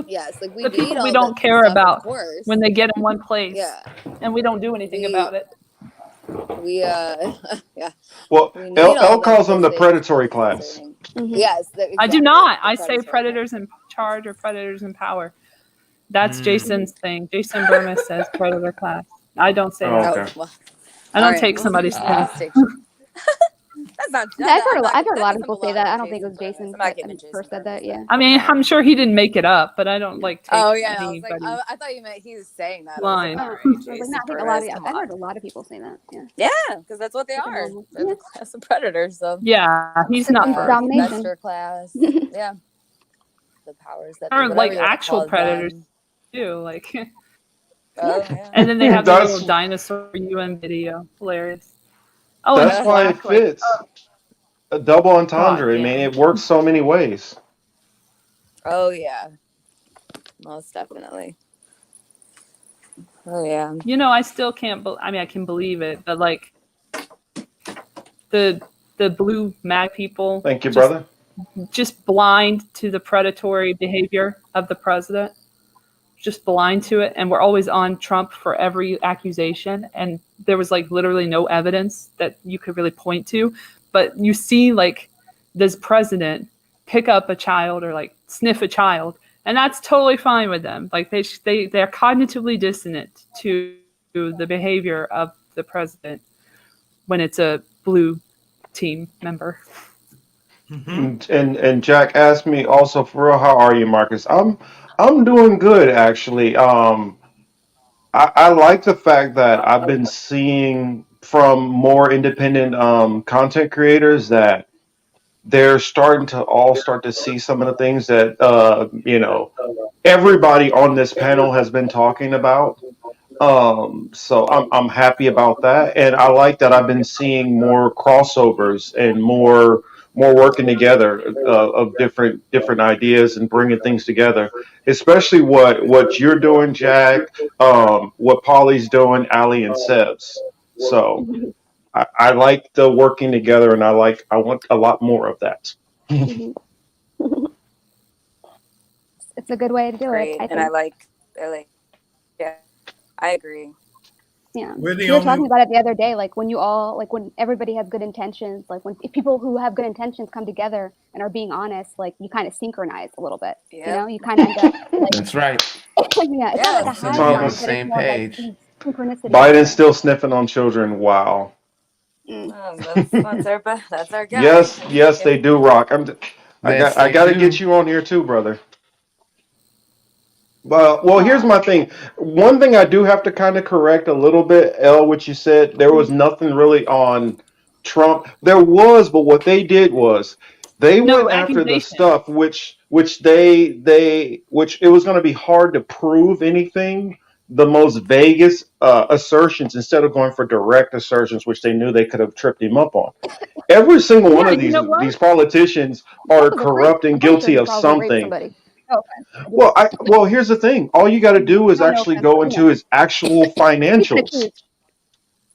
Yes, like we The need people all we don't that care stuff, about of course. when they get in one place. Yeah. And we don't do anything about it. We yeah. Well, We need Elle all calls them those the things predatory to be class. concerning. Yes, I do exactly, not. the I say predatory predators in charge or predators in power. That's Jason's thing. Jason Burmis says predator class. I don't say that. Okay. well, I don't all right, take we'll somebody's see. thing. That's not. I've heard a lot that of doesn't people say belong that. to I don't think it was Burmis. Jason I'm not that giving Jason first said that. Burmis Yeah. I mean, I'm sure he didn't make it up, but I don't like take Oh yeah, I was like, anybody's I thought you meant he was saying that. line. I was like, I all was right, like, Jason no, I think Burmis, I've heard a lot of people say that. Yeah. Yeah, because that's what they Like a are. normal- They're the class of predators. So Yeah, he's not Systemic first. domination. investor class. Yeah, the powers that be, Or whatever like you wanna actual call predators them. too. Like, Oh yeah. and then they have the That's- little dinosaur UN video. Hilarious. Oh, That's and why it black, like, fits. A double entendre. God I mean, damn. it works so many ways. Oh yeah. Most definitely. Oh yeah. I still can't. I mean, I can believe it, but like the blue mag people. Thank you, brother. Just blind to the predatory behavior of the president. Just blind to it, and we're always on Trump for every accusation, and there was like literally no evidence that you could really point to, but you see like this president pick up a child or like sniff a child, and that's totally fine with them. Like they're cognitively dissonant to the behavior of the president when it's a blue team member. And Jack asked me also, for real, how are you, Marcus? I'm doing good, actually. I like the fact that I've been seeing from more independent content creators that they're starting to all start to see some of the things that everybody on this panel has been talking about. So I'm happy about that, and I like that I've been seeing more crossovers and more working together of different ideas and bringing things together. Especially what you're doing, Jack. What Polly's doing, Aly and Sebs. So I like the working together, and I want a lot more of that. It's a good way to do Great. it. I think. And I like yeah, I agree. Yeah, We're the we were only- talking about it the other day. Like when when everybody has good intentions, like if people who have good intentions come together and are being honest, like you kind of synchronize a little bit. Yeah. You kind of end up. Like, That's right. yeah, it's not like a So high we're on line, the but same it's more page. like synchronicity. Biden's still sniffing on children. Wow. That's our guy. Yes, they do, Rock. I Yes, got they to do. get you on here too, brother. Well, here's my thing. One thing I do have to kind of correct a little bit, Elle, what you said. There was nothing really on Trump. There was, but what they did was they No went after the accusation. stuff which it was going to be hard to prove anything. The most vaguest assertions instead of going for direct assertions, which they knew they could have tripped him up on. Every single one Yeah, of you know what? these politicians are Trump is a creep. corrupt and I'm pretty sure guilty he of probably raped something. somebody. No offense. I do. Well, here's the thing. All you got to do is No, no actually offense. go But, into his actual he's been financials. accused.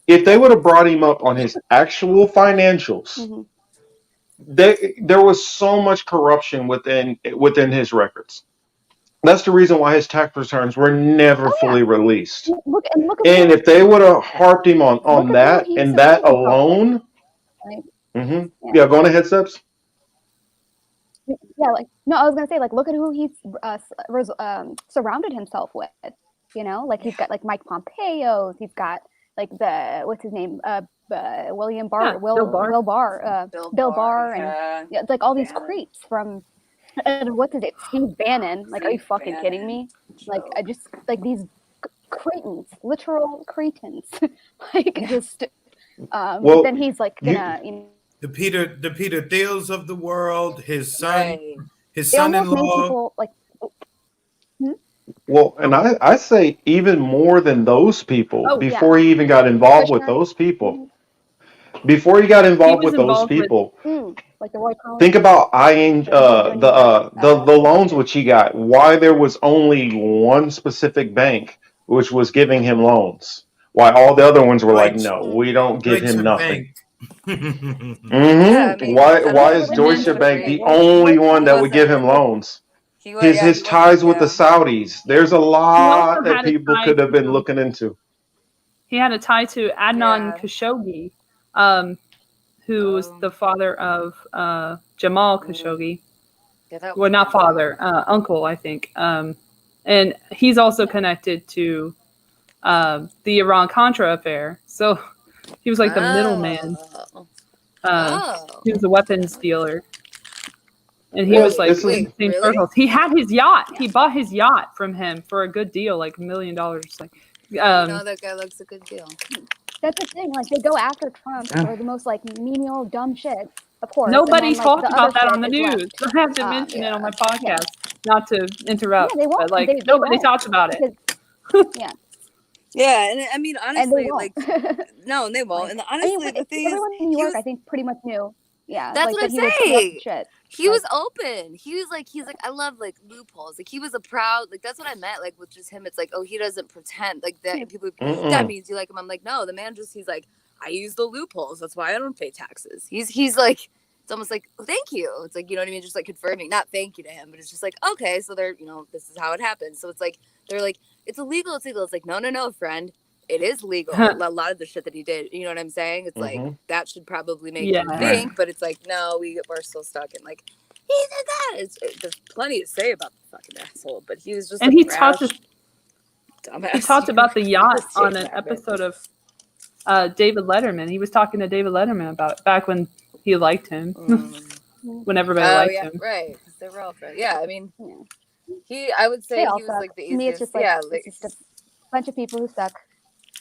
If they would have brought him up on his actual financials, Mhm. there was so much corruption within his records. That's the reason why his tax returns were never Oh yeah. fully released. Look at And if they would have harped him look on at who that he and that surrounded himself with. alone, Like, yeah, yeah. go on ahead, Sebs. Yeah, like no, I was gonna say like look at who he's surrounded himself with. You know, like he's got like Mike Pompeo. He's got like the what's his name, William Barr, Yeah, Bill Barr. Will Barr, Bill Barr, and yeah. yeah, like all these Bannon. creeps from and what's his name, Steve Bannon. Like, are you fucking kidding me? Like, I just like these cretins, literal cretins. Like just, but Well, then he's like you gonna, you know. The Peter Thiels of the world, his son, Right. his They almost made son-in-law. people like. well, and I say even more than those people Oh yeah, before he even got involved with Kushner. those people. Before he got He involved was with those involved with people, Like the Roy Cohn. think about eyeing Like he was doing his like the loans which he got. Why there was only one specific bank which was giving him loans. Why all the other ones were like, Deutsche, no, we don't give Deutsche him nothing. Bank. Yeah, I mean, Why I don't why know is what Deutsche his Bank the rate. only one He that would give him wasn't. loans? He was. Yeah, His he ties wasn't. with the Yeah. Saudis. There's a He also lot that had a people tie could have been to looking into. he had a tie to Adnan Yeah. Khashoggi, who's the father of Jamal Khashoggi. Yeah, that Well, not father, uncle, I think. And he's also connected to the Iran Contra affair. So he was like the middleman. He was a weapons dealer. And he Well, was like this in is the same really? circles. He had his yacht. He bought his yacht from him for a good deal, like $1 million. Like, that guy looks a good deal. That's the thing. Like they go after Trump for the most like menial, dumb shit. Of course. nobody and then, talked like, the about other that on the shit is news. left. I have to mention it on my Yeah. podcast, not to interrupt, Yeah, they won't. but like They nobody won't. talks about it. Yeah, Yeah, and I mean, and they honestly, won't. like, no, and they won't. And honestly, the thing is, everyone in New York, I think, pretty much knew. Yeah, that's like what that I'm he would saying. corrupt shit. He was Like- open. He's like, I love like loopholes. Like he was a proud, like that's what I meant. Like with just him, it's like, oh, he doesn't pretend like that. People, that means you like him. I'm like, no, the man just, he's like, I use the loopholes. That's why I don't pay taxes. He's like, it's almost like, oh, thank you. It's like, you know what I mean? Just like confirming, not thank you to him, but it's just like, okay, so they're, you know, this is how it happens. So it's like, they're like, it's illegal. It's legal. It's like, no, friend. It is legal. A lot of the shit that he did, you know what I'm saying? It's like, that should probably make you think, but it's like, no, we're still stuck in like, he did that. There's plenty to say about the fucking asshole, but he was just And he talked about the yacht on an episode of David Letterman. He was talking to David Letterman about it back when he liked him. When everybody liked him. Right. Because they were all friends. Yeah, I mean, I would say he was like the easiest. To me, it's just like, it's just a bunch of people who suck.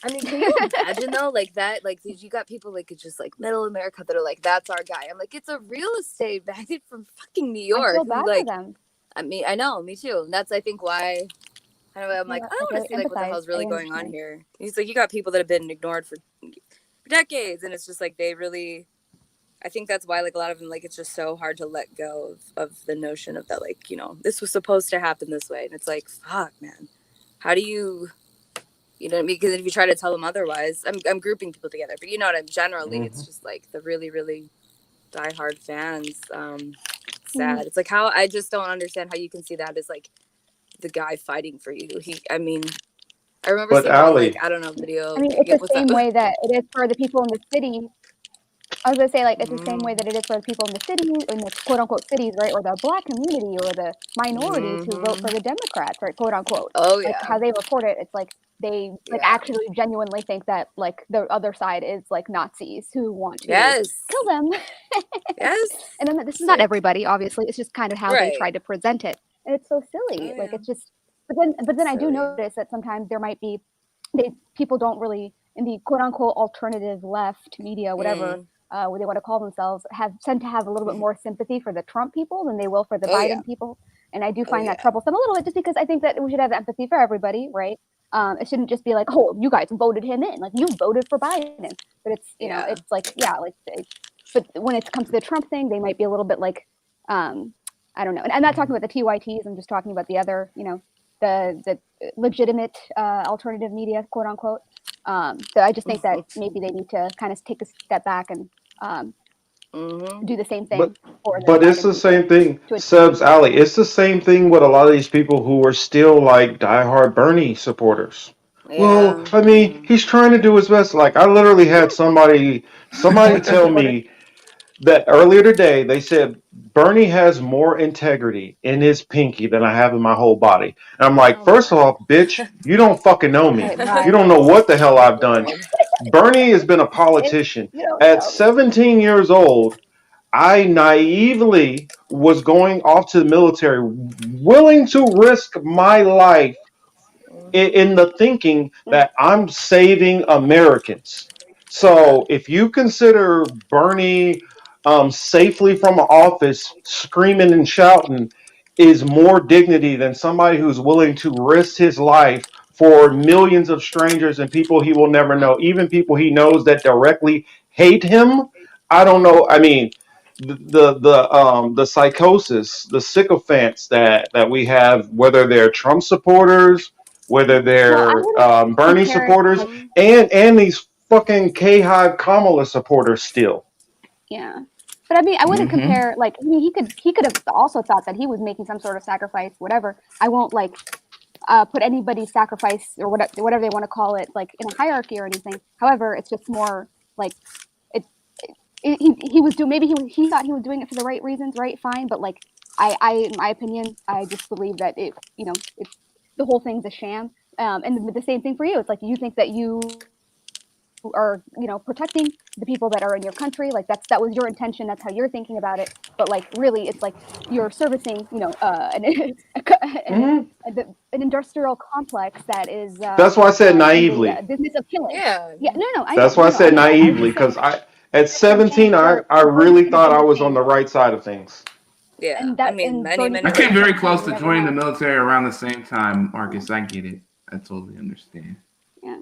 I mean, can you imagine though, like that, like you got people like it's just like middle America that are like, that's our guy. I'm like, it's a real estate magnet from fucking New York. I feel bad like, for them. I mean, I know, me too. And that's I think why I'm like, I don't want to see like what the hell's really going on here. He's like, you got people that have been ignored for decades, and it's just like they really. I think that's why like a lot of them like it's just so hard to let go of the notion of that, like, you know, this was supposed to happen this way, and it's like, fuck, man, how do you. You know what I mean? Because if you try to tell them otherwise, I'm grouping people together, but you know what I'm generally, it's just like the really, really diehard fans. Sad. It's like how I just don't understand how you can see that as like the guy fighting for you. I remember seeing one, like, I don't know, video. I mean, it's the same way that it is for the people in the city. I was gonna say, like, it's the same way that it is for the people in the city, in the quote unquote cities, right, or the black community, or the minorities who vote for the Democrats, right, quote unquote. Oh yeah. Like how they report it, it's like they like actually genuinely think that like the other side is like Nazis who want to kill them. Yes. And then this is not everybody, obviously. It's just kind of how they try to present it, and it's so silly. Like it's just, but then I do notice that sometimes there might be people don't really in the quote unquote alternative left media, whatever. what they want to call themselves, tend to have a little bit more sympathy for the Trump people than they will for the Biden people. And I do find that troublesome a little bit, just because I think that we should have empathy for everybody, right? It shouldn't just be like, oh, you guys voted him in, like you voted for Biden. But it's, you know, it's like, but when it comes to the Trump thing, they might be a little bit like, I don't know. And I'm not talking about the TYTs. I'm just talking about the other, you know, the legitimate alternative media, quote unquote. So I just think that maybe they need to kind of take a step back and do the same thing. But it's the same thing, Sebs, Aly. It's the same thing with a lot of these people who are still like diehard Bernie supporters. Well, I mean, he's trying to do his best. Like, I literally had somebody tell me that earlier today. They said Bernie has more integrity in his pinky than I have in my whole body. And I'm like, first of all, bitch, you don't fucking know me. You don't know what the hell I've done. Bernie has been a politician. At 17 years old, I naively was going off to the military, willing to risk my life in the thinking that I'm saving Americans. So if you consider Bernie safely from an office screaming and shouting is more dignity than somebody who's willing to risk his life for millions of strangers and people he will never know, even people he knows that directly hate him, I don't know. I mean, the psychosis, the sycophants that we have, whether they're Trump supporters, whether they're Bernie supporters, and these fucking K-Hive Kamala supporters still. Yeah. But I mean, I wouldn't compare, like, I mean, he could have also thought that he was making some sort of sacrifice, whatever. I won't, like, put anybody's sacrifice or whatever they want to call it, like, in a hierarchy or anything. However, it's just more, like, he was doing, maybe he thought he was doing it for the right reasons, right? Fine. But, like, I in my opinion, I just believe that it, you know, the whole thing's a sham. And the same thing for you. It's like, you think that you are, you know, protecting the people that are in your country, like that was your intention, that's how you're thinking about it, but like really it's like you're servicing, you know, an industrial complex that is that's why I said naively, business of killing. That's why I said naively, because at 17 I really thought I was on the right side of things. I came very close to joining the military around the same time, Marcus. I get it. I totally understand.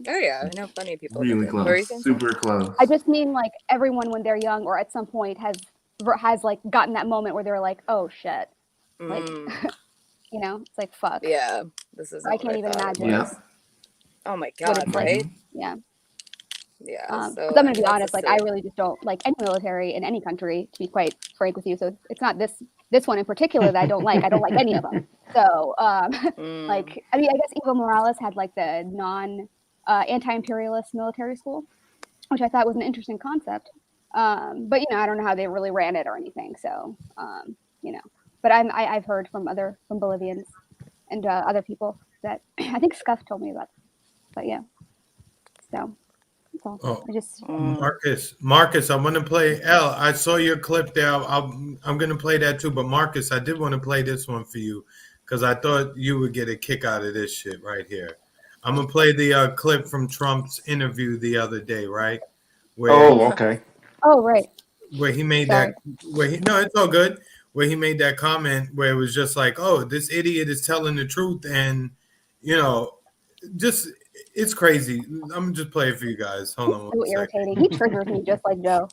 I know plenty of people. Really close, super close. I just mean, like, everyone when they're young or at some point has like gotten that moment where they're like, oh shit, like, you know, it's like, fuck. Yeah, this is. I can't even imagine. Yeah. Oh my god! Right? Like, yeah. Yeah. So I'm gonna be honest. Like, I really just don't like any military in any country, to be quite frank with you. So it's not this one in particular that I don't like. I don't like any of them. So, like, I mean, I guess Evo Morales had like the anti-imperialist military school, which I thought was an interesting concept. But you know, I don't know how they really ran it or anything. So, you know, but I've heard from Bolivians and other people that I think Scuff told me about. But yeah, so. Marcus, I want to play L. I saw your clip there. I'm going to play that too. But Marcus, I did want to play this one for you because I thought you would get a kick out of this shit right here. I'm going to play the clip from Trump's interview the other day, right? Okay. Oh, right. Where he made no, it's all good. Where he made that comment where it was just like, oh, this idiot is telling the truth. And, you know, just... It's crazy. I'm gonna just play it for you guys. Hold on. So irritating. He triggers me just like Joe.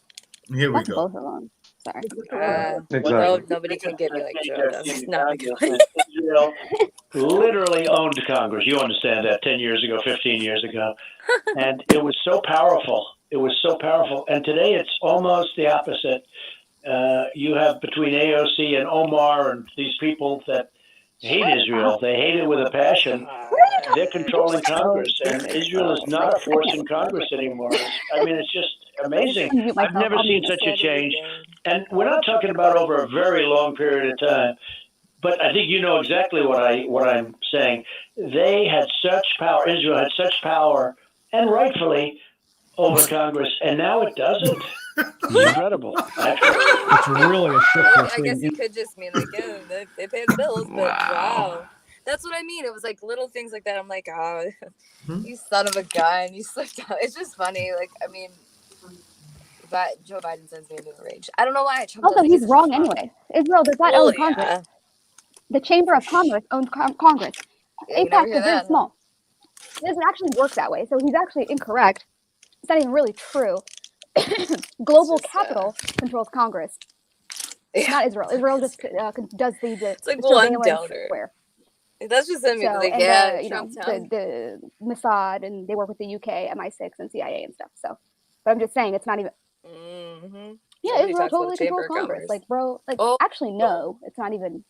Here we go. Both of them. Sorry. Exactly. Nobody can get me like Joe does. It's not Israel literally owned Congress. You understand that 10 years ago, 15 years ago. And it was so powerful. It was so powerful. And today it's almost the opposite. You have between AOC and Omar and these people that hate Israel. They hate it with a passion. They're controlling Congress, and Israel is not a force in Congress anymore. I mean, it's just amazing. I've never seen such a change. And we're not talking about over a very long period of time, but I think you know exactly what I'm saying. They had such power. Israel had such power, and rightfully, over Congress, and now it doesn't. It's incredible. It's really a shiftless I thing. guess it could just mean like, yeah, they pay the bills, but wow. That's what I mean. It was like little things like that. I'm like, oh, you son of a gun, you slipped out. It's just funny. Like, I mean, Joe Biden sends me into a rage. I don't know why. Trump Also, doesn't he's give a wrong fuck. anyway. Israel does not Well, own Congress. yeah. The Chamber of Commerce owns Congress. Yeah, you never APAC hear is very that. small. It doesn't actually work that way. So he's actually incorrect. It's not even really true. Global just, capital controls Congress, Yeah. not Israel. Israel just does the It's like the one surveillance donor. square. That's just him. So Like, and yeah, you know, Trump Town. the Mossad, and they work with the UK, MI6, and CIA and stuff. So, but I'm just saying it's not even. Mm-hmm. Yeah, Nobody Israel talks about totally the Chamber controls of Congress. Commerce. Like, bro, like Oh. actually no, it's not even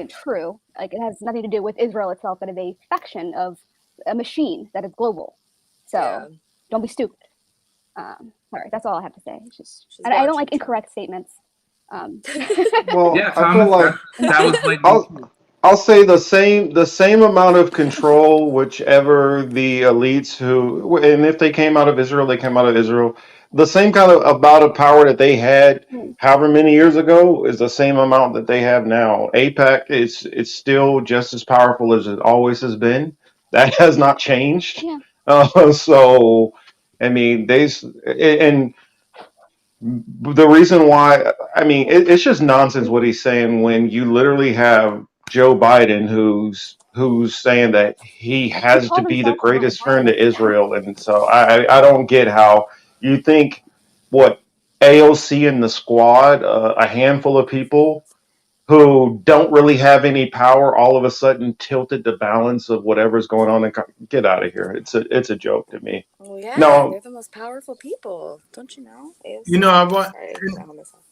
true. Like it has nothing to do with Israel itself. It is a faction of a machine that is global. So Yeah. don't be stupid. Sorry, that's all I have to say. It's just, She's and I don't watching like Trump. incorrect statements. Well, Yeah, I feel Thomas, like that was like I'll say the same amount of control, whichever the elites who, and if they came out of Israel, they came out of Israel. The same kind of amount of power that they had however many years ago is the same amount that they have now. APAC is it's still just as powerful as it always has been. That has not changed. Yeah. So, I mean, and the reason why, I mean, it's just nonsense what he's saying when you literally have Joe Biden who's saying that he has to called be the himself a greatest friend to Zionist. Israel, and so I don't get how you think what AOC and the squad, a handful of people who don't really have any power, all of a sudden tilted the balance of whatever's going on. And get out of here! It's a joke to me. Well, yeah, No, they're the most powerful people. Don't you know? AOC? You know, I want. Sorry, I got myself.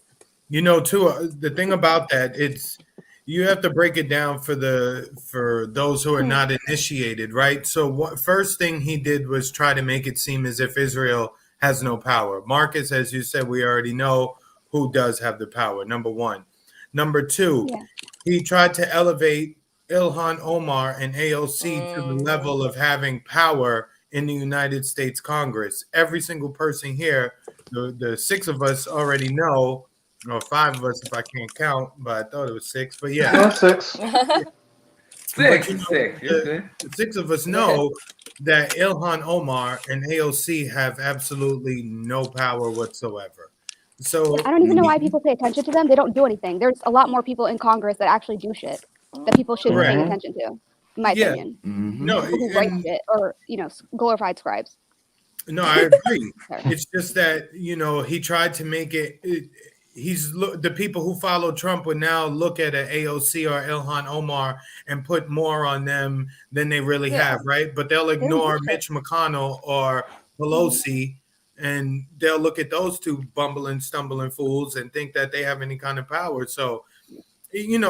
You know, too. The thing about that, it's you have to break it down for those who are not initiated, right? So, what first thing he did was try to make it seem as if Israel has no power. Marcus, as you said, we already know who does have the power. Number one. Number two, Yeah. he tried to elevate Ilhan Omar and AOC to the level of having power in the United States Congress. Every single person here, the six of us already know, or five of us if I can't count, but I thought it was six. But yeah, not six. but you know, six. You're good. the six of us know that Ilhan Omar and AOC have absolutely no power whatsoever. So I don't even know why people pay attention to them. They don't do anything. There's a lot more people in Congress that actually do shit that people should be paying Correct. attention to, in my Yeah. opinion. no, People who write and shit or, you know, glorified scribes. no, I agree. Sorry. It's just that he tried to make it. The people who follow Trump would now look at an AOC or Ilhan Omar and put more on them than they really have, right? But they'll ignore Mitch McConnell or Pelosi, and they'll look at those two bumbling, stumbling fools and think that they have any kind of power. So,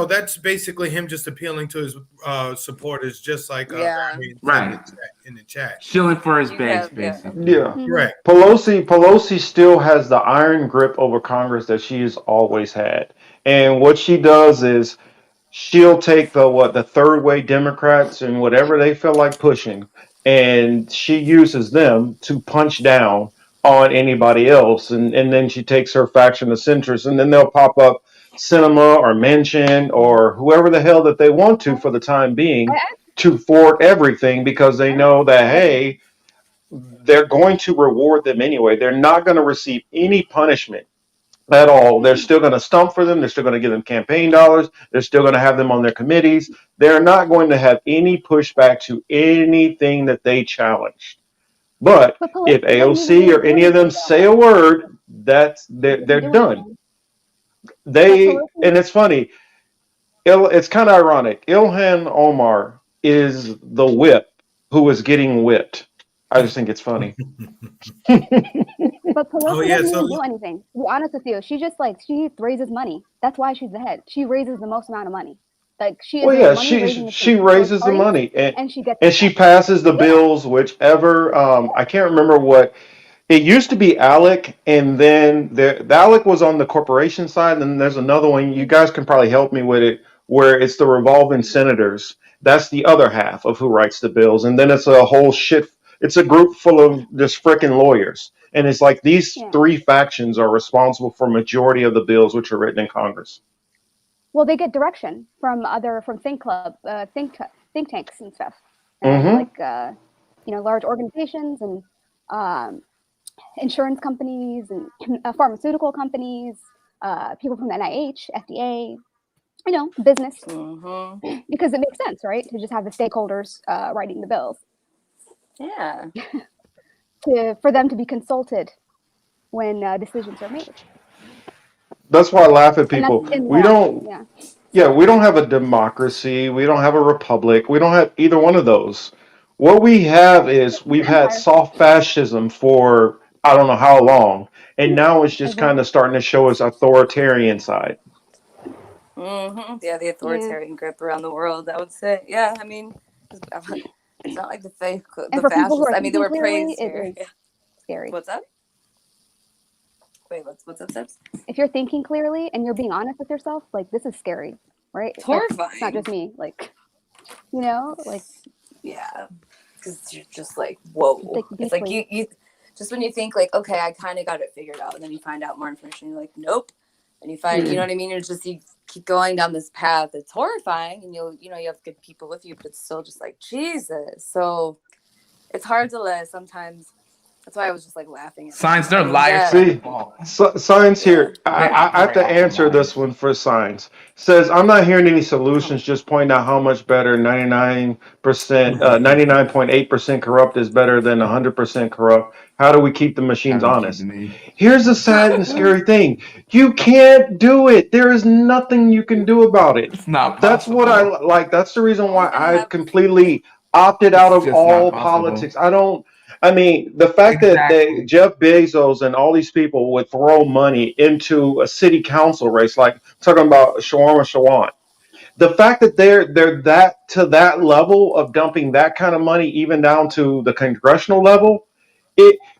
that's basically him just appealing to his supporters, just like Right. in the chat. Shilling for his You base, have- yeah. basically. Yeah. Correct. Pelosi still has the iron grip over Congress that she has always had. And what she does is she'll take the third way Democrats and whatever they feel like pushing, and she uses them to punch down on anybody else. And then she takes her faction of centrists, and then they'll pop up Cinema or Manchin or whoever the hell that they want to for the time being to thwart everything because they know that, hey, they're going to reward them anyway. They're not going to receive any punishment at all. They're still going to stump for them. They're still going to give them campaign dollars. They're still going to have them on their committees. They're not going to have any pushback to anything that they challenged. But if AOC or any of them say a word, they're done. And it's funny. It's kind of ironic. Ilhan Omar is the whip who is getting whipped. I just think it's funny. But Pelosi doesn't even do anything. To be honest with you, she raises money. That's why she's the head. She raises the most amount of money. Like she is. She raises the money and she gets she passes the bills, whichever. I can't remember what. It used to be Alec, and then the Alec was on the corporation side, and then there's another one. You guys can probably help me with it, where it's the revolving senators. That's the other half of who writes the bills, and then it's a whole shit. It's a group full of just freaking lawyers, and it's like these three factions are responsible for majority of the bills which are written in Congress. Well, they get direction from think tanks and stuff, and like large organizations and insurance companies and pharmaceutical companies, people from the NIH, FDA, business, because it makes sense, right? To just have the stakeholders writing the bills. Yeah. For them to be consulted when decisions are made. That's why I laugh at And that's people. in We law. don't. Yeah. Yeah, we don't have a democracy. We don't have a republic. We don't have either one of those. What we have is The we've had empire. soft fascism for I don't know how long, and now it's just kind Exactly. of starting to show its authoritarian side. Yeah, the authoritarian grip around the world, I would say. Yeah, I mean, it's not like the And for people who fascists. are I mean, they thinking were clearly, praised it here. is Yeah. scary. What's up? Wait, what's up, Sebs? If you're thinking clearly and you're being honest with yourself, like, this is scary, right? It's It's not horrifying. just me. Like, Yeah, because you're just like, whoa. It's like you just when you think like, okay, I kind of got it figured out, and then you find out more information, you're like, nope. And you find, you know what I mean? You're just, you keep going down this path. It's horrifying, and you have good people with you, but it's still just like, Jesus. So it's hard to let sometimes. That's why I was just like laughing. Signs, they're liars. See, Science here. I have to Right. answer this one for Science. Says I'm not hearing any solutions. Just point out how much better 99%, 99.8% corrupt is better than 100% corrupt. How do we keep the machines honest? Here's the sad and scary thing: you can't do it. There is nothing you can do about it. It's not That's what I possible. like. That's the reason why I completely opted out It's of just not all possible. politics. I mean, the fact that Jeff Bezos and all these people would throw money into a city council race, like talking about Shawan, the fact that they're that to that level of dumping that kind of money, even down to the congressional level,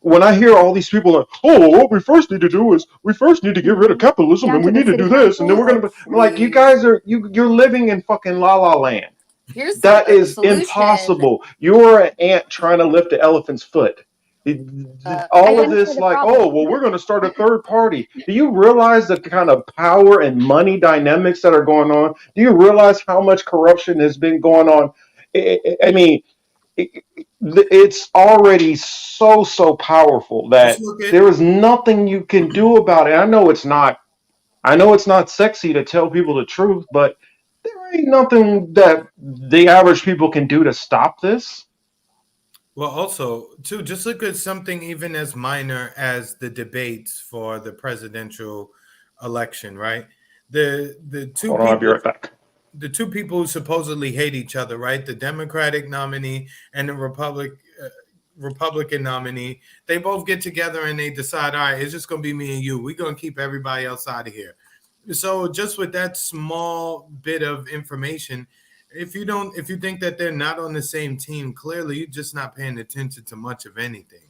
when I hear all these people like, oh, well, what we first need to do is we first need to get rid of capitalism down and to we the need to city do this and then we're council. gonna I'm like, you guys are you're living in fucking la la land. Here's That the is solution. impossible. You're an ant trying to lift an elephant's foot. All of this, Identify the like, problem. oh, well, we're going to start a third party. Do you realize the kind of power and money dynamics that are going on? Do you realize how much corruption has been going on? I mean, it's already so powerful Just that look at there is nothing you can do about it. I know it's not. I know it's not sexy to tell people the truth, but there ain't nothing that the average people can do to stop this. Well, also, too, just look at something even as minor as the debates for the presidential election, right? The two Hold on, I'll be people, right back. the two people who supposedly hate each other, right? The Democratic nominee and the Republican nominee. They both get together and they decide, all right, it's just going to be me and you. We're going to keep everybody else out of here. So just with that small bit of information, if you think that they're not on the same team, clearly you're just not paying attention to much of anything.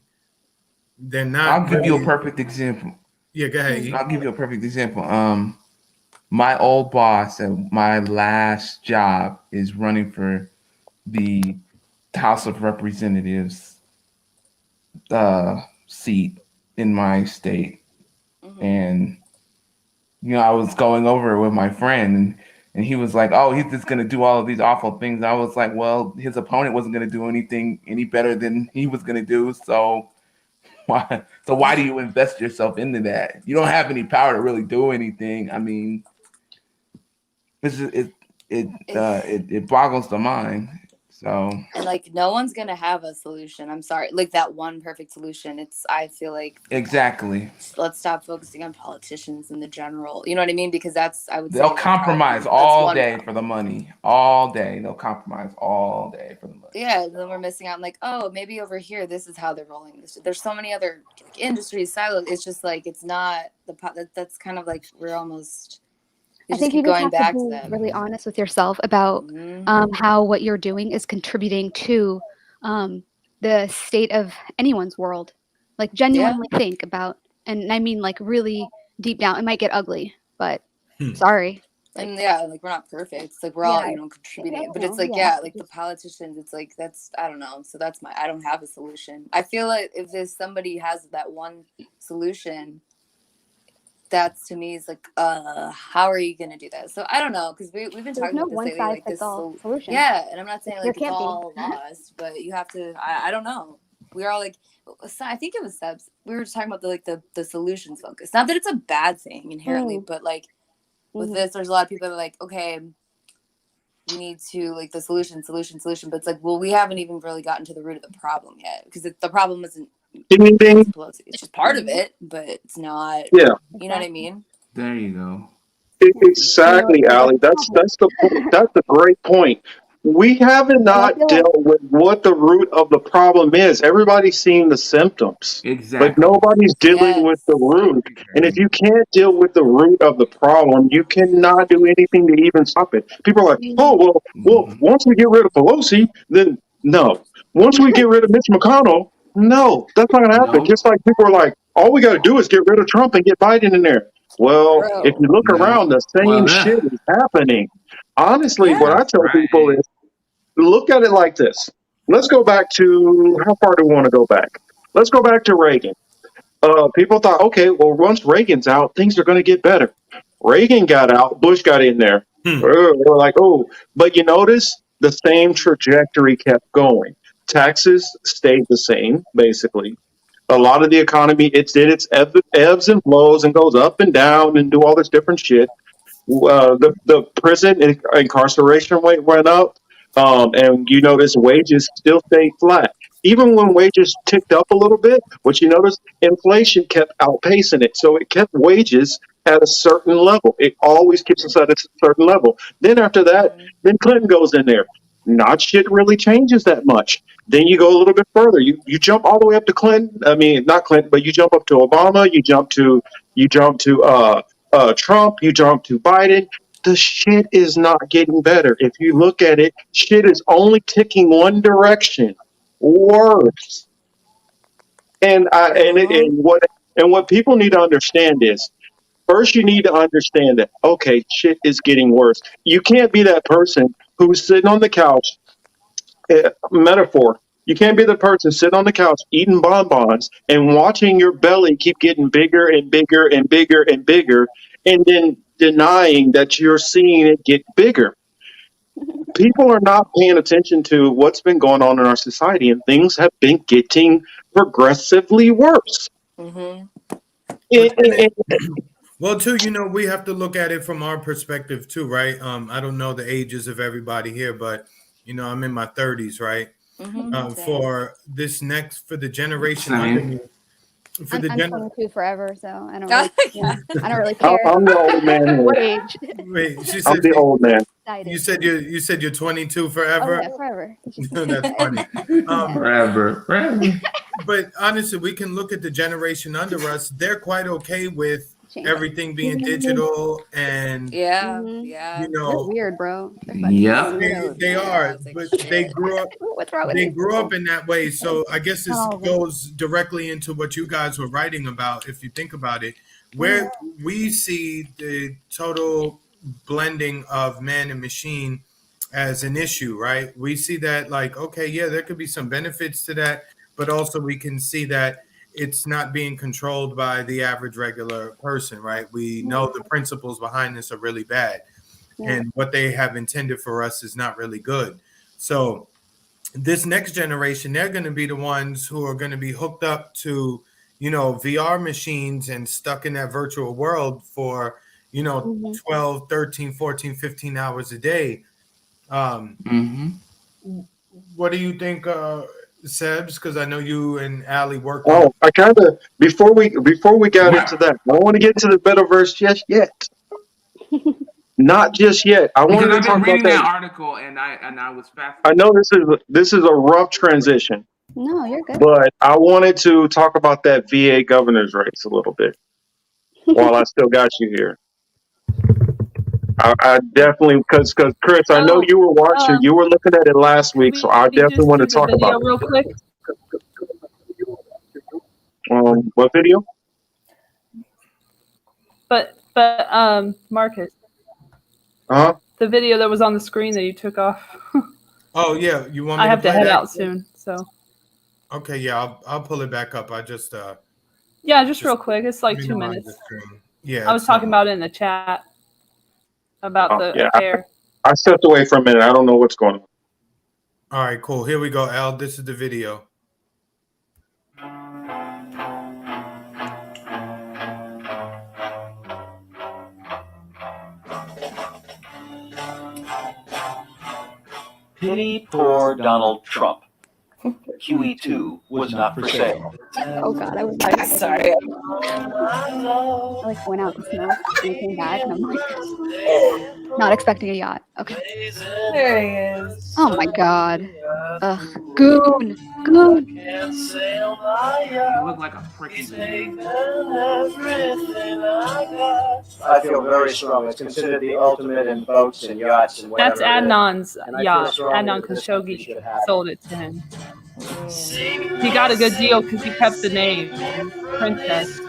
They're not. I'll give you a perfect example. Yeah, go ahead. I'll give you a perfect example. My old boss at my last job is running for the House of Representatives seat in my state, and I was going over it with my friend, and he was like, "Oh, he's just gonna do all of these awful things." I was like, "Well, his opponent wasn't gonna do anything any better than he was gonna do, so why? So why do you invest yourself into that? You don't have any power to really do anything. I mean, it boggles the mind." So, and like, no one's gonna have a solution. I'm sorry, like that one perfect solution. I feel like exactly. Let's stop focusing on politicians in the general. You know what I mean? Because they'll compromise all day for the money. All day they'll compromise all day for the money. Yeah, then we're missing out. Like, oh, maybe over here this is how they're rolling this. There's so many other industries, silos. It's just like it's not that's kind of like we're almost. I think you just have to be really honest with yourself about how what you're doing is contributing to the state of anyone's world. Like genuinely think about, and I mean like really deep down. It might get ugly, but sorry. Like, and like we're not perfect. It's like we're all contributing, but it's like like the politicians. It's like I don't know. So I don't have a solution. I feel like if there's somebody has that one solution. That's to me is like, how are you gonna do that? So I don't know, because we've been talking about this lately, like this solution. Yeah, and I'm not saying like it's all lost, but you have to. I don't know. we were all like, I think it was Sebs. We were just talking about the solutions focus. Not that it's a bad thing inherently, but like with this, there's a lot of people that are like, okay, we need to like the solution. But it's like, well, we haven't even really gotten to the root of the problem yet, because the problem isn't Ding, ding. Pelosi. It's just part of it, but it's not. Yeah. You know what I mean? There you go. Exactly, Aly. That's the point. That's a great point. We haven't not dealt with what the root of the problem is. Everybody's seeing the symptoms, Exactly. but nobody's dealing with the root. And if you can't deal with the root of the problem, you cannot do anything to even stop it. People are like, oh, well, once we get rid of Pelosi, then no. Once we get rid of Mitch McConnell, no, that's not going to happen. No. Just like people are like, all we got to do is get rid of Trump and get Biden in there. Well, if you look around, the same shit is happening. Honestly, what I tell people is, look at it like this. Let's go back to, how far do we want to go back? Let's go back to Reagan. People thought, okay, well, once Reagan's out, things are going to get better. Reagan got out, Bush got in there. We're like, oh, but you notice the same trajectory kept going. Taxes stayed the same, basically. A lot of the economy, it did its ebbs and flows and goes up and down and do all this different shit. The prison incarceration rate went up, and you notice wages still stayed flat. Even when wages ticked up a little bit, what you notice, inflation kept outpacing it. So it kept wages at a certain level. It always keeps us at a certain level. Then after that, then Clinton goes in there. Not shit really changes that much. Then you go a little bit further. You jump all the way up to Clinton. I mean, not Clinton, but you jump up to Obama. You jump to Trump. You jump to Biden. The shit is not getting better. If you look at it, shit is only ticking one direction, worse. And what people need to understand is, first you need to understand that, okay, shit is getting worse. You can't be that person who's sitting on the couch. Metaphor. You can't be the person sitting on the couch eating bonbons and watching your belly keep getting bigger and bigger and bigger and bigger, and then denying that you're seeing it get bigger. People are not paying attention to what's been going on in our society, and things have been getting progressively worse. Well, too, we have to look at it from our perspective too, right? I don't know the ages of everybody here, but I'm in my 30s, right? For the generation under me, I'm 22 forever, so I don't really care. I'm the old man. What age? Wait, I'm the old man. You said you're 22 forever. Oh, yeah, forever. That's funny. Forever. But honestly, we can look at the generation under us. They're quite okay with everything being digital, and That's weird, bro. They are, but they grew up. What's wrong with They grew up in that way, so I guess this goes directly into what you guys were writing about. If you think about it, where we see the total blending of man and machine as an issue, right? We see that like, okay, yeah, there could be some benefits to that, but also we can see that it's not being controlled by the average regular person, right? We know the principles behind this are really bad, and what they have intended for us is not really good. So this next generation, they're going to be the ones who are going to be hooked up to, VR machines and stuck in that virtual world for, 12, 13, 14, 15 hours a day. What do you think, Sebs? Because I know you and Aly work. Oh, I kind of before we got into that, I don't want to get to the metaverse just yet. Not just yet. I wanted to talk about that article, and I was fascinated. I know this is a rough transition. No, you're good. But I wanted to talk about that VA governor's race a little bit while I still got you here. I definitely, because Chris, I know you were watching, you were looking at it last week, so I definitely want to talk about real quick. What video? But Marcus. The video that was on the screen that you took off. Oh yeah, you want me I have to head that? out soon, so. Okay, yeah, I'll pull it back up. I just just real quick. It's like 2 minutes. Yeah, I was talking about it in the chat about the affair. I stepped away for a minute. I don't know what's going on. All right, cool. Here we go, Al. This is the video. Pity poor Donald Trump. QE2 was not for sale. Oh God, I was I'm sorry. I like went out to smoke and I came back and I'm like not expecting a yacht. Okay. There he is. Oh my God. Ugh. Goon. Goon. You look like a freaking I feel very strong. It's considered the ultimate in boats and yachts and whatever. That's Adnan's And I feel yacht. strongly Adnan that this country should Khashoggi have it. sold it to him. He got a good deal because he kept the name Princess.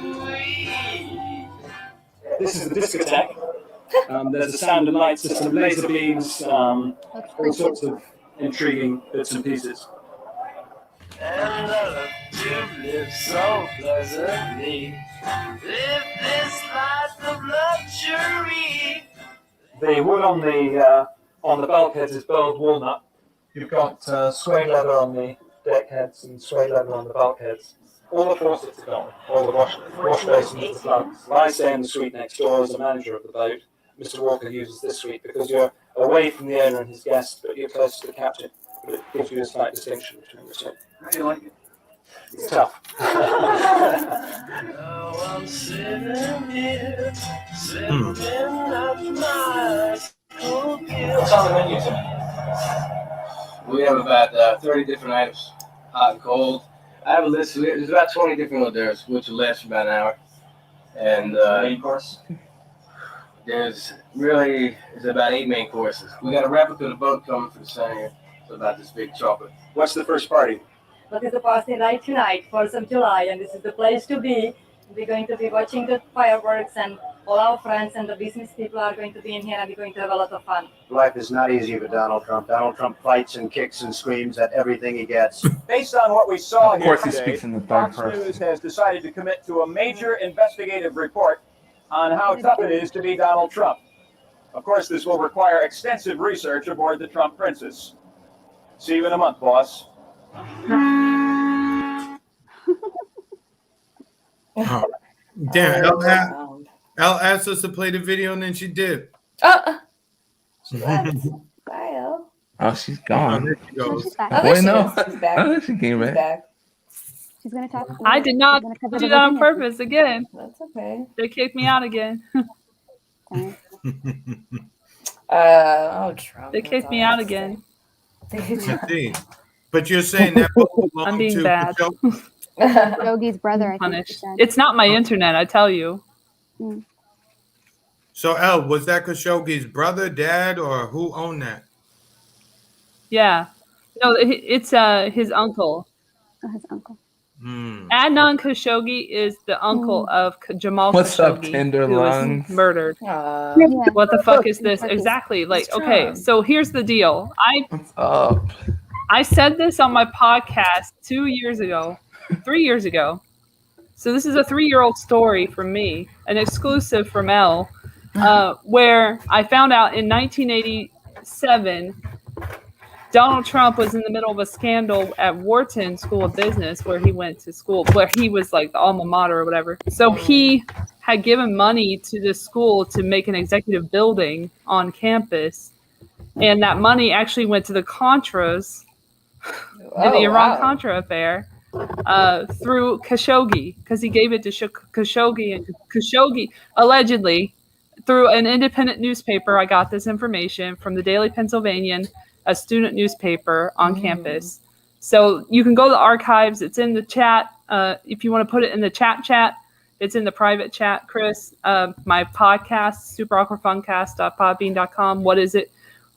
This is the discotheque. There's a sound and light system, laser beams, all sorts of intriguing bits and pieces. And love to live so pleasantly. Live this life of luxury. The wood on the bulkheads is burled walnut. You've got suede leather on the deck heads and suede leather on the bulkheads. All the faucets are gone. All the wash basins, the plugs. I stay in the suite next door as a manager of the boat. Mr. Walker uses this suite because you're away from the owner and his guests, but you're close to the captain. But it gives you a slight distinction between the two. How do you like it? It's tough. Now I'm sitting here, sipping up my cool What's on the menu tonight? We have about 30 different items, hot and cold. I have a list. There's about 20 different hors d'oeuvres, which will last for about an hour. And Main course? there's about 8 main courses. We got a replica of the boat coming for the center here. So about this big chocolate. What's the first party? What is the party right tonight, 4th of July, and this is the place to be. We're going to be watching the fireworks, and all our friends and the business people are going to be in here, and we're going to have a lot of fun. Life is not easy for Donald Trump. Donald Trump fights and kicks and screams at everything he gets. Based on what we saw Of here course he today, speaks in the third Fox person. News has decided to commit to a major investigative report on how tough it is to be Donald Trump. Of course, this will require extensive research aboard the Trump Princess. See you in a month, boss. Oh, damn, Elle asked us to play the video and then she did. She left. Bye, Elle. Oh, she's gone. There she goes. She's back. Oh, there Wait, she no. is. She's back. Oh, she came She's back. back. She's gonna talk. I did not She's gonna cover do the that on Virginia. purpose again. That's okay. They kicked me out again. Oh, Trump. They kicked me out again. Indeed. But you're saying that book belonged I'm being to bad. Khashoggi? Yogi's brother, I think she Punished. said. It's not my internet, I tell you. So, Elle, was that Khashoggi's brother, dad, or who owned that? Yeah. No, it's his uncle. Oh, his uncle. Adnan Khashoggi is the uncle of Jamal What's up, Khashoggi, tender who was lungs? murdered. Yeah. What the fuck is this? Exactly. Like, okay, so here's the deal. What's up? I said this on my podcast 3 years ago. So this is a 3-year-old story from me, an exclusive from Elle, where I found out in 1987, Donald Trump was in the middle of a scandal at Wharton School of Business, where he went to school, where he was like the alma mater or whatever. So he had given money to the school to make an executive building on campus. And that money actually went to the Contras in the Iran-Contra affair through Khashoggi, because he gave it to Khashoggi. And Khashoggi, allegedly, through an independent newspaper, I got this information from the Daily Pennsylvanian, a student newspaper on campus. So you can go to the archives. It's in the chat. If you want to put it in the chat, it's in the private chat, Chris. My podcast, superawkwardfuncast.podbean.com. What is it?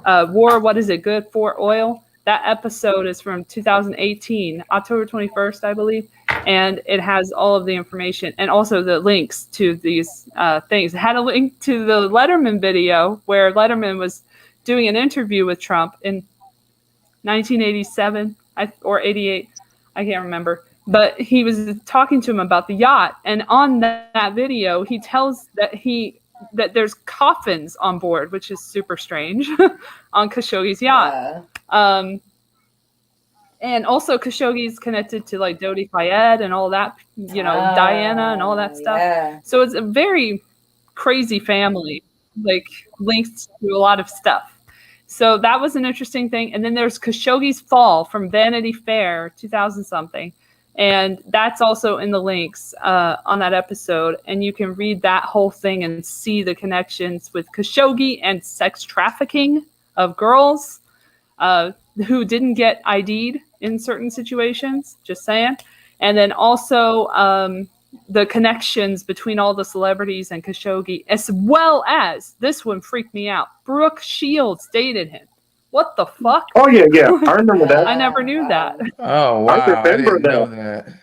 War, what is it good for? Oil. That episode is from 2018, October 21st, I believe. And it has all of the information and also the links to these things. It had a link to the Letterman video where Letterman was doing an interview with Trump in 1987 or 88. I can't remember. But he was talking to him about the yacht. And on that video, he tells that there's coffins on board, which is super strange, on Khashoggi's yacht. And also Khashoggi's connected to like Dodi Fayed and all that, Diana and all that stuff. Yeah. So it's a very crazy family, like linked to a lot of stuff. So that was an interesting thing. And then there's Khashoggi's Fall from Vanity Fair 2000 something. And that's also in the links on that episode. And you can read that whole thing and see the connections with Khashoggi and sex trafficking of girls who didn't get ID'd in certain situations. Just saying. And then also the connections between all the celebrities and Khashoggi, as well as, this one freaked me out, Brooke Shields dated him. What the fuck? Oh yeah, I remember that. I never knew that. Oh I wow, I remember didn't know that. that.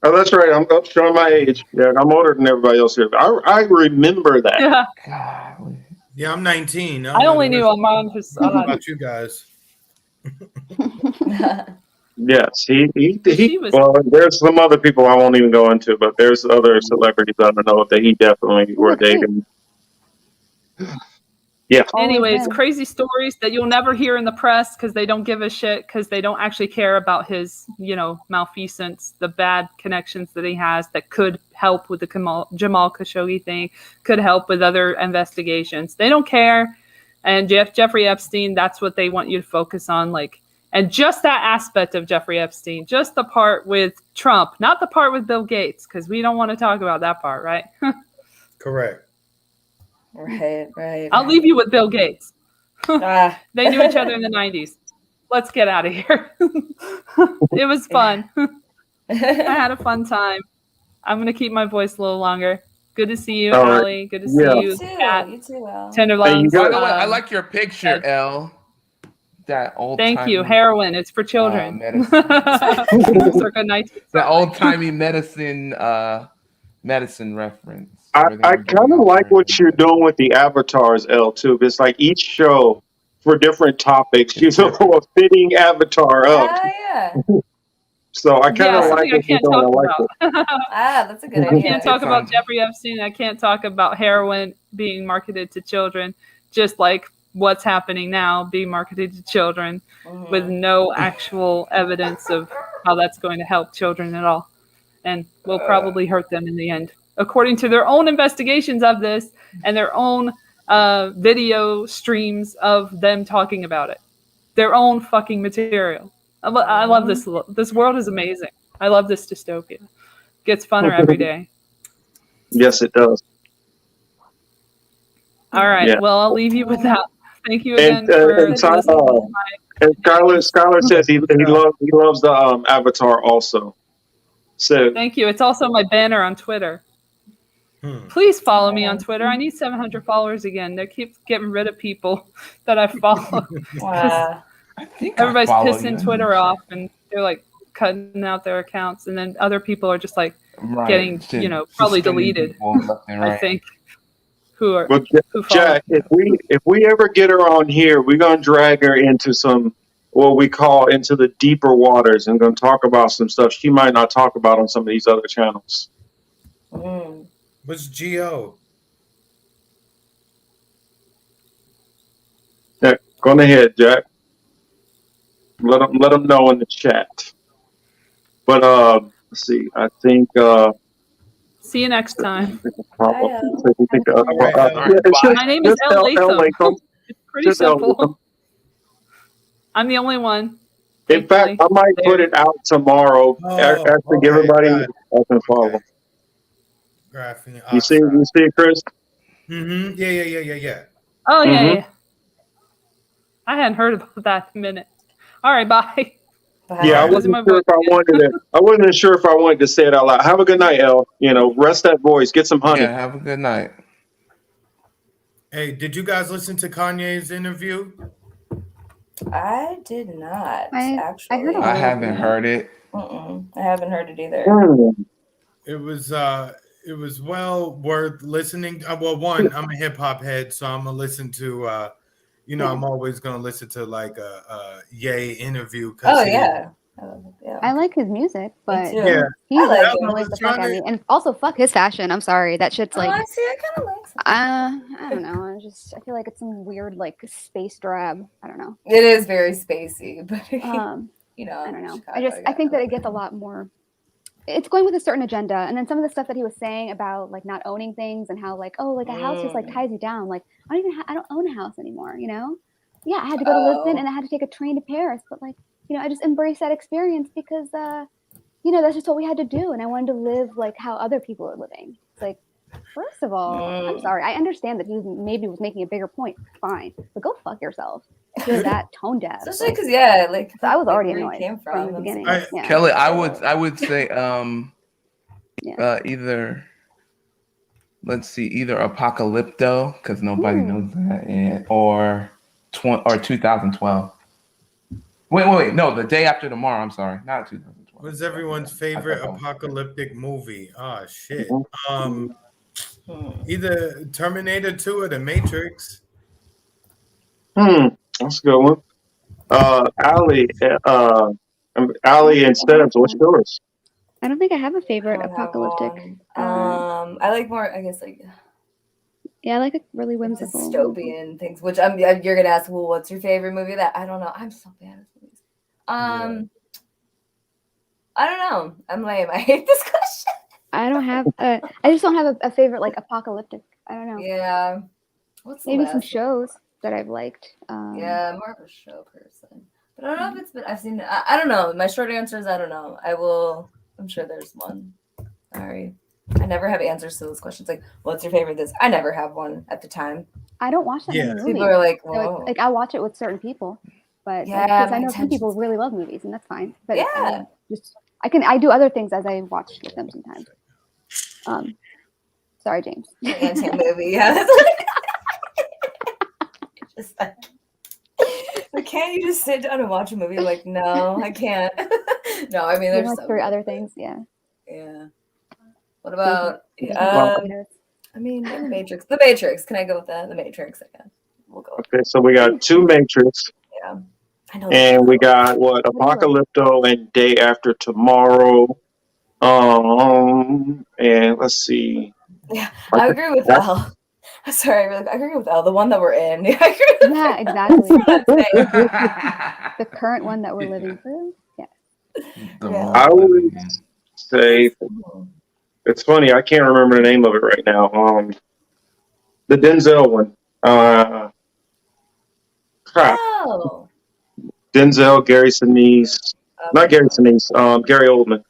Oh, that's right. I'm showing my age. Yeah, I'm older than everybody else here. I remember that. Yeah. Yeah, I'm 19. I only knew Amon What Hussein. about you guys? Yes, he She was- well, there's some other people I won't even go into, but there's other celebrities I don't know that he definitely were dating. Yeah. Anyways, crazy stories that you'll never hear in the press because they don't give a shit, because they don't actually care about his, malfeasance, the bad connections that he has that could help with the Jamal Khashoggi thing, could help with other investigations. They don't care. And Jeffrey Epstein, that's what they want you to focus on. And just that aspect of Jeffrey Epstein, just the part with Trump, not the part with Bill Gates, because we don't want to talk about that part, right? Correct. Right. I'll leave you with Bill Gates. They knew each other in the 90s. Let's get out of here. It was fun. I had a fun time. I'm going to keep my voice a little longer. Good to see you, All right. Aly. Good to see you, Kat. You too, Al. Tender By Lungs. the way, I like your picture, Elle. That old. Thank you. Heroin. It's for children. Medicine. Circa 19. The old timey medicine reference. I kind of like what you're doing with the avatars, L, too. It's like each show for different topics, you throw a fitting avatar up. Yeah. So I kind of like something I what you're can't doing. I talk like about. it. That's a good I idea. can't talk about Jeffrey Epstein. I can't talk about heroin being marketed to children, just like what's happening now being marketed to children with no actual evidence of how that's going to help children at all, and will probably hurt them in the end, according to their own investigations of this and their own video streams of them talking about it, their own fucking material. I love this. This world is amazing. I love this dystopia. Gets funner every day. Yes, it does. All right. Yeah. Well, I'll leave you with that. Thank you again And, for and listening to and Skylar says he loves the avatar also. So Thank you. It's also my banner on Twitter. Please follow me on Twitter. I need 700 followers again. They keep getting rid of people that I follow. Wow. Everybody's follow pissing you. Twitter off, and they're like cutting out their accounts, and then other people are just like getting, probably deleted. I think. Well, Jack, if we ever get her on here, we're gonna drag her into some what we call into the deeper waters and gonna talk about some stuff she might not talk about on some of these other channels. What's GO? Yeah, go ahead, Jack. Let them know in the chat. But let's see. I think. See you next time. My name is El Latham. It's pretty simple. I'm the only one. In fact, I might put it out tomorrow after everybody can follow. Graphing. You see it, Chris? Mm-hmm. Yeah. Oh yeah. I hadn't heard about that in a minute. All right, bye. Yeah, I wasn't sure if I wanted to. I wasn't sure if I wanted to say it out loud. Have a good night, El. Rest that voice. Get some honey. Yeah, have a good night. Hey, did you guys listen to Kanye's interview? I did not, actually. I haven't heard it. I haven't heard it either. It was well worth listening. Well, one, I'm a hip hop head, so I'm gonna listen to. I'm always gonna listen to like a Ye interview. I like his music, but he I like it. annoys the fuck out of me. And also, fuck his fashion. I'm sorry, that shit's like. I see. I kind of like. I don't know. I feel like it's some weird like space drab. I don't know. It is very spacey, but I don't know. I think that it gets a lot more. It's going with a certain agenda, and then some of the stuff that he was saying about like not owning things and how like a house just like ties you down. Like I don't own a house anymore. Yeah, I had to go to Lisbon and I had to take a train to Paris. But like, you know, I just embraced that experience because, you know, that's just what we had to do. And I wanted to live like how other people are living. It's like, first of all, I'm sorry. I understand that he maybe was making a bigger point. Fine. But go fuck yourself. If you're that tone deaf. Especially because, yeah, like, so I was already where you annoyed came from the from. beginning. Yeah. Kelly, I would say either, let's see, either Apocalypto, because nobody knows that, or 2012. Wait, no, The Day After Tomorrow. I'm sorry, not 2012. What's everyone's favorite apocalyptic movie? Oh shit. Either Terminator 2 or The Matrix. That's a good one. Aly and Sebs, what's yours? I don't think I have a favorite apocalyptic. I like more, I guess, like, yeah, I like a really whimsical dystopian things. Which you're gonna ask, well, what's your favorite movie? That I don't know. I'm so bad at movies. I don't know. I'm lame. I hate this question. I don't have. I just don't have a favorite like apocalyptic. I don't know. Yeah. What's maybe some shows that I've liked. Yeah, I'm more of a show person. But I don't know if it's been. I've seen. I don't know. My short answer is I don't know. I will. I'm sure there's one. Sorry. I never have answers to those questions. Like, what's your favorite? This I never have one at the time. I don't watch that many movies. People are like, so whoa. like I watch it with certain people, but Yeah, because my I know some attention people really love movies, and that's fine. But Yeah. I do other things as I watch with them sometimes. Sorry, James. Anti-movie, yeah. Just like, but can't you just sit down and watch a movie? Like, no, I can't. No, I mean, there's like so three many. other things. Yeah. Yeah. What about? Well, I mean, The Matrix. The Matrix. Can I go with that? The Matrix. I guess. We'll go. Okay, so we got two Matrix. Yeah. I know. And we got Apocalypto and Day After Tomorrow. And let's see. Yeah, I agree with Al. Sorry, I agree with Al. The one that we're in. I agree with Yeah, exactly. The current one that we're living through. Yeah. I would say it's funny. I can't remember the name of it right now. The Denzel one. Crap. Oh. Denzel, Gary Sinise, not Gary Sinise. Gary Oldman.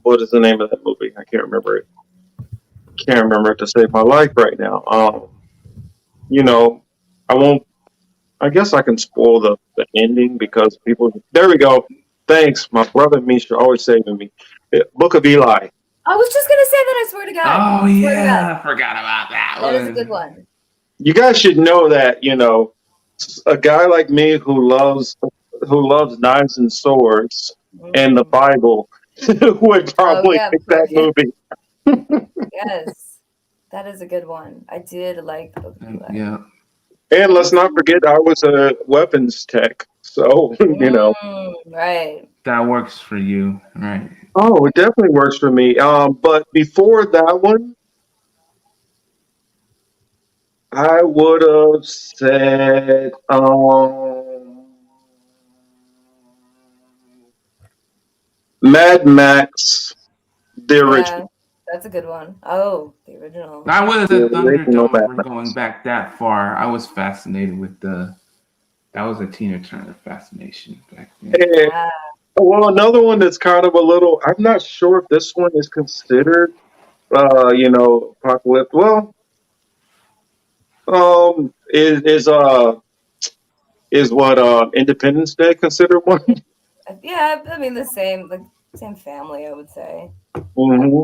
What is the name of that movie? I can't remember it. Can't remember it to save my life right now. You know, I won't. I guess I can spoil the ending because people. There we go. Thanks, my brother Misha, always saving me. Book of Eli. I was just gonna say that. I swear to God. Oh I swear to yeah, God. I forgot about that That one. is a good one. You guys should know that. You know, a guy like me who loves knives and swords and the Bible would probably pick that movie. Yes, that is a good one. I did like the Book of Eli. Yeah. And let's not forget, I was a weapons tech, so you know. Right. That works for you, right? Oh, it definitely works for me. But before that one, I would have said Mad Max, the original. Yeah, that's a good one. Oh, the original. I would have said The original Thunderdome Mad if we're Max. going back that far. I was fascinated with that was a Tina Turner fascination back then. And, well, another one that's kind of a little. I'm not sure if this one is considered, you know, apocalypse. Well, is what Independence Day considered one? Yeah, I mean the same family, I would say. hmm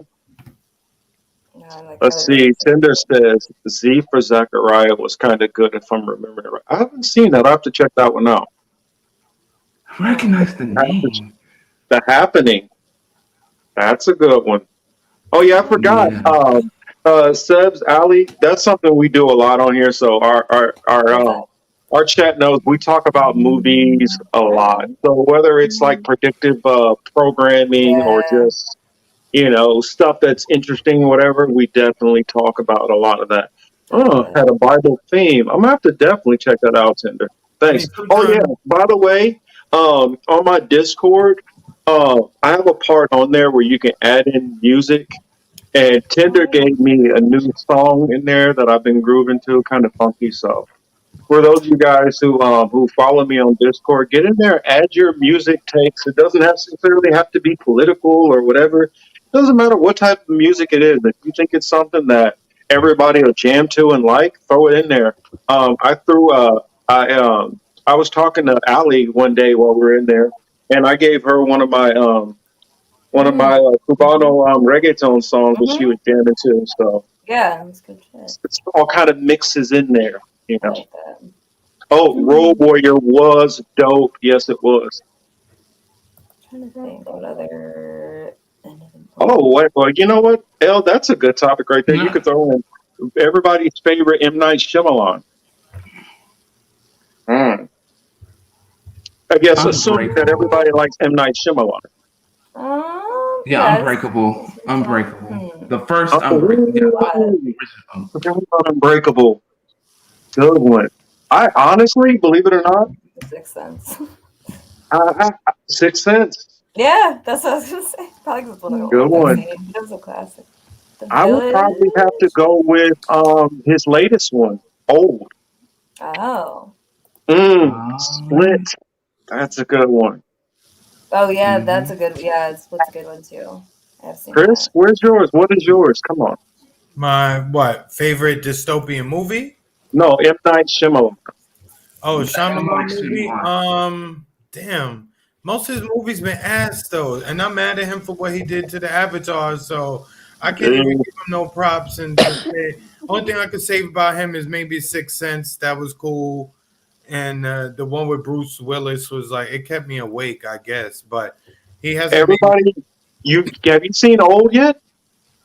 Let's see. Tinder says Z for Zachariah was kind of good if I'm remembering it right. I haven't seen that. I have to check that one out. I recognize the name. The Happening. That's a good one. Oh yeah, I forgot. Sebs, Aly, that's something we do a lot on here. So our chat knows we talk about movies a lot. So whether it's like predictive programming or just stuff that's interesting, whatever, we definitely talk about a lot of that. Oh, had a Bible theme. I'm gonna have to definitely check that out, Tinder. Thanks. Oh yeah, by the way, on my Discord, I have a part on there where you can add in music, and Tinder gave me a new song in there that I've been grooving to, kind of funky. So For those of you guys who follow me on Discord, get in there, add your music takes. It doesn't necessarily have to be political or whatever. It doesn't matter what type of music it is. If you think it's something that everybody will jam to and like, throw it in there. I threw I was talking to Aly one day while we were in there, and I gave her one of my Cubano reggaeton songs that she was jamming to. So Yeah, that's good shit. it's all kind of mixes in there, you I know. like that. Oh, Road Warrior was dope. Yes, it was. I'm trying to think what other. Oh, well, you know what, El? That's a good topic right there. You could throw in everybody's favorite M. Night Shyamalan. I guess assuming that everybody likes M. Night Shyamalan. Yeah, Unbreakable. Unbreakable. The first Unbreakable. Forgot about Unbreakable. Good one. I honestly, believe it or not, Sixth Sense. Sixth Sense. Yeah, that's what I was gonna say. Probably was one of the Good ones one. I've seen. That was a classic. The I would Village. probably have to go with his latest one, Old. Oh. Split. That's a good one. Oh yeah, that's a good. Yeah, Split's a good one too. I've seen Chris, that. where's yours? What is yours? Come on. My favorite dystopian movie? No, M. Night Shyamalan. Oh, Shyamalan movie. Damn. Most of his movies been ass though, and I'm mad at him for what he did to the Avatar. So I can't even give him no props. And only thing I could say about him is maybe Sixth Sense. That was cool, and the one with Bruce Willis was like it kept me awake, I guess. But he has Everybody, have you seen Old yet?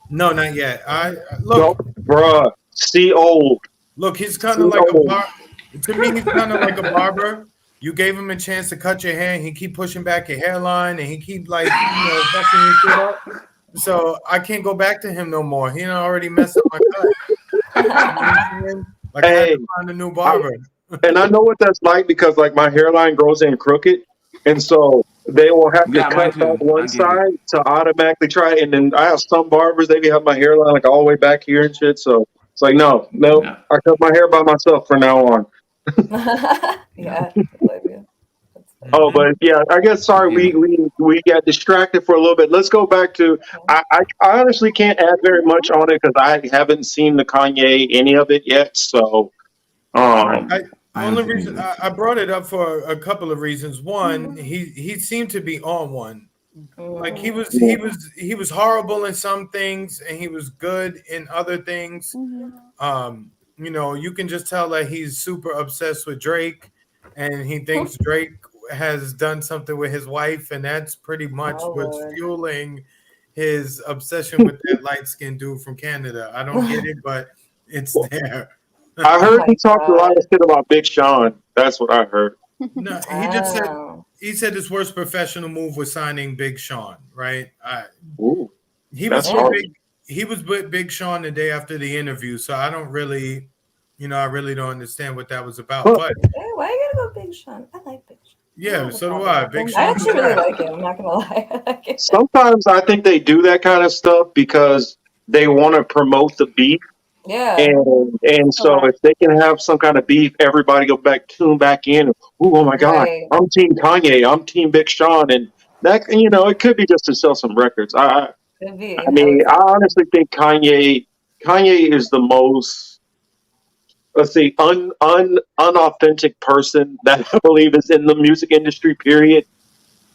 No, not yet. I look, bruh. See Old. Look, he's kind of like a barber. To me, he's kind of like a barber. You gave him a chance to cut your hair, and he keep pushing back your hairline, and he keep fucking your shit up. So I can't go back to him no more. He already messed up my cut. Like I had to find a new barber. And I know what that's like because like my hairline grows in crooked, and so they will have to cut back one side to automatically try it. And then I have some barbers, they have my hairline like all the way back here and shit. So it's like no, I cut my hair by myself from now on. Yeah. Oh, but yeah, I guess sorry we got distracted for a little bit. Let's go back to I honestly can't add very much on it because I haven't seen the Kanye any of it yet. So only reason I brought it up for a couple of reasons. One, he seemed to be on one. Like he was horrible in some things and he was good in other things. You can just tell that he's super obsessed with Drake and he thinks Drake has done something with his wife, and that's pretty much what's fueling his obsession with that light-skinned dude from Canada. I don't get it, but it's there. I heard he talked a lot of shit about Big Sean. That's what I heard. No, he just said his worst professional move was signing Big Sean, right? He was with Big Sean the day after the interview, so I don't really, I really don't understand what that was about. But Why you gotta go Big Sean? I like Big Sean. Yeah, so do I. Big Sean. I actually really like him. I'm not gonna lie. Sometimes I think they do that kind of stuff because they want to promote the beef. Yeah. And so if they can have some kind of beef, everybody tune back in. Oh my God, I'm Team Kanye. I'm Team Big Sean, and that it could be just to sell some records. I mean, I honestly think Kanye is the most. Let's see, unauthentic person that I believe is in the music industry, period.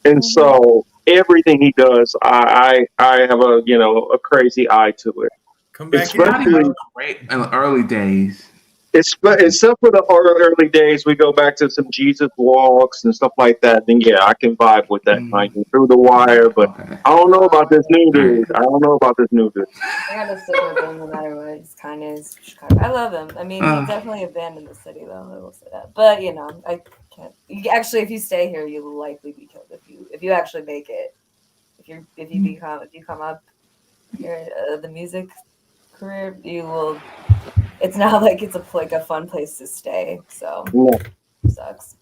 And so everything he does, I have a crazy eye to it. Come back especially in the early days. Except for the early days, we go back to some Jesus walks and stuff like that. Then yeah, I can vibe with that through the wire. But I don't know about this new dude. I gotta stick with him no matter what. He's Kanye's Chicago. I love him. I mean, he's definitely abandoned the city, though. I will say that. But I can't. Actually, if you stay here, you will likely be killed. If you actually make it, if you come up here, the music career, you will. It's not like it's a fun place to stay, so it sucks.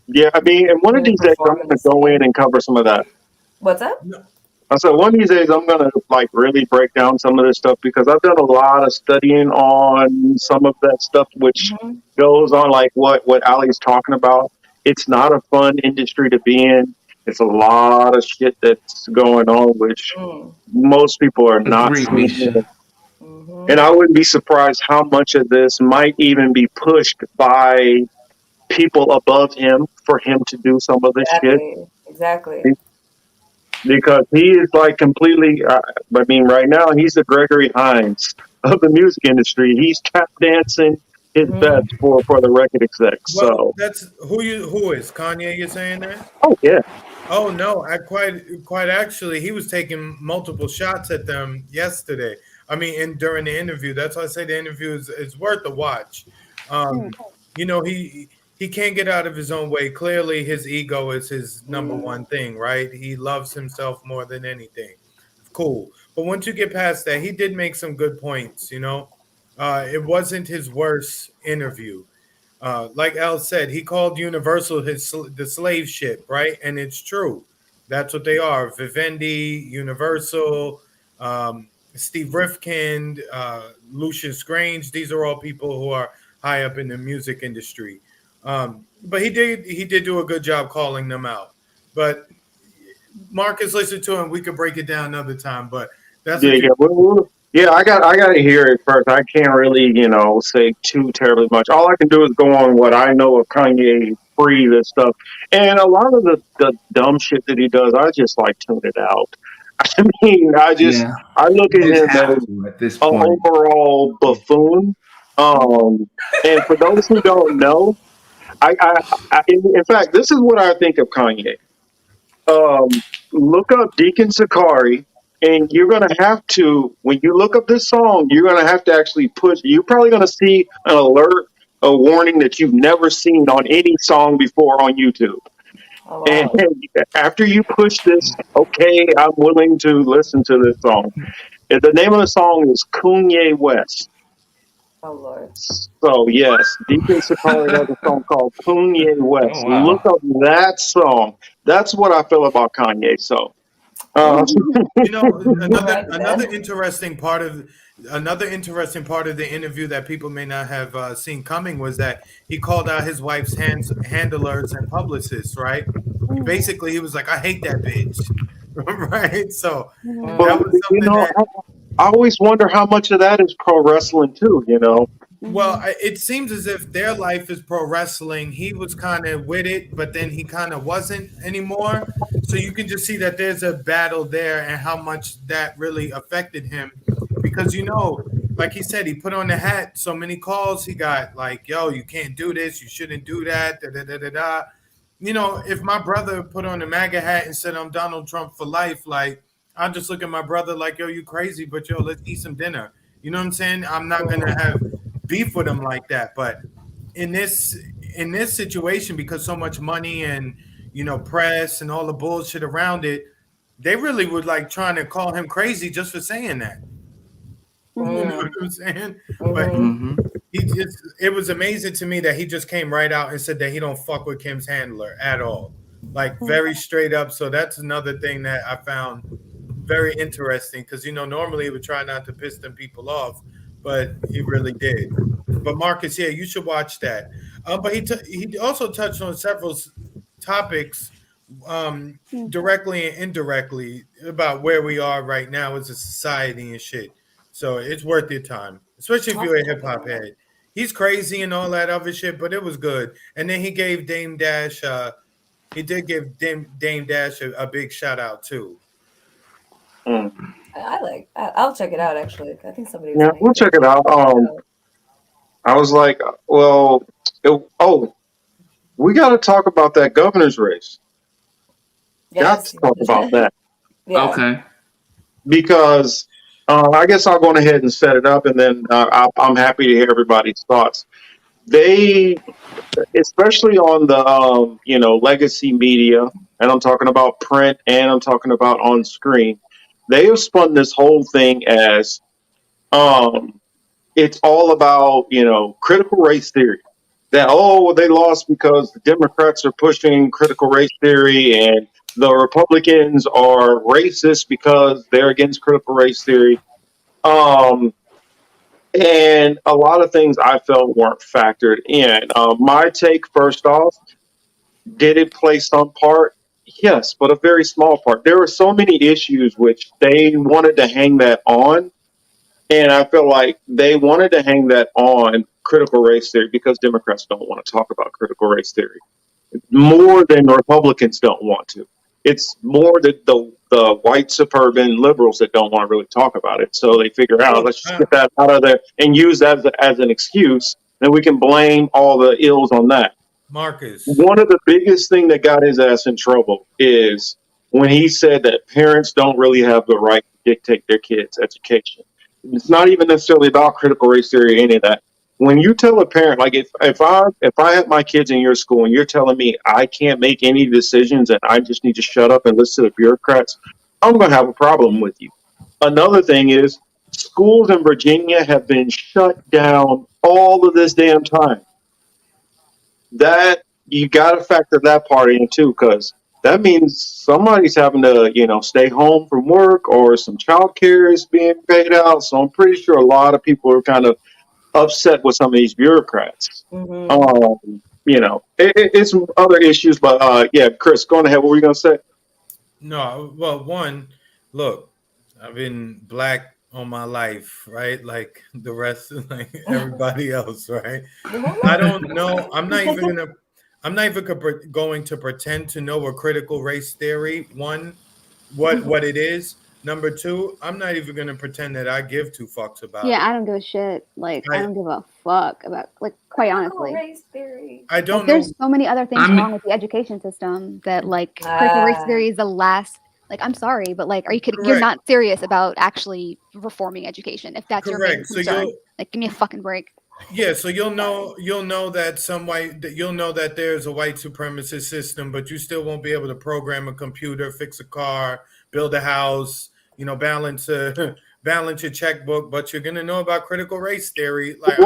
Yeah, I mean, and one of these days I'm going to go in and cover some of that. What's up? I said one of these days I'm gonna like really break down some of this stuff because I've done a lot of studying on some of that stuff which Mhm. goes on like what Ali's talking about. It's not a fun industry to be in. It's a lot of shit that's going on which Mm. most people are not Agreed, seeing. Misha. And I wouldn't be surprised how much of this might even be pushed by people above him for him to do some of this shit Exactly. because he is like completely. I mean, right now he's the Gregory Hines of the music industry. He's tap dancing his best for the record execs. Well, So, that's who is Kanye? You're saying that? oh yeah, Oh no, I quite actually, he was taking multiple shots at them yesterday. I mean, during the interview. That's why I say the interview is worth a watch. Um, you know, he can't get out of his own way. Clearly, his ego is his number one thing, right? He loves himself more than anything. Cool, but once you get past that, he did make some good points. You know, it wasn't his worst interview. Like Al said, he called Universal the slave ship, right? And it's true. That's what they are. Vivendi, Universal, Steve Rifkind, Lucius Grange. These are all people who are high up in the music industry. But he did do a good job calling them out. But Marcus, listen to him. We could break it down another time. But that's yeah, what you. yeah. Yeah, I got to hear it first. I can't really, say too terribly much. All I can do is go on what I know of Kanye free this stuff, and a lot of the dumb shit that he does, I just like tune it out. I mean, Yeah, I look you at just him have as to at this an point. overall buffoon. And for those who don't know, in fact, this is what I think of Kanye. Look up Deacon Sakari, and you're gonna have to when you look up this song, you're gonna have to actually push. You're probably gonna see an alert, a warning that you've never seen on any song before on YouTube. Oh And wow. after you push this, okay, I'm willing to listen to this song. And the name of the song is Kanye West. Oh Lord. So yes, Deacon Sakari has a song called Kanye Oh West. Look wow. up that song. That's what I feel about Kanye. So. You know, All right another then. interesting part of the interview that people may not have seen coming was that he called out his wife's handlers and publicists. Right? Basically, he was like, "I hate that bitch." Right? So But that was something that. I always wonder how much of that is pro wrestling too. Well, it seems as if their life is pro wrestling. He was kind of with it, but then he kind of wasn't anymore. So you can just see that there's a battle there and how much that really affected him. Because, like he said, he put on the hat, so many calls he got like, yo, you can't do this, you shouldn't do that, da da da da da. If my brother put on the MAGA hat and said I'm Donald Trump for life, like, I'll just look at my brother like, yo, you crazy, but yo, let's eat some dinner. You know what I'm saying? I'm not gonna have beef with him like that. But in this situation, because so much money and press and all the bullshit around it, they really would like trying to call him crazy just for saying that. You know what I'm saying? But it was amazing to me that he just came right out and said that he don't fuck with Kim's handler at all. Like very straight up. So that's another thing that I found very interesting because normally he would try not to piss them people off, but he really did. But Marcus, yeah, you should watch that. But he also touched on several topics, directly and indirectly, about where we are right now as a society and shit. So it's worth your time, especially if you're a hip hop head. He's crazy and all that other shit, but it was good. And then he gave Dame Dash. He did give Dame Dash a big shout out too. I'll check it out actually. I think somebody was Yeah, saying we'll check it out. I was like, well, we got to talk about that governor's race. Got to talk about that. Yeah. Okay. Because I guess I'll go ahead and set it up, and then I'm happy to hear everybody's thoughts. They, especially on the legacy media, and I'm talking about print and I'm talking about on screen, they have spun this whole thing as it's all about critical race theory. That they lost because the Democrats are pushing critical race theory, and the Republicans are racist because they're against critical race theory. Um, and a lot of things I felt weren't factored in. My take, first off, did it play some part? Yes, but a very small part. There were so many issues which they wanted to hang that on, and I feel like they wanted to hang that on critical race theory because Democrats don't want to talk about critical race theory more than Republicans don't want to. It's more the white suburban liberals that don't want to really talk about it. So they figure out, let's just get that out of there and use that as an excuse, and we can blame all the ills on that. Marcus. One of the biggest thing that got his ass in trouble is when he said that parents don't really have the right to dictate their kids' education. It's not even necessarily about critical race theory or any of that. When you tell a parent, like if I have my kids in your school and you're telling me I can't make any decisions and I just need to shut up and listen to the bureaucrats, I'm going to have a problem with you. Another thing is schools in Virginia have been shut down all of this damn time. That you got to factor that part in too, because that means somebody's having to, stay home from work or some child care is being paid out. So I'm pretty sure a lot of people are kind of upset with some of these bureaucrats. It's some other issues, but yeah, Chris, go on ahead. What were you gonna say? No, well, one, look, I've been black all my life, right? Like the rest of like everybody else, right? I don't know. I'm not even going to pretend to know a critical race theory. One, what it is. Number two, I'm not even going to pretend that I give two fucks about it. Yeah, I don't give a shit. Like, I don't give a fuck about, like, quite honestly. Race theory. I don't know. There's so many other things wrong with the education system that, like, critical race theory is the last. Like, I'm sorry, but like, are you kidding? You're not serious about actually reforming education if that's your main concern. Like, give me a fucking break. Yeah, so you'll know that you'll know that there's a white supremacist system, but you still won't be able to program a computer, fix a car, build a house, balance your checkbook, but you're gonna know about critical race theory. Like,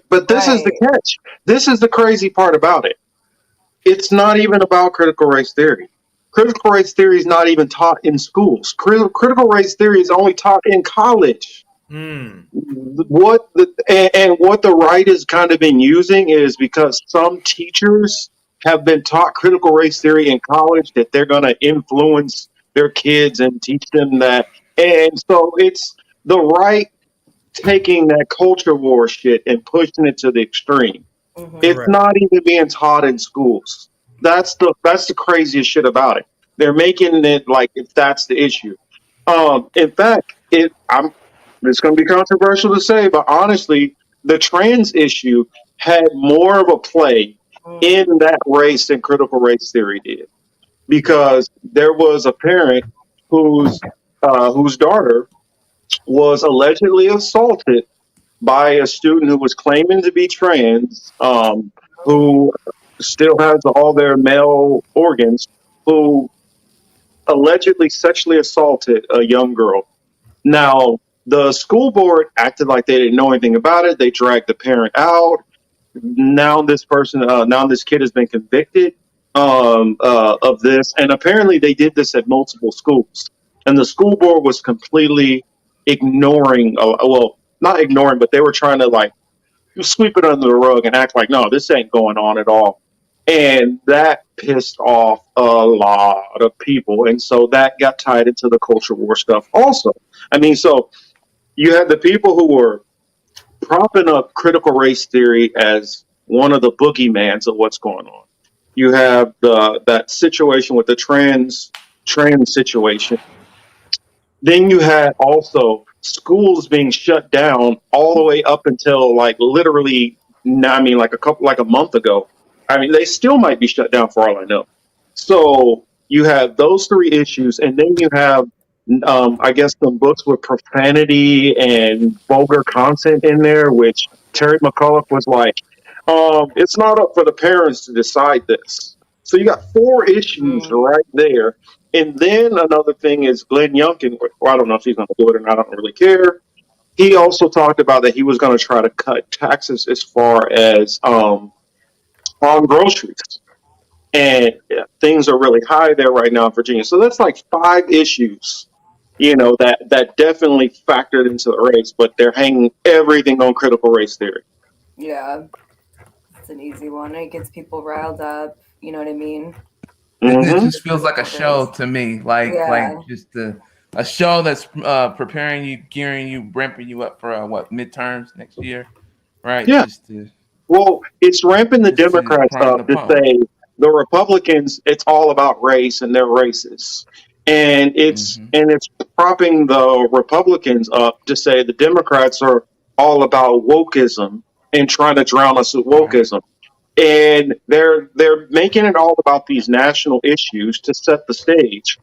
but this is the catch. This is the crazy part about it. It's not even about critical race theory. Critical race theory is not even taught in schools. Critical race theory is only taught in college. What the right has kind of been using is because some teachers have been taught critical race theory in college that they're going to influence their kids and teach them that. And so it's the right taking that culture war shit and pushing it to the extreme. It's not even being taught in schools. That's the craziest shit about it. They're making it like if that's the issue. In fact, it's going to be controversial to say, but honestly, the trans issue had more of a play in that race than critical race theory did, because there was a parent whose daughter was allegedly assaulted by a student who was claiming to be trans, who still has all their male organs, who allegedly sexually assaulted a young girl. Now, the school board acted like they didn't know anything about it. They dragged the parent out. Now this kid has been convicted of this, and apparently they did this at multiple schools. And the school board was completely ignoring. Well, not ignoring, but they were trying to like sweep it under the rug and act like, no, this ain't going on at all. And that pissed off a lot of people. And so that got tied into the culture war stuff also. I mean, so you had the people who were propping up critical race theory as one of the boogeymans of what's going on. You have that situation with the trans situation. Then you had also schools being shut down all the way up until like literally, like a month ago. I mean, they still might be shut down for all I know. So you have those three issues, and then you have, I guess, some books with profanity and vulgar content in there, which Terry McAuliffe was like, it's not up for the parents to decide this. So you got four issues right there. And then another thing is Glenn Youngkin, well, I don't know if he's going to do it or not, I don't really care. He also talked about that he was going to try to cut taxes as far as on groceries. and things are really high there right now in Virginia. So that's like 5 issues, that definitely factored into the race, but they're hanging everything on critical race theory. Yeah, it's an easy one. It gets people riled up. You know what I mean? It Mm-hmm. just feels like a show to me, like Yeah. just a show that's preparing you, gearing you, ramping you up for midterms next year, right? Yeah. Just to Well, it's ramping the just to Democrats prime up the to pump. say the Republicans, it's all about race and they're racist. And it's propping the Republicans up to say the Democrats are all about wokeism and trying to drown us with wokeism. And they're making it all about these national issues to set the stage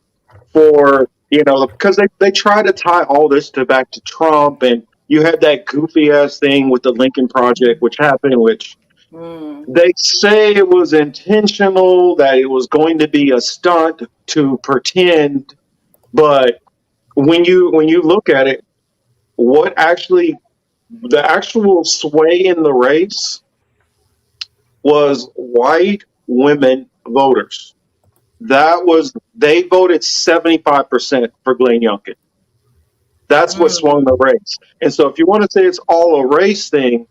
for, because they try to tie all this back to Trump, and you had that goofy ass thing with the Lincoln Project, which happened, which they say it was intentional, that it was going to be a stunt to pretend, but when you look at it, what actually the actual sway in the race was white women voters. They voted 75% for Glenn Youngkin. That's what swung the race. And so if you want to say it's all a race thing,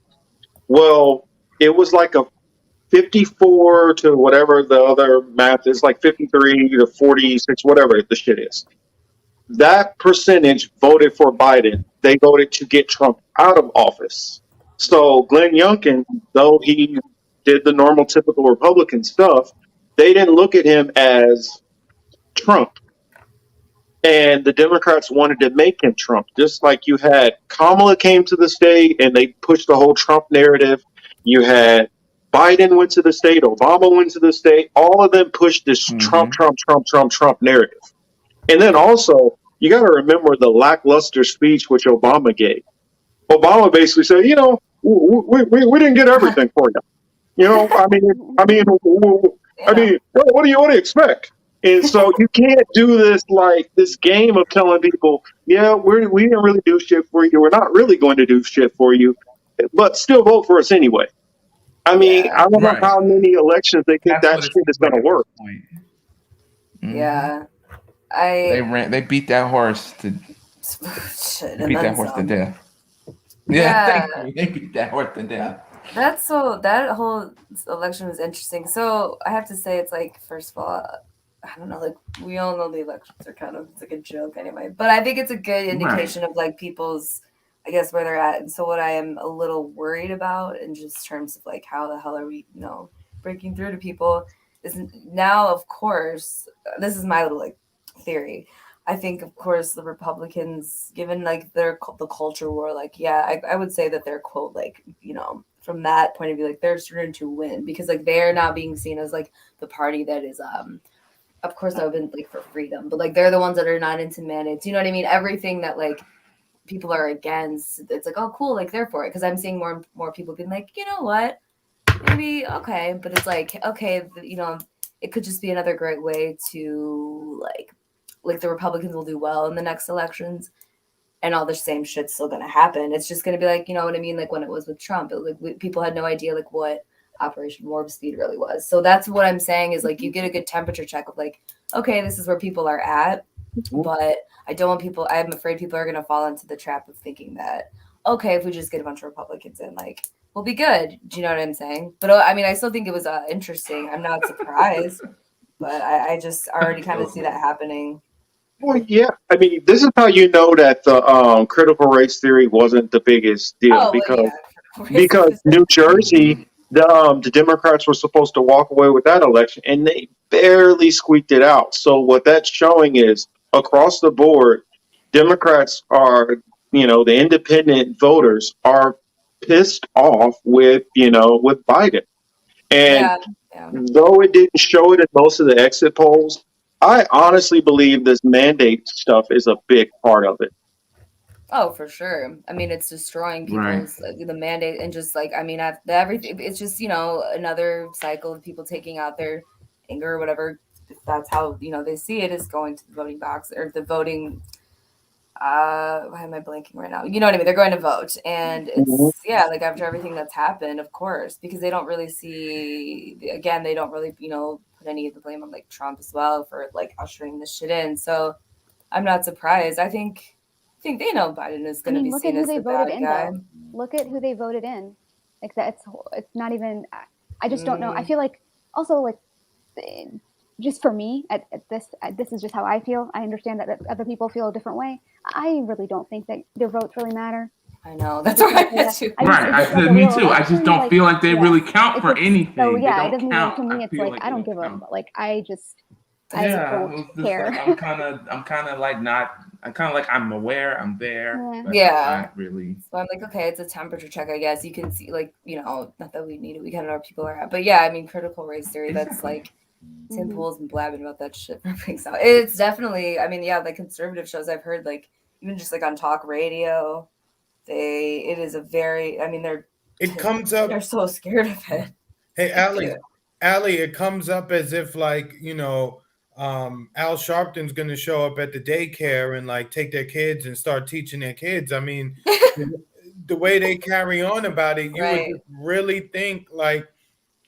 well, it was like a 54 to whatever the other math is, like 53 to 46, whatever the shit is. That percentage voted for Biden. They voted to get Trump out of office. So Glenn Youngkin, though he did the normal typical Republican stuff, they didn't look at him as Trump. And the Democrats wanted to make him Trump, just like you had Kamala came to the state and they pushed the whole Trump narrative. You had Biden went to the state, Obama went to the state. All of them pushed this Trump narrative. And then also, you got to remember the lackluster speech which Obama gave. Obama basically said, we didn't get everything for you. What do you expect? And so you can't do this game of telling people, yeah, we didn't really do shit for you. We're not really going to do shit for you, but still vote for us anyway. I don't know how many elections they think that shit is going to work. Yeah. They beat that horse to death. Yeah, thank you. They beat that horse to death. That whole election was interesting. So I have to say, it's like, first of all, I don't know, like we all know the elections are it's like a joke anyway, but I think it's a good indication of like people's, I guess, where they're at. And so what I am a little worried about in just terms of like how the hell are we, breaking through to people is now, of course, this is my little like theory. I think, of course, the Republicans, given like the culture war, like, yeah, I would say that they're, quote, like, from that point of view, like they're starting to win because like they're not being seen as like the party that is, of course, open like for freedom, but like they're the ones that are not into mandates. You know what I mean? Everything that like people are against, it's like, oh, cool, like they're for it. Because I'm seeing more and more people being like, you know what, maybe okay, but it's like, okay, it could just be another great way to like the Republicans will do well in the next elections, and all the same shit's still gonna happen. It's just gonna be like, you know what I mean? Like when it was with Trump, people had no idea like what Operation Warp Speed really was. So that's what I'm saying is like you get a good temperature check of like, okay, this is where people are at, but I'm afraid people are gonna fall into the trap of thinking that, okay, if we just get a bunch of Republicans in, like we'll be good. Do you know what I'm saying? But I still think it was interesting. I'm not surprised, but I just already kind of see that happening. Well, yeah. This is how you know that the critical race theory wasn't the biggest deal because New Jersey, the Democrats were supposed to walk away with that election, and they barely squeaked it out. So what that's showing is across the board, Democrats are, the independent voters are pissed off with Biden, and though it didn't show it in most of the exit polls, I honestly believe this mandate stuff is a big part of it. Oh, for sure. It's destroying people's the mandate and just like everything. It's just another cycle of people taking out their anger or whatever. If that's how they see it, is going to the voting box or the voting. Why am I blanking right now? You know what I mean? They're going to vote, and it's after everything that's happened, of course, because they don't really see. Again, they don't really put any of the blame on like Trump as well for like ushering this shit in. So I'm not surprised. I think they know Biden is going to be look seen at who as they the voted bad in, guy. though. Look at who they voted in. Like that, it's not even. I just don't know. I feel like also like just for me at this is just how I feel. I understand that other people feel a different way. I really don't think that their votes really matter. I know, that's what I meant too. Me too. I just don't feel like they really count for anything. So They yeah, it don't doesn't count. even to me. I It's feel like I don't they give a count. like. I just Yeah, don't it was just care. like, I'm kind of like not. I'm kind of like I'm aware. I'm there. But Yeah. not really. So I'm like, okay, it's a temperature check, I guess. You can see, like, you know, not that we need it. We kind of know where people are at. But yeah, I mean, critical race theory, that's like Tim Pool's been blabbing about that shit for weeks now. It's definitely, I mean, yeah, like conservative shows I've heard, like, even just like on talk radio, it is a very, I mean, it comes up. They're so scared of it. Hey, Aly, it comes up as if like, you know, Al Sharpton's going to show up at the daycare and like take their kids and start teaching their kids. I mean, the way they carry on about it, you would just really think like,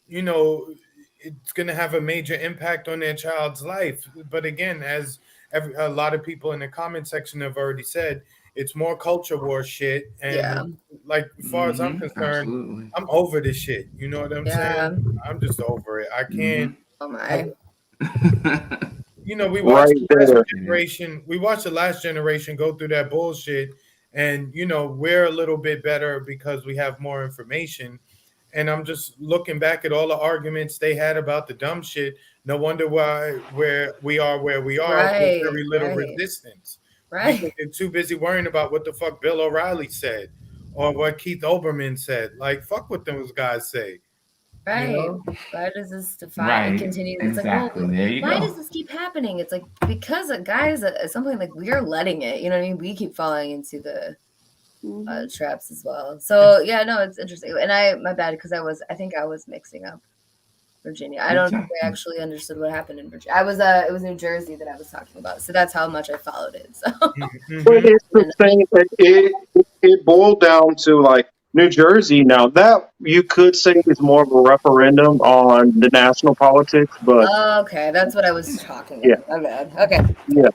you know, it's going to have a major impact on their child's life. But again, as a lot of people in the comment section have already said, it's more culture war shit. And like, as far as I'm concerned, I'm over this shit. You know what I'm saying? I'm just over it. I can't. Oh my. You know, we watched Right the last there. generation. We watched the last generation go through that bullshit, and you know, we're a little bit better because we have more information. And I'm just looking back at all the arguments they had about the dumb shit. No wonder why where we are with very little resistance. Right. Because they're too busy worrying about what the fuck Bill O'Reilly said or what Keith Olbermann said. Like, fuck what those guys say. Right. You know? Why does this define continue? It's Exactly. like, well, There you why go. does this keep happening? It's like because guys at some point, like we're letting it. You know what I mean? We keep falling into the traps as well. So yeah, no, it's interesting. And my bad because I think I was mixing up Virginia. I don't think I actually understood what happened in Virginia. It was New Jersey that I was talking about. So that's how much I followed it. So But it's the same. It boiled down to like New Jersey. Now that you could say is more of a referendum on the national politics, but okay, that's what I was talking yeah, about. My bad. Okay. yeah.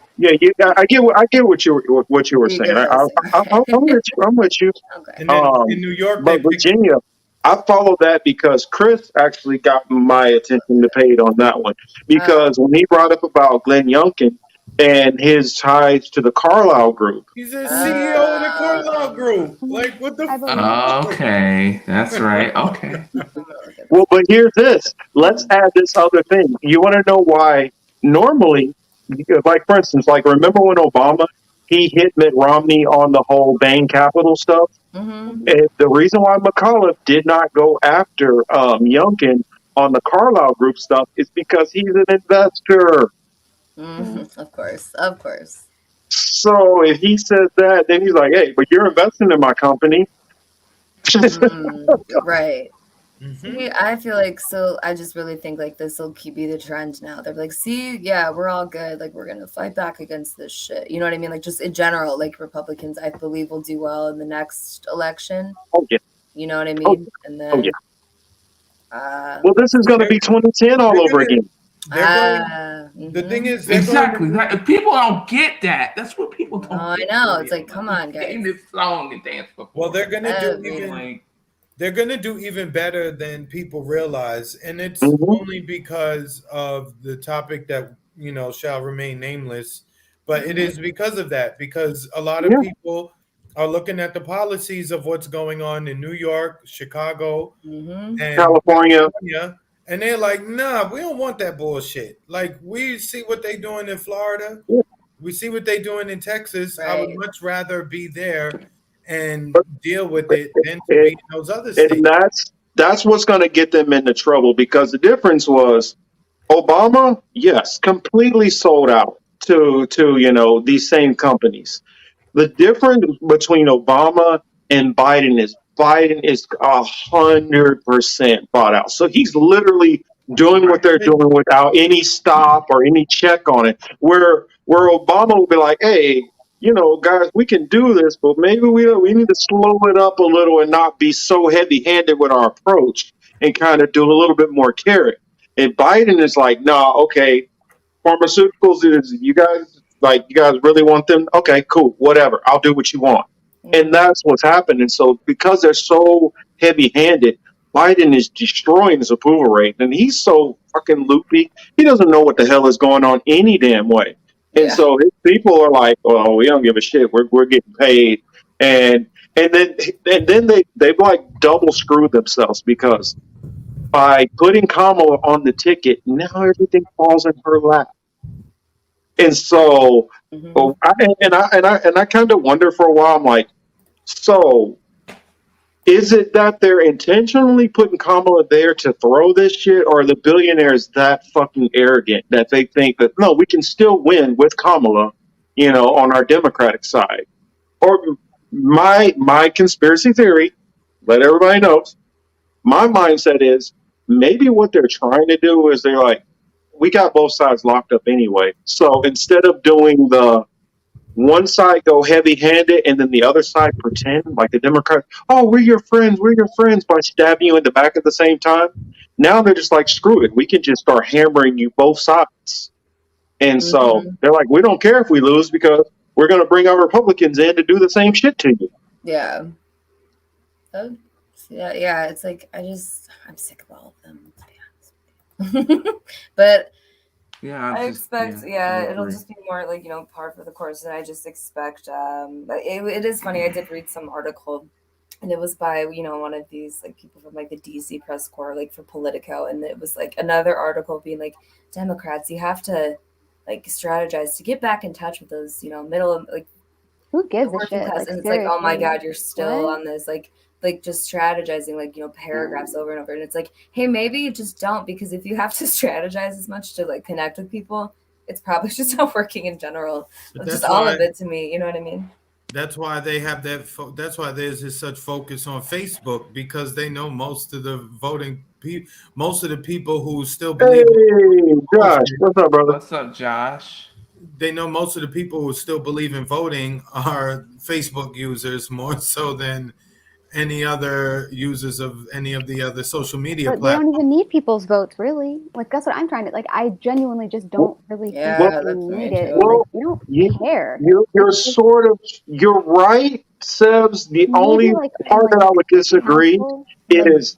I get what you were saying. I'm with you. I'm with you. Okay. And then in New York, but Virginia, I follow that because Chris actually got my attention to pay it on that one because when he brought up about Glenn Youngkin and his ties to the Carlyle Group. He's a CEO of the Carlyle Group. Like, what the fuck? Okay, that's right. Okay. Well, but here's this. Let's add this other thing. You want to know why normally, like for instance, like remember when Obama, he hit Mitt Romney on the whole Bain Capital stuff? And the reason why McAuliffe did not go after Youngkin on the Carlyle Group stuff is because he's an investor. Of course. So if he says that, then he's like, hey, but you're investing in my company. Right. See, I feel like I just really think like this will be the trend now. They're like, see, yeah, we're all good. Like we're gonna fight back against this shit. You know what I mean? Like just in general, like Republicans, I believe will do well in the next election. Oh yeah. You know what I mean? And then well, this is gonna be 2010 all over again. The thing is, exactly. People don't get that. That's what people don't. I know. It's like, come on, guys. Sing this song and dance before. Well, they're gonna do even better than people realize, and it's only because of the topic that shall remain nameless. But it is because of that, because a lot of people are looking at the policies of what's going on in New York, Chicago, and California. And they're like, nah, we don't want that bullshit. Like, we see what they're doing in Florida. We see what they're doing in Texas. I would much rather be there and deal with it than to be in those other states. And that's what's going to get them into trouble, because the difference was Obama, yes, completely sold out to these same companies. The difference between Obama and Biden is 100% bought out. So he's literally doing what they're doing without any stop or any check on it. Where Obama will be like, hey, guys, we can do this, but maybe we need to slow it up a little and not be so heavy-handed with our approach and kind of do a little bit more carrot. And Biden is like, no, okay, pharmaceuticals is you guys really want them? Okay, cool, whatever. I'll do what you want. And that's what's happening. So because they're so heavy handed, Biden is destroying his approval rate. And he's so fucking loopy. He doesn't know what the hell is going on any damn way. And so his people are like, oh, we don't give a shit. We're getting paid. And then they've like double screwed themselves because by putting Kamala on the ticket, now everything falls in her lap. And so, I kind of wonder for a while. I'm like, so is it that they're intentionally putting Kamala there to throw this shit, or are the billionaires that fucking arrogant that they think that no, we can still win with Kamala, on our Democratic side? Or my conspiracy theory, let everybody know, my mindset is maybe what they're trying to do is they're like, we got both sides locked up anyway. So instead of doing the one side go heavy handed and then the other side pretend like the Democrats, oh, we're your friends by stabbing you in the back at the same time. Now they're just like, screw it. We can just start hammering you both sides. And so they're like, we don't care if we lose because we're going to bring our Republicans in to do the same shit to you. Yeah. Yeah. It's like, I'm sick of all of them, to be honest. But I expect, it'll just be more like, par for the course. And I just expect, but it is funny. I did read some article and it was by, one of these like people from like the DC press corps, like for Politico. And it was like another article being like, Democrats, you have to like strategize to get back in touch with those, middle of like, who gives a shit? Like, and it's like, oh my God, you're still on this, like just strategizing, like, paragraphs over and over. And it's like, hey, maybe you just don't, because if you have to strategize as much to like connect with people, it's probably just not working in general. Just all of it to me. You know what I mean? That's why they have that. That's why there's just such focus on Facebook, because they know most of the voting people, most of the people who still believe. Hey, Josh, what's up, brother? What's up, Josh? They know most of the people who still believe in voting are Facebook users more so than any other users of any of the other social media but platforms. They don't even need people's votes, really. Like, that's what I'm trying to, like, I genuinely just don't really think they need it. Well, like, you don't care. You're right, Sebs. The only part that I would disagree is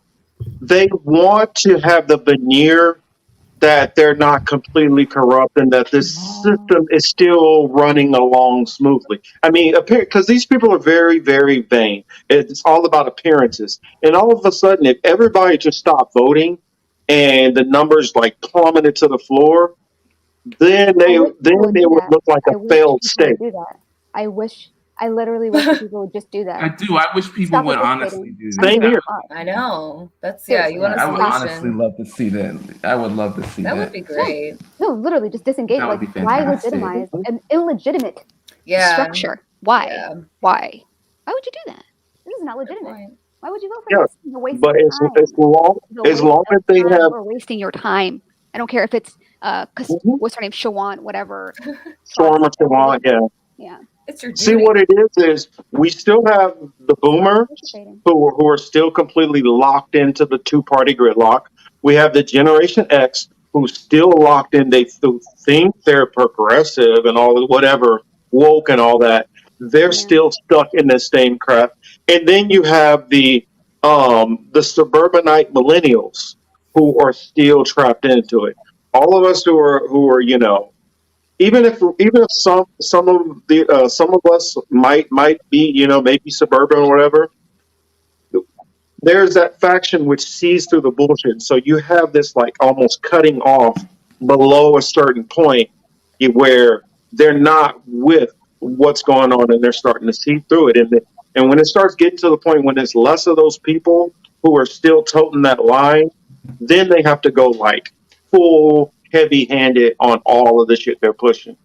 they want to have the veneer that they're not completely corrupt and that this system is still running along smoothly. I mean, because these people are very, very vain. It's all about appearances. And all of a sudden, if everybody just stopped voting and the numbers like plummeted to the floor, then they would look like a failed state. I literally wish people would just do that. I do. I wish people would honestly do that. Same here. I know. That's, you want a I solution. would honestly love to see that. I would love to see that. That would be great. No, literally, just disengage. That would Like, be why fantastic. legitimize an illegitimate structure? Why? Yeah. Why? Why would you do that? This is not legitimate. Why would you vote for Yeah, this? You're wasting but your time. as long as they have, Or wasting your time. I don't care if it's what's her name, Shawan, whatever. Storm or Shawan, Yeah. It's your See, what it is we still have the boomers who are still completely locked into the two-party gridlock. We have the Generation X who's still locked in. They think they're progressive and all whatever, woke and all that. They're still stuck in the same crap. And then you have the suburbanite millennials who are still trapped into it. All of us who are even if some of us might be maybe suburban or whatever, there's that faction which sees through the bullshit. So you have this like almost cutting off below a certain point where they're not with what's going on and they're starting to see through it. And when it starts getting to the point when there's less of those people who are still toting that line, then they have to go like full heavy-handed on all of the shit they're pushing.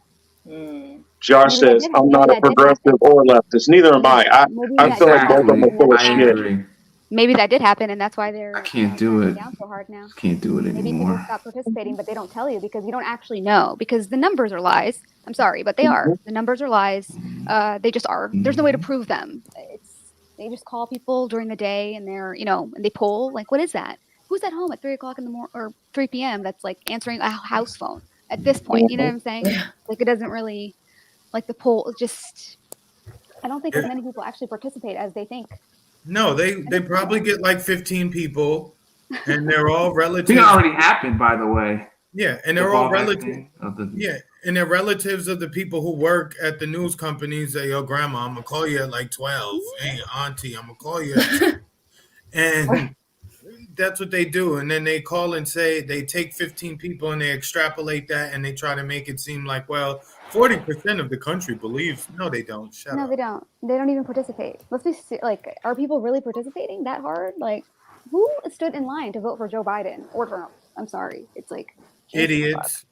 Josh says, I'm not a progressive or leftist. Neither am I. I feel like both of them are full of shit. Maybe that did happen, and that's why they're Can't do it. down so hard now. Can't do it Maybe people anymore. stop participating, but they don't tell you because you don't actually know, because the numbers are lies. I'm sorry, but they are. The numbers are lies. They just are. There's no way to prove them. They just call people during the day and they're, and they poll. Like, what is that? who's at home at 3 o'clock in the morning or 3 p.m. that's like answering a house phone at this point? You know what I'm saying? Like it doesn't really like the poll. Just I don't think as many people actually participate as they think. No, they probably get like 15 people, and they're all I relatives. think it already happened, by the way. Yeah, and they're all relatives. Yeah, and they're relatives of the people who work at the news companies. Say, yo, grandma, I'm gonna call you at like 12. Hey, auntie, I'm gonna call you at 12. And that's what they do. And then they call and say they take 15 people and they extrapolate that and they try to make it seem like, well, 40% of the country believes. No, they don't. Shut No, up. they don't. They don't even participate. Let's be like, are people really participating that hard? Like, who stood in line to vote for Joe Biden or Trump? I'm sorry. It's like idiots.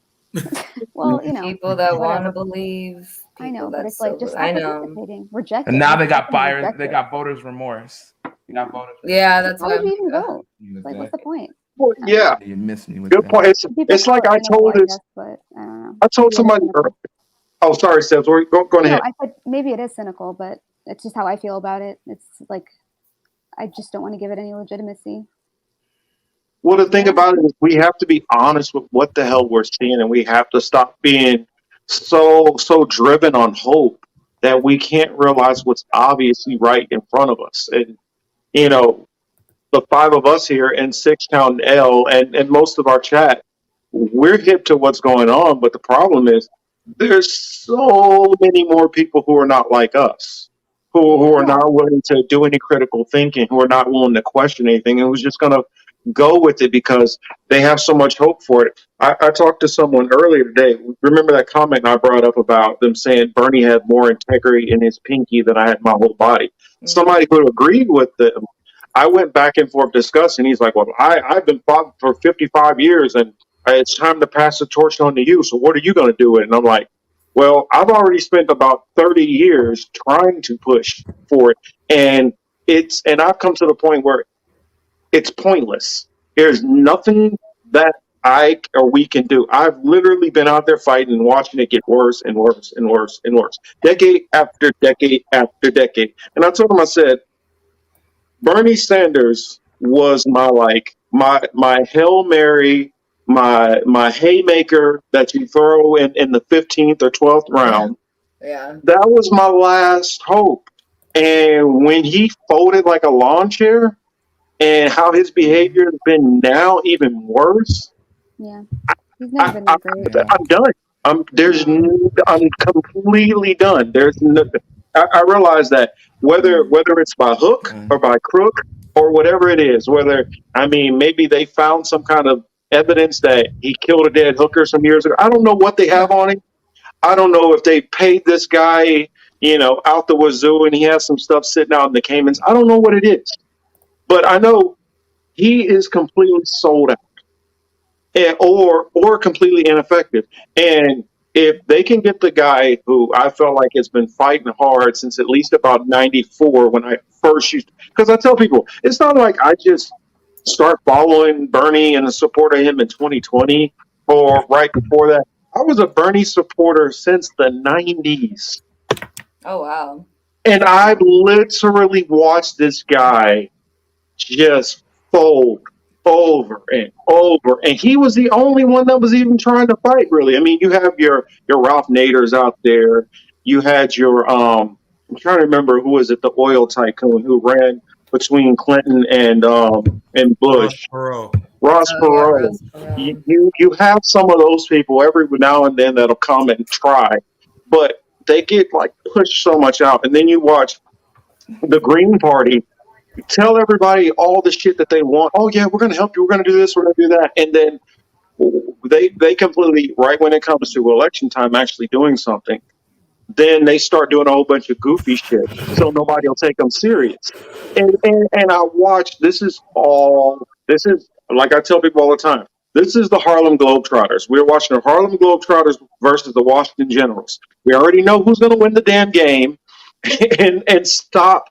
Well, you know, people that want to whatever. believe. I know, but that's it's like just I stop know. participating. Reject And it. now Like, they got fucking buyers. reject They it. got voters remorse. You got voters. Yeah, that's Why what would you I'm. even vote? Like, what's the point? Well, yeah, You missed me with good that. point. It's like I told I this. guess, but I don't know. I told Maybe it is somebody. cynical. Oh, sorry, Sebs. Go No, ahead. I said maybe it is cynical, but it's just how I feel about it. It's like I just don't want to give it any legitimacy. Well, the thing about it is we have to be honest with what the hell we're seeing, and we have to stop being so driven on hope that we can't realize what's obviously right in front of us. And you know, the five of us here and Six Count L and most of our chat, we're hip to what's going on. But the problem is there's so many more people who are not like us, who are not willing to do any critical thinking, who are not willing to question anything, and who's just going to go with it because they have so much hope for it. I talked to someone earlier today. Remember that comment I brought up about them saying Bernie had more integrity in his pinky than I had in my whole body? Somebody who agreed with them. I went back and forth discussing. He's like, well, I've been fought for 55 years and it's time to pass the torch on to you. So what are you going to do with it? And I'm like, well, I've already spent about 30 years trying to push for it. And I've come to the point where it's pointless. There's nothing that I or we can do. I've literally been out there fighting and watching it get worse and worse and worse and worse, decade after decade after decade. And I told him, I said, Bernie Sanders was my Hail Mary, my haymaker that you throw in the 15th or 12th round. Yeah. That was my last hope. And when he folded like a lawn chair, and how his behavior has been now even worse, Yeah, he's never been that great. I'm done. I'm completely done. There's no, I realize that whether it's by hook or by crook or whatever it is, maybe they found some kind of evidence that he killed a dead hooker some years ago. I don't know what they have on him. I don't know if they paid this guy, out the wazoo and he has some stuff sitting out in the Caymans. I don't know what it is, but I know he is completely sold out. Or completely ineffective. And if they can get the guy who I felt like has been fighting hard since at least about 94 when I first used, because I tell people, it's not like I just start following Bernie and a supporter of him in 2020 or right before that. I was a Bernie supporter since the 90s. Oh wow. And I've literally watched this guy just fold over and over, and he was the only one that was even trying to fight. Really, I mean, you have your Ralph Naders out there. You had your I'm trying to remember who was it, the oil tycoon who ran between Clinton and Bush. Ross Perot. You have some of those people every now and then that'll come and try, but they get like pushed so much out. And then you watch the Green Party tell everybody all the shit that they want. Oh yeah, we're going to help you. We're going to do this. We're going to do that. And then they completely, right when it comes to election time, actually doing something, then they start doing a whole bunch of goofy shit. So nobody will take them serious. And I watch. This is like I tell people all the time. This is the Harlem Globetrotters. We're watching the Harlem Globetrotters versus the Washington Generals. We already know who's going to win the damn game, and stop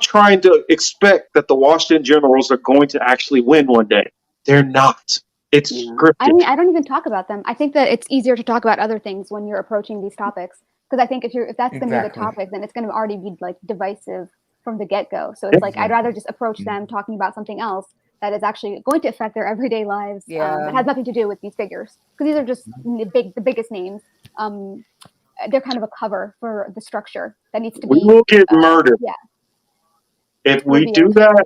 trying to expect that the Washington Generals are going to actually win one day. They're not. It's scripted. I mean, I don't even talk about them. I think that it's easier to talk about other things when you're approaching these topics, because I think if that's going to be the topic, then it's going to already be like divisive from the get-go. So it's like I'd rather just approach them talking about something else that is actually going to affect their everyday lives. Yeah. That has nothing to do with these figures, because these are just the biggest names. They're kind of a cover for the structure that needs to We be. will get murdered. Yeah. If we do that,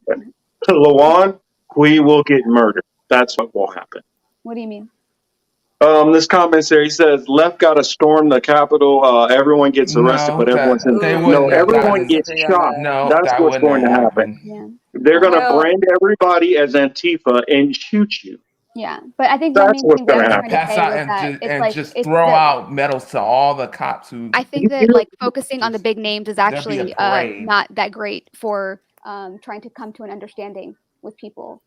Lawan, we will get murdered. That's what will happen. What do you mean? This commentary says left got to storm the Capitol. Everyone gets arrested, but everyone's in. They No, wouldn't have everyone gotten. gets shot. No, That's that what's wouldn't going have to happen. happened. They're going to Well- brand everybody as Antifa and shoot you. Yeah, but I think my That's main what's thing that I going was to trying to Pass say out was and that just, it's and like just it's throw the, out medals to all the cops who. I think that like focusing on the big names is There'll be actually a parade. not that great for trying to come to an understanding with people.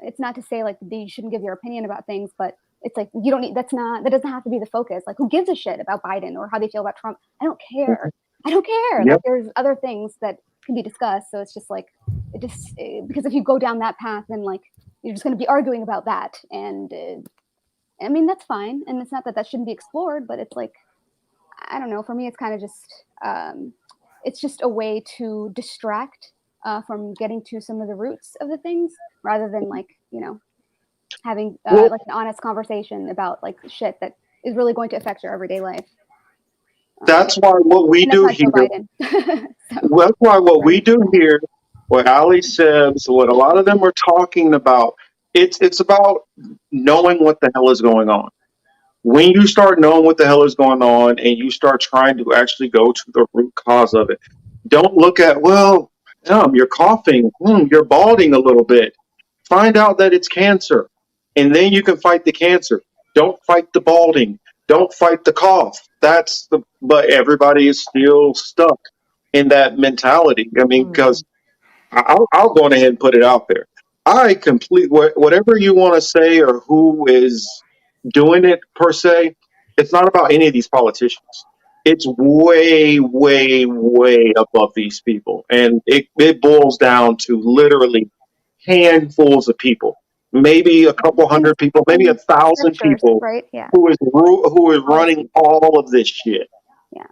It's not to say like that you shouldn't give your opinion about things, but it's like you don't need. That doesn't have to be the focus. Like who gives a shit about Biden or how they feel about Trump? I don't care. I don't care. Yep. Like there's other things that can be discussed. So it's just like because if you go down that path, then like you're just going to be arguing about that, and I mean that's fine. And it's not that shouldn't be explored, but it's like I don't know. For me, it's kind of just a way to distract from getting to some of the roots of the things, rather than like having like an honest conversation about like shit that is really going to affect your everyday life. That's why what we And do that's not Joe here. Biden. Well, that's why what we do here, what Aly Sebs, what a lot of them are talking about, it's about knowing what the hell is going on. When you start knowing what the hell is going on and you start trying to actually go to the root cause of it, don't look at, well, you're coughing, you're balding a little bit. Find out that it's cancer, and then you can fight the cancer. Don't fight the balding. Don't fight the cough. But everybody is still stuck in that mentality. I mean, because I'll go ahead and put it out there. Whatever you want to say or who is doing it per se, it's not about any of these politicians. It's way, way, way above these people. And it boils down to literally handfuls of people, maybe a couple hundred people, maybe 1,000 people right? Yeah. who is running all of this shit. Yeah.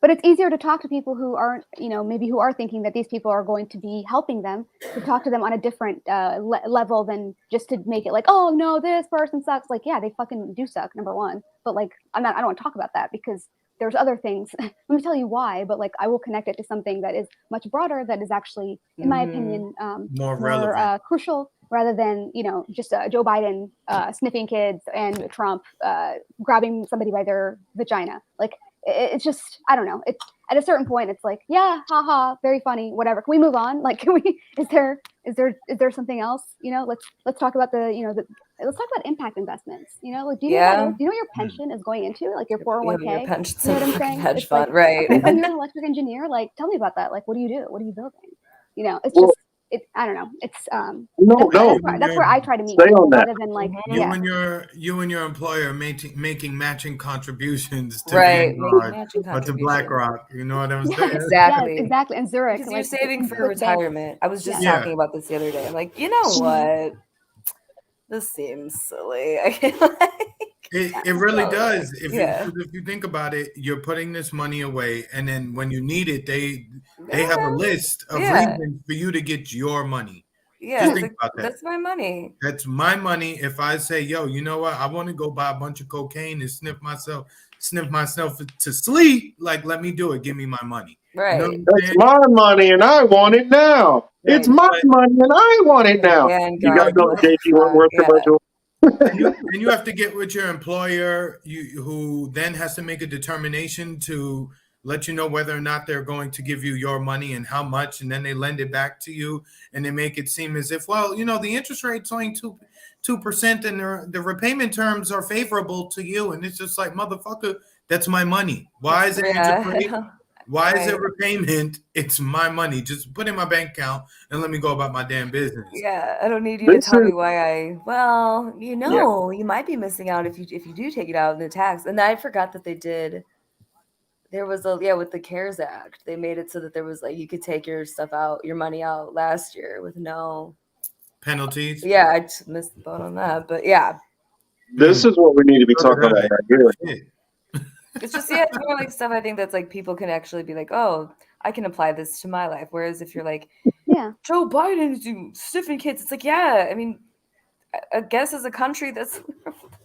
But it's easier to talk to people who aren't, maybe who are thinking that these people are going to be helping them, to talk to them on a different level than just to make it like, oh no, this person sucks. Like, yeah, they fucking do suck, number one. But like, I don't want to talk about that because there's other things. Let me tell you why, but like, I will connect it to something that is much broader, that is actually, in my opinion, more relevant, crucial, rather than, just Joe Biden sniffing kids and Trump grabbing somebody by their vagina. Like, it's just, I don't know. It's at a certain point, it's like, yeah, haha, very funny, whatever. Can we move on? Like, is there something else? Let's talk about let's talk about impact investments. Like, do you know what your pension is going into? Like your 401k. Your pension's you know what I'm a saying? hedge It's fund, like, right? Okay, you're an electric engineer. Like, tell me about that. Like, what do you do? What are you building? It's just. I don't know. It's that's where I try to meet people, rather than like you and your employer making matching contributions to right, Vanguard or to BlackRock. You know what I'm saying? Exactly. Yes, exactly. And Zurich, because like, you're saving for retirement. I was just Yeah. talking about this the other day. I'm like, you know what? This seems silly. It really does. If you think about it, you're putting this money away, and then when you need it, they have a list of reasons for you to get your money. Yeah, just think about that. That's my money. That's my money. If I say, yo, you know what? I want to go buy a bunch of cocaine and sniff myself to sleep. Like, let me do it. Give me my money. Right. You know That's my money, and I want it now. Right. It's my money, and I want it now. You got to go to JP Wentworth commercial. and you have to get with your employer, who then has to make a determination to let you know whether or not they're going to give you your money and how much, and then they lend it back to you, and they make it seem as if, well, the interest rate's only 2%, and the repayment terms are favorable to you, and it's just like, motherfucker, that's my money. Why is it interest rate? Why is it repayment? It's my money. Just put in my bank account and let me go about my damn business. Yeah, I don't need you to tell me why you might be missing out if you do take it out in the tax. And I forgot that they did. There was with the CARES Act, they made it so that there was like you could take your money out last year with no penalties. Yeah, I just missed the boat on that, but yeah. This is what we need to be talking about right here. It's just it's more like stuff I think that's like people can actually be like, oh, I can apply this to my life. Whereas if you're like, Yeah. Joe Biden is sniffing kids. It's like, yeah, I mean, I guess as a country, that's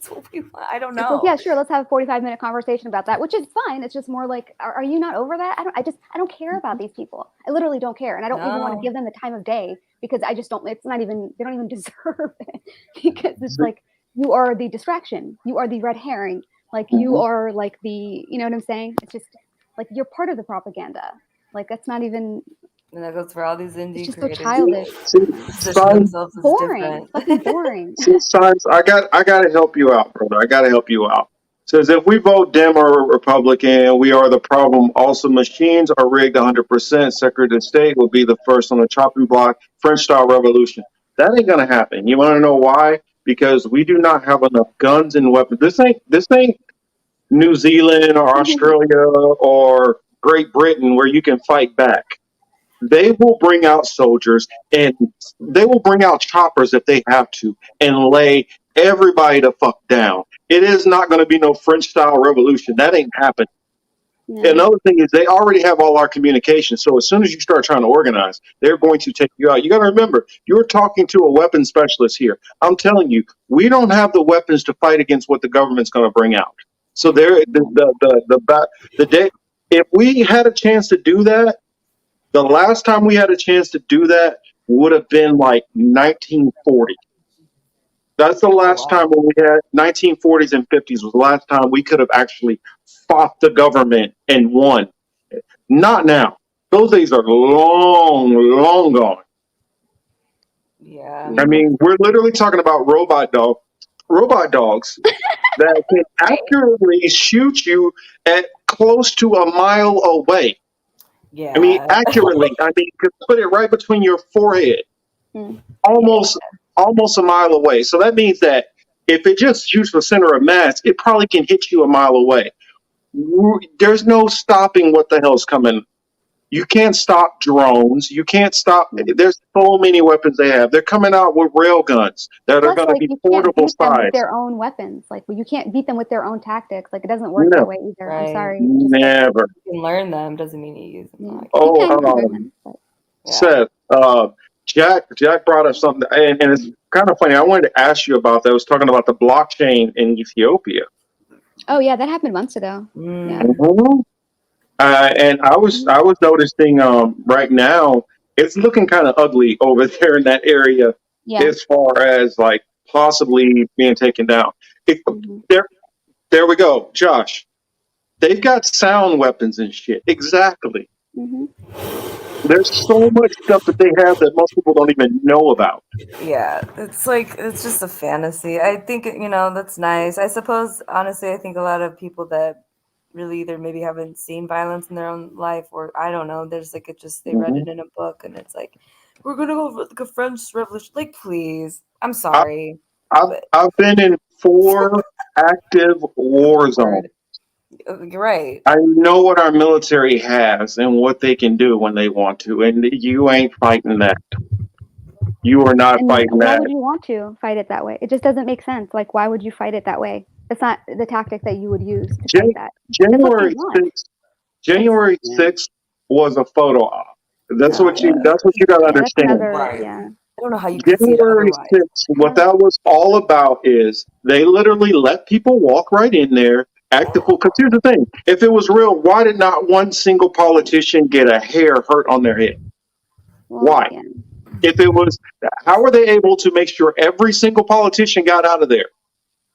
what we want. I don't It's know. like, yeah, sure, let's have a 45-minute conversation about that, which is fine. It's just more like, are you not over that? I don't care about these people. I literally don't care. And I don't even want to No. give them the time of day because I just don't, it's not even, they don't even deserve it because it's like, you are the distraction. You are the red herring. Like you are like the, you know what I'm saying? It's just like, you're part of the propaganda. Like that's not even. And that goes for all these indie It's just so creators. childish. Position themselves as Boring. different. Fucking boring. See, Science, I gotta help you out, brother. I gotta help you out. Says if we vote Dem or Republican, we are the problem. Also, machines are rigged 100%. Secretary of State will be the first on the chopping block. French style revolution. That ain't gonna happen. You want to know why? Because we do not have enough guns and weapons. This ain't New Zealand or Australia or Great Britain where you can fight back. They will bring out soldiers and they will bring out choppers if they have to and lay everybody the fuck down. It is not going to be no French style revolution. That ain't happening. Yeah. Another thing is they already have all our communication. So as soon as you start trying to organize, they're going to take you out. You got to remember, you're talking to a weapons specialist here. I'm telling you, we don't have the weapons to fight against what the government's going to bring out. So there, the day, if we had a chance to do that, the last time we had a chance to do that would have been like 1940. That's the last time when we had 1940s and 50s was the last time we could have actually fought the government and won. Not now. Those days are long, long gone. Yeah. I mean, we're literally talking about robot dogs that can accurately shoot you at close to a mile away. Yeah. I mean, accurately. I mean, you could put it right between your forehead, almost a mile away. So that means that if it just shoots the center of mass, it probably can hit you a mile away. There's no stopping what the hell's coming. You can't stop drones. You can't stop. There's so many weapons they have. They're coming out with rail guns that are Plus, going to like, be you can't portable beat them with size. their own weapons. Like, you can't beat them with their own tactics. Like, it doesn't work No. that way either. I'm Right. sorry. Never. You can learn them, doesn't mean you use them. Like, Oh, You can learn them, but Seth, Jack brought up something, and it's kind of funny. I wanted to ask you about that. I was talking about the blockchain in Ethiopia. oh yeah, that happened months ago. Mm. Yeah. Mhm. And I was noticing right now it's looking kind of ugly over there in that area Yeah. as far as like possibly being taken down. Mm-hmm. There we go, Josh. They've got sound weapons and shit. Exactly. Mm-hmm. There's so much stuff that they have that most people don't even know about. Yeah, it's like it's just a fantasy. I think that's nice. I suppose honestly, I think a lot of people that really either maybe haven't seen violence in their own life, or I don't know. There's like they read it in a book, and it's like we're gonna go for like a French Revolution. Like, please, I'm sorry. I've been in 4 active war zones. You're right. I know what our military has and what they can do when they want to, and you ain't fighting that. You are not And fighting why that. would you want to fight it that way? It just doesn't make sense. Like, why would you fight it that way? It's not the tactic that you would use to fight that. January 6th. January 6th was a photo op. That's what you got to understand. Yeah. I don't know how you can see it January otherwise. 6th, what that was all about is they literally let people walk right in there, act the fool. Because here's the thing: if it was real, why did not one single politician get a hair hurt on their head? Why? Yeah. If it was, how were they able to make sure every single politician got out of there?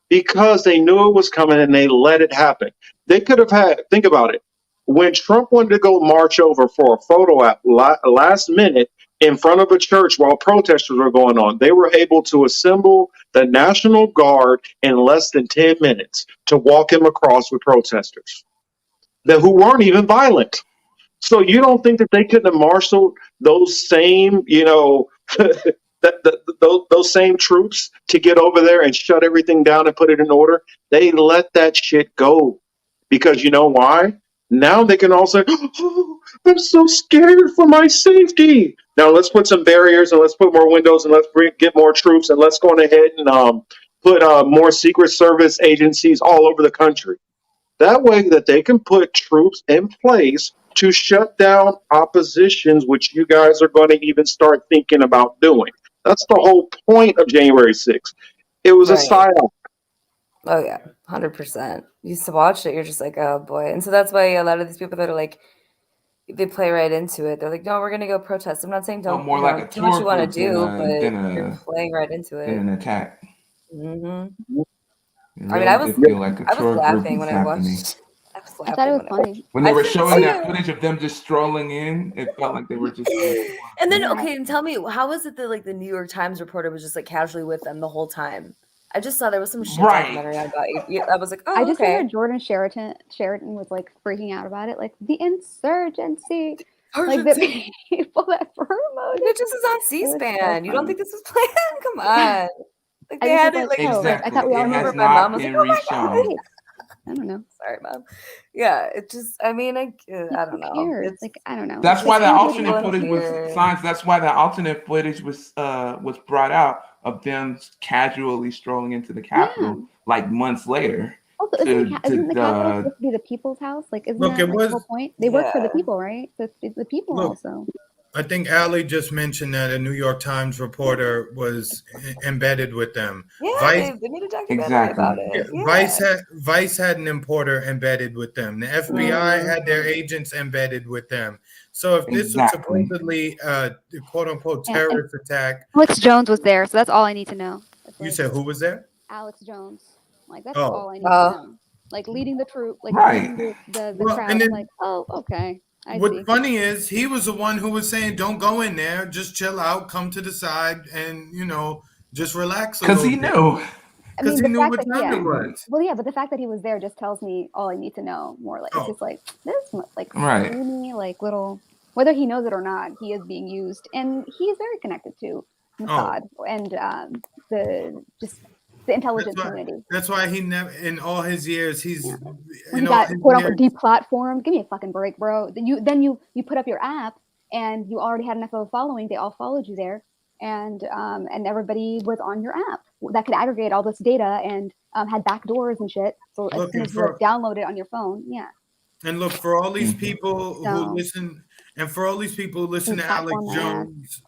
Because they knew it was coming and they let it happen. They could have think about it. When Trump wanted to go march over for a photo op last minute in front of a church while protesters were going on, they were able to assemble the National Guard in less than 10 minutes to walk him across with protesters who weren't even violent. So you don't think that they couldn't have marshaled those same, those same troops to get over there and shut everything down and put it in order? They let that shit go because you know why? Now they can all say, "Oh, I'm so scared for my safety." Now let's put some barriers and let's put more windows and let's get more troops and let's go ahead and put more Secret Service agencies all over the country. That way that they can put troops in place to shut down oppositions, which you guys are going to even start thinking about doing. That's the whole point of January 6th. It was a Right. psyop. Oh yeah, 100%. You used to watch it, you're just like, oh boy. And so that's why a lot of these people that are like, they play right into it. They're like, no, we're gonna go protest. I'm not saying Felt don't, more you like know, a do what tour you want group to do, but than you're playing right into it. an attack. Mm-hmm. It I mean, really did feel like a I was tour group laughing was when I happening. watched. I was I thought it laughing was when I funny. When they I were didn't showing see that it. footage of them just strolling in, it felt like they were just on tour. And then, Yeah. okay, and tell me, how was it that like the New York Times reporter was just like casually with them the whole time? I just saw there was some shit Right. documentary on about it. I was like, oh, I just okay. heard Jordan Sheraton was like freaking out about it, like the insurgency, like the people that promoted. Bitches is on It was so C-SPAN. You don't funny. think this was planned? Come on. Like I they just had was it like, like, oh, like I thought we Exactly. all It knew. has remember my mom not was like, been oh my god. reshown. I don't know. Sorry, mom. Yeah, it just, I mean, I don't Who know. cares? It's Like, I don't know. That's It's why just that something people alternate in footage was fear. science. That's why that alternate footage was brought out of them casually strolling into the Capitol like months later. Also, isn't the Capitol supposed to be the people's house? Like, isn't Look, that it like was. the whole point? They work for the Yeah. people, right? So it's the people Look, also. I think Aly just mentioned that a New York Times reporter was embedded with them. Yeah, Vice, they made a documentary about Exactly. it. Yeah. Vice had an importer embedded with them. The FBI had their agents embedded with them. So if this was Exactly. supposedly a quote unquote And terrorist attack, Alex Jones was there, so that's all I need to know. It's you like said who was there? Alex Jones. Like that's Oh, all I need to know. Like leading the troop, like Right. leading the well, crowd. and I'm then like, oh, okay, I what's see. funny is he was the one who was saying, "Don't go in there, just chill out, come to the side, and just relax a Because little he bit." knew. I Because mean, he the knew fact what that time it was. well, yeah, but the fact that he was there just tells me all I need to know. More like it's Oh, just like this, like Right. skinny, like little. Whether he knows it or not, he is being used, and he is very connected to Mossad and the intelligence community. That's why he never, in all his years, he's When in he all got his quote unquote years. deplatformed, give me a fucking break, bro. Then you put up your app and you already had enough of a following. They all followed you there, and everybody was on your app that could aggregate all this data and had backdoors and shit. So as soon Looking as you like, download it on your phone, yeah. And look, for all these people who So listen, and for all these people who listen to Alex platform that ass. Jones,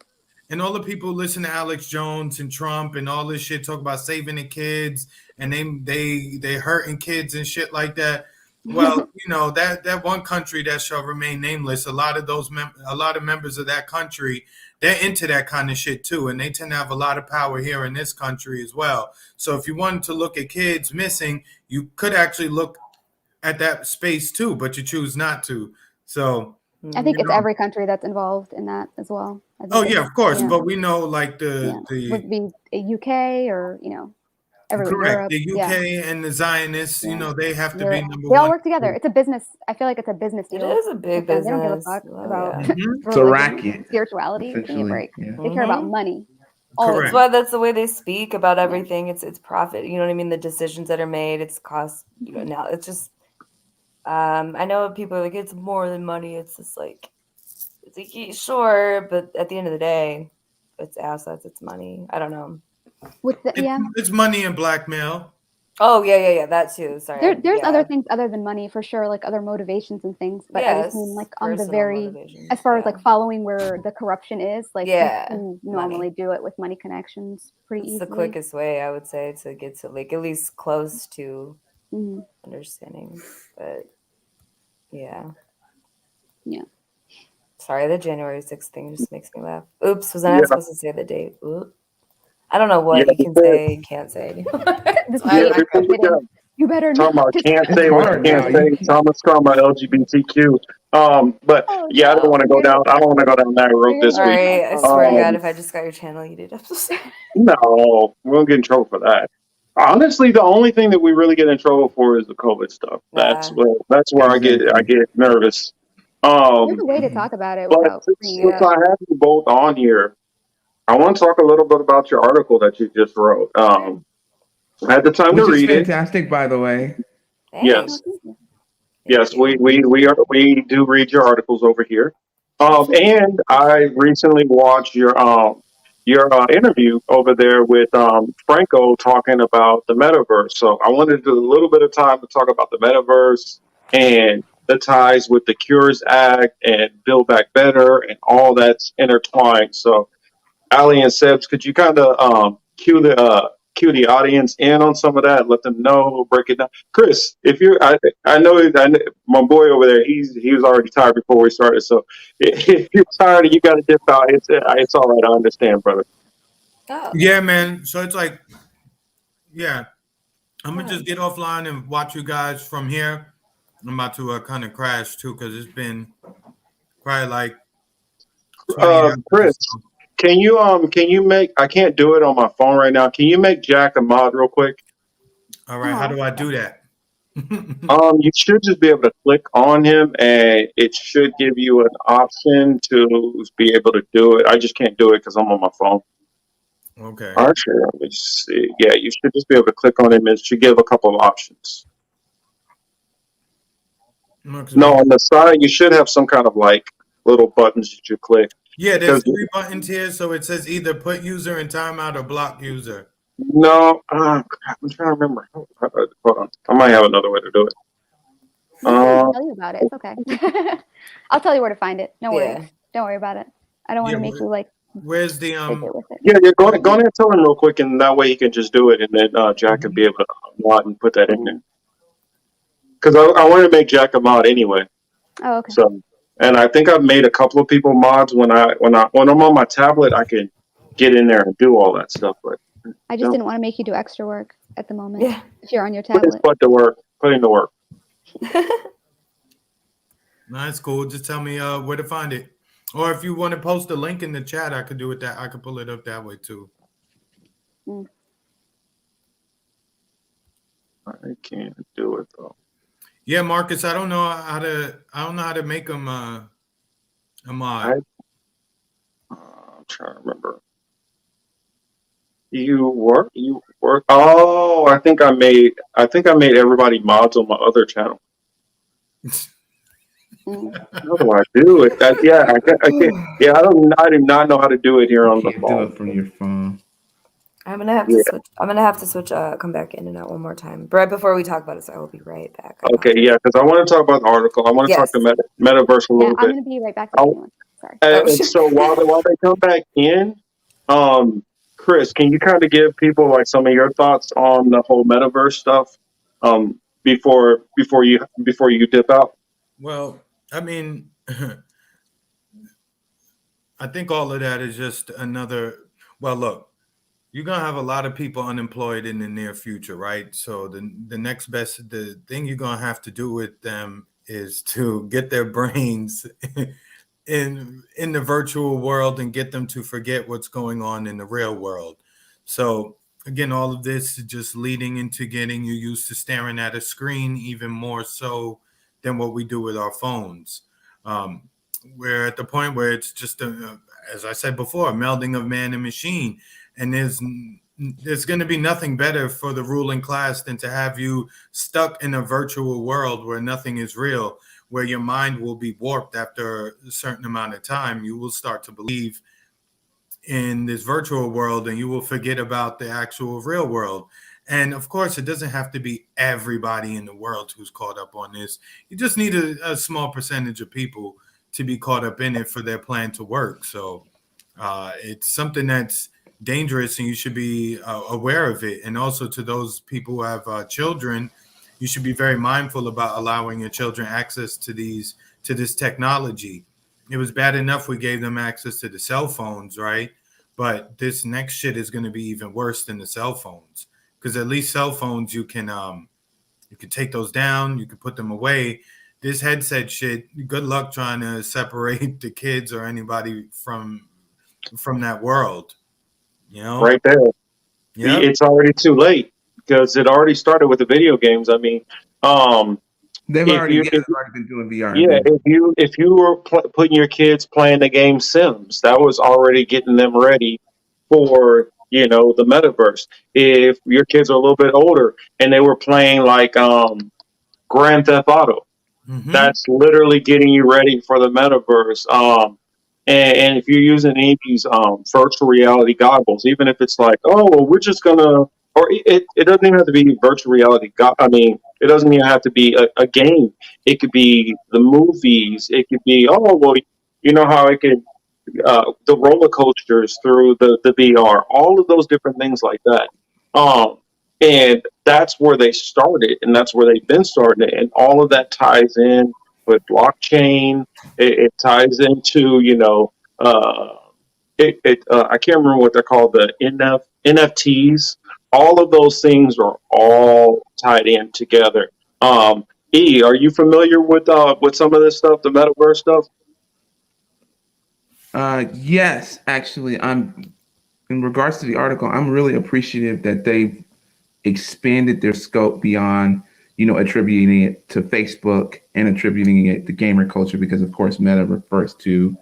and all the people who listen to Alex Jones and Trump and all this shit, talk about saving the kids and they hurting kids and shit like that. Well, that one country that shall remain nameless. A lot of those a lot of members of that country, they're into that kind of shit too, and they tend to have a lot of power here in this country as well. So if you wanted to look at kids missing, you could actually look at that space too, but you choose not to. So I think it's every country that's involved in that as well. I think oh yeah, of course, yeah. but we know like would be a UK or everywhere. correct Europe, the UK and the Zionists. They have to be number they all one. work together. It's a business. I feel like it's a business It deal. is a big with them. They don't give a business. fuck Oh, about yeah. It's a religion, racket, spirituality. Give me a essentially. break. Yeah. They care about money. That's why that's the way they speak about everything. It's profit. You know what I mean? The decisions that are made, it's cost. Now it's just. I know people are like, it's more than money. It's just like, sure, but at the end of the day, it's assets. It's money. I don't know. It's money and blackmail. Oh yeah, that too. Sorry. There's other things other than money for sure, like other motivations and things. But I just mean like on the as far as like following where the corruption is, like you can normally do it with money connections pretty easily. It's the quickest way, I would say, to get to like at least close to understanding. But yeah. Sorry, the January 6th thing just makes me laugh. Oops, was I not supposed to say the date? Oop. I don't know what you can say and can't say. You better talking not. about can't say what you can't say. Thomas talking about LGBTQ. But I don't want to go down. I don't want to go down that road this week. Sorry, I swear to God, if I just got your channel, you did episode. No, we won't get in trouble for that. Honestly, the only thing that we really get in trouble for is the COVID stuff. That's where I get nervous. There's a way to talk about it without since I have you both on here, I want to talk a little bit about your article that you just wrote. I had the time to read it. Fantastic, by the way. Yes, we do read your articles over here. And I recently watched your interview over there with Franco talking about the metaverse. So I wanted to do a little bit of time to talk about the metaverse and the ties with the Cures Act and Build Back Better and all that's intertwined. So, Aly and Sebs, could you kind of cue the audience in on some of that? Let them know, break it down. Chris, if you're, I know my boy over there. He was already tired before we started. So if you're tired and you got to dip out, it's all right. I understand, brother. Oh. Yeah, man. So it's like, yeah, I'm gonna just get offline and watch you guys from here. I'm about to kind of crash too because it's been probably like 20 hours. Chris, can you make? I can't do it on my phone right now. Can you make Jack a mod real quick? All right, how do I do that? You should just be able to click on him, and it should give you an option to be able to do it. I just can't do it because I'm on my phone. Okay. Actually, let me see. Yeah, you should just be able to click on him. It should give a couple of options. No, on the side, you should have some kind of like little buttons that you click. Yeah, there's 3 buttons here, so it says either put user in timeout or block user. No, crap, I'm trying to remember. Hold on, I might have another way to do it. I'll tell you about it. It's okay. I'll tell you where to find it. No worries. Don't worry about it. I don't want to make you like. Where's the Yeah, go ahead and tell him real quick, and that way he can just do it, and then Jack can be able to mod and put that in there. Because I want to make Jack a mod anyway. Oh, okay. So, and I think I've made a couple of people mods when I'm on my tablet. I can get in there and do all that stuff, but I just didn't want to make you do extra work at the moment. Yeah. If you're on your tablet. Put in the work. That's cool. Just tell me where to find it. Or if you want to post a link in the chat, I could do it I could pull it up that way too. I can't do it though. Yeah, Marcus, I don't know how to make them a mod. I'm trying to remember. You work. Oh, I think I made everybody mods on my other channel. How do I do it? I can't. Yeah, I do not know how to do it here on the phone. Do it from your phone. I'm gonna have to switch. I'm gonna have to switch. Come back in and out one more time. But right before we talk about it, so I will be right back. Okay, yeah, because I want to talk about the article. I want to talk to Metaverse a little bit. I'm gonna be right back. Sorry. And so while they come back in, Chris, can you kind of give people like some of your thoughts on the whole Metaverse stuff before you dip out? Well, I mean, I think all of that is just another. Well, look, you're gonna have a lot of people unemployed in the near future, right? So the next best, the thing you're gonna have to do with them is to get their brains in the virtual world and get them to forget what's going on in the real world. So again, all of this is just leading into getting you used to staring at a screen even more so than what we do with our phones. We're at the point where it's just, as I said before, a melding of man and machine. And there's going to be nothing better for the ruling class than to have you stuck in a virtual world where nothing is real, where your mind will be warped after a certain amount of time. You will start to believe in this virtual world and you will forget about the actual real world. And of course, it doesn't have to be everybody in the world who's caught up on this. You just need a small percentage of people to be caught up in it for their plan to work. So it's something that's dangerous and you should be aware of it. And also to those people who have children, you should be very mindful about allowing your children access to this technology. It was bad enough we gave them access to the cell phones, right? But this next shit is going to be even worse than the cell phones, because at least cell phones you can take those down, you can put them away. This headset shit, good luck trying to separate the kids or anybody from that world. You know, right there. Yeah, it's already too late because it already started with the video games. I mean, they've already been doing VR. Yeah, if you were putting your kids playing the game Sims, that was already getting them ready for the metaverse. If your kids are a little bit older and they were playing like Grand Theft Auto, that's literally getting you ready for the metaverse. And if you're using any of these virtual reality goggles, even if it's like, oh, well, we're just gonna, or it doesn't even have to be virtual reality. I mean, It doesn't even have to be a game. It could be the movies. It could be, oh, well, you know how it could, the roller coasters through the VR, all of those different things like that. Um, and that's where they started, and that's where they've been starting it. And all of that ties in with blockchain. It ties into, I can't remember what they're called, the NFTs. All of those things are all tied in together. E, are you familiar with some of this stuff, the metaverse stuff? Yes, actually, I'm in regards to the article, I'm really appreciative that they expanded their scope beyond, attributing it to Facebook and attributing it to gamer culture, because of course Meta refers to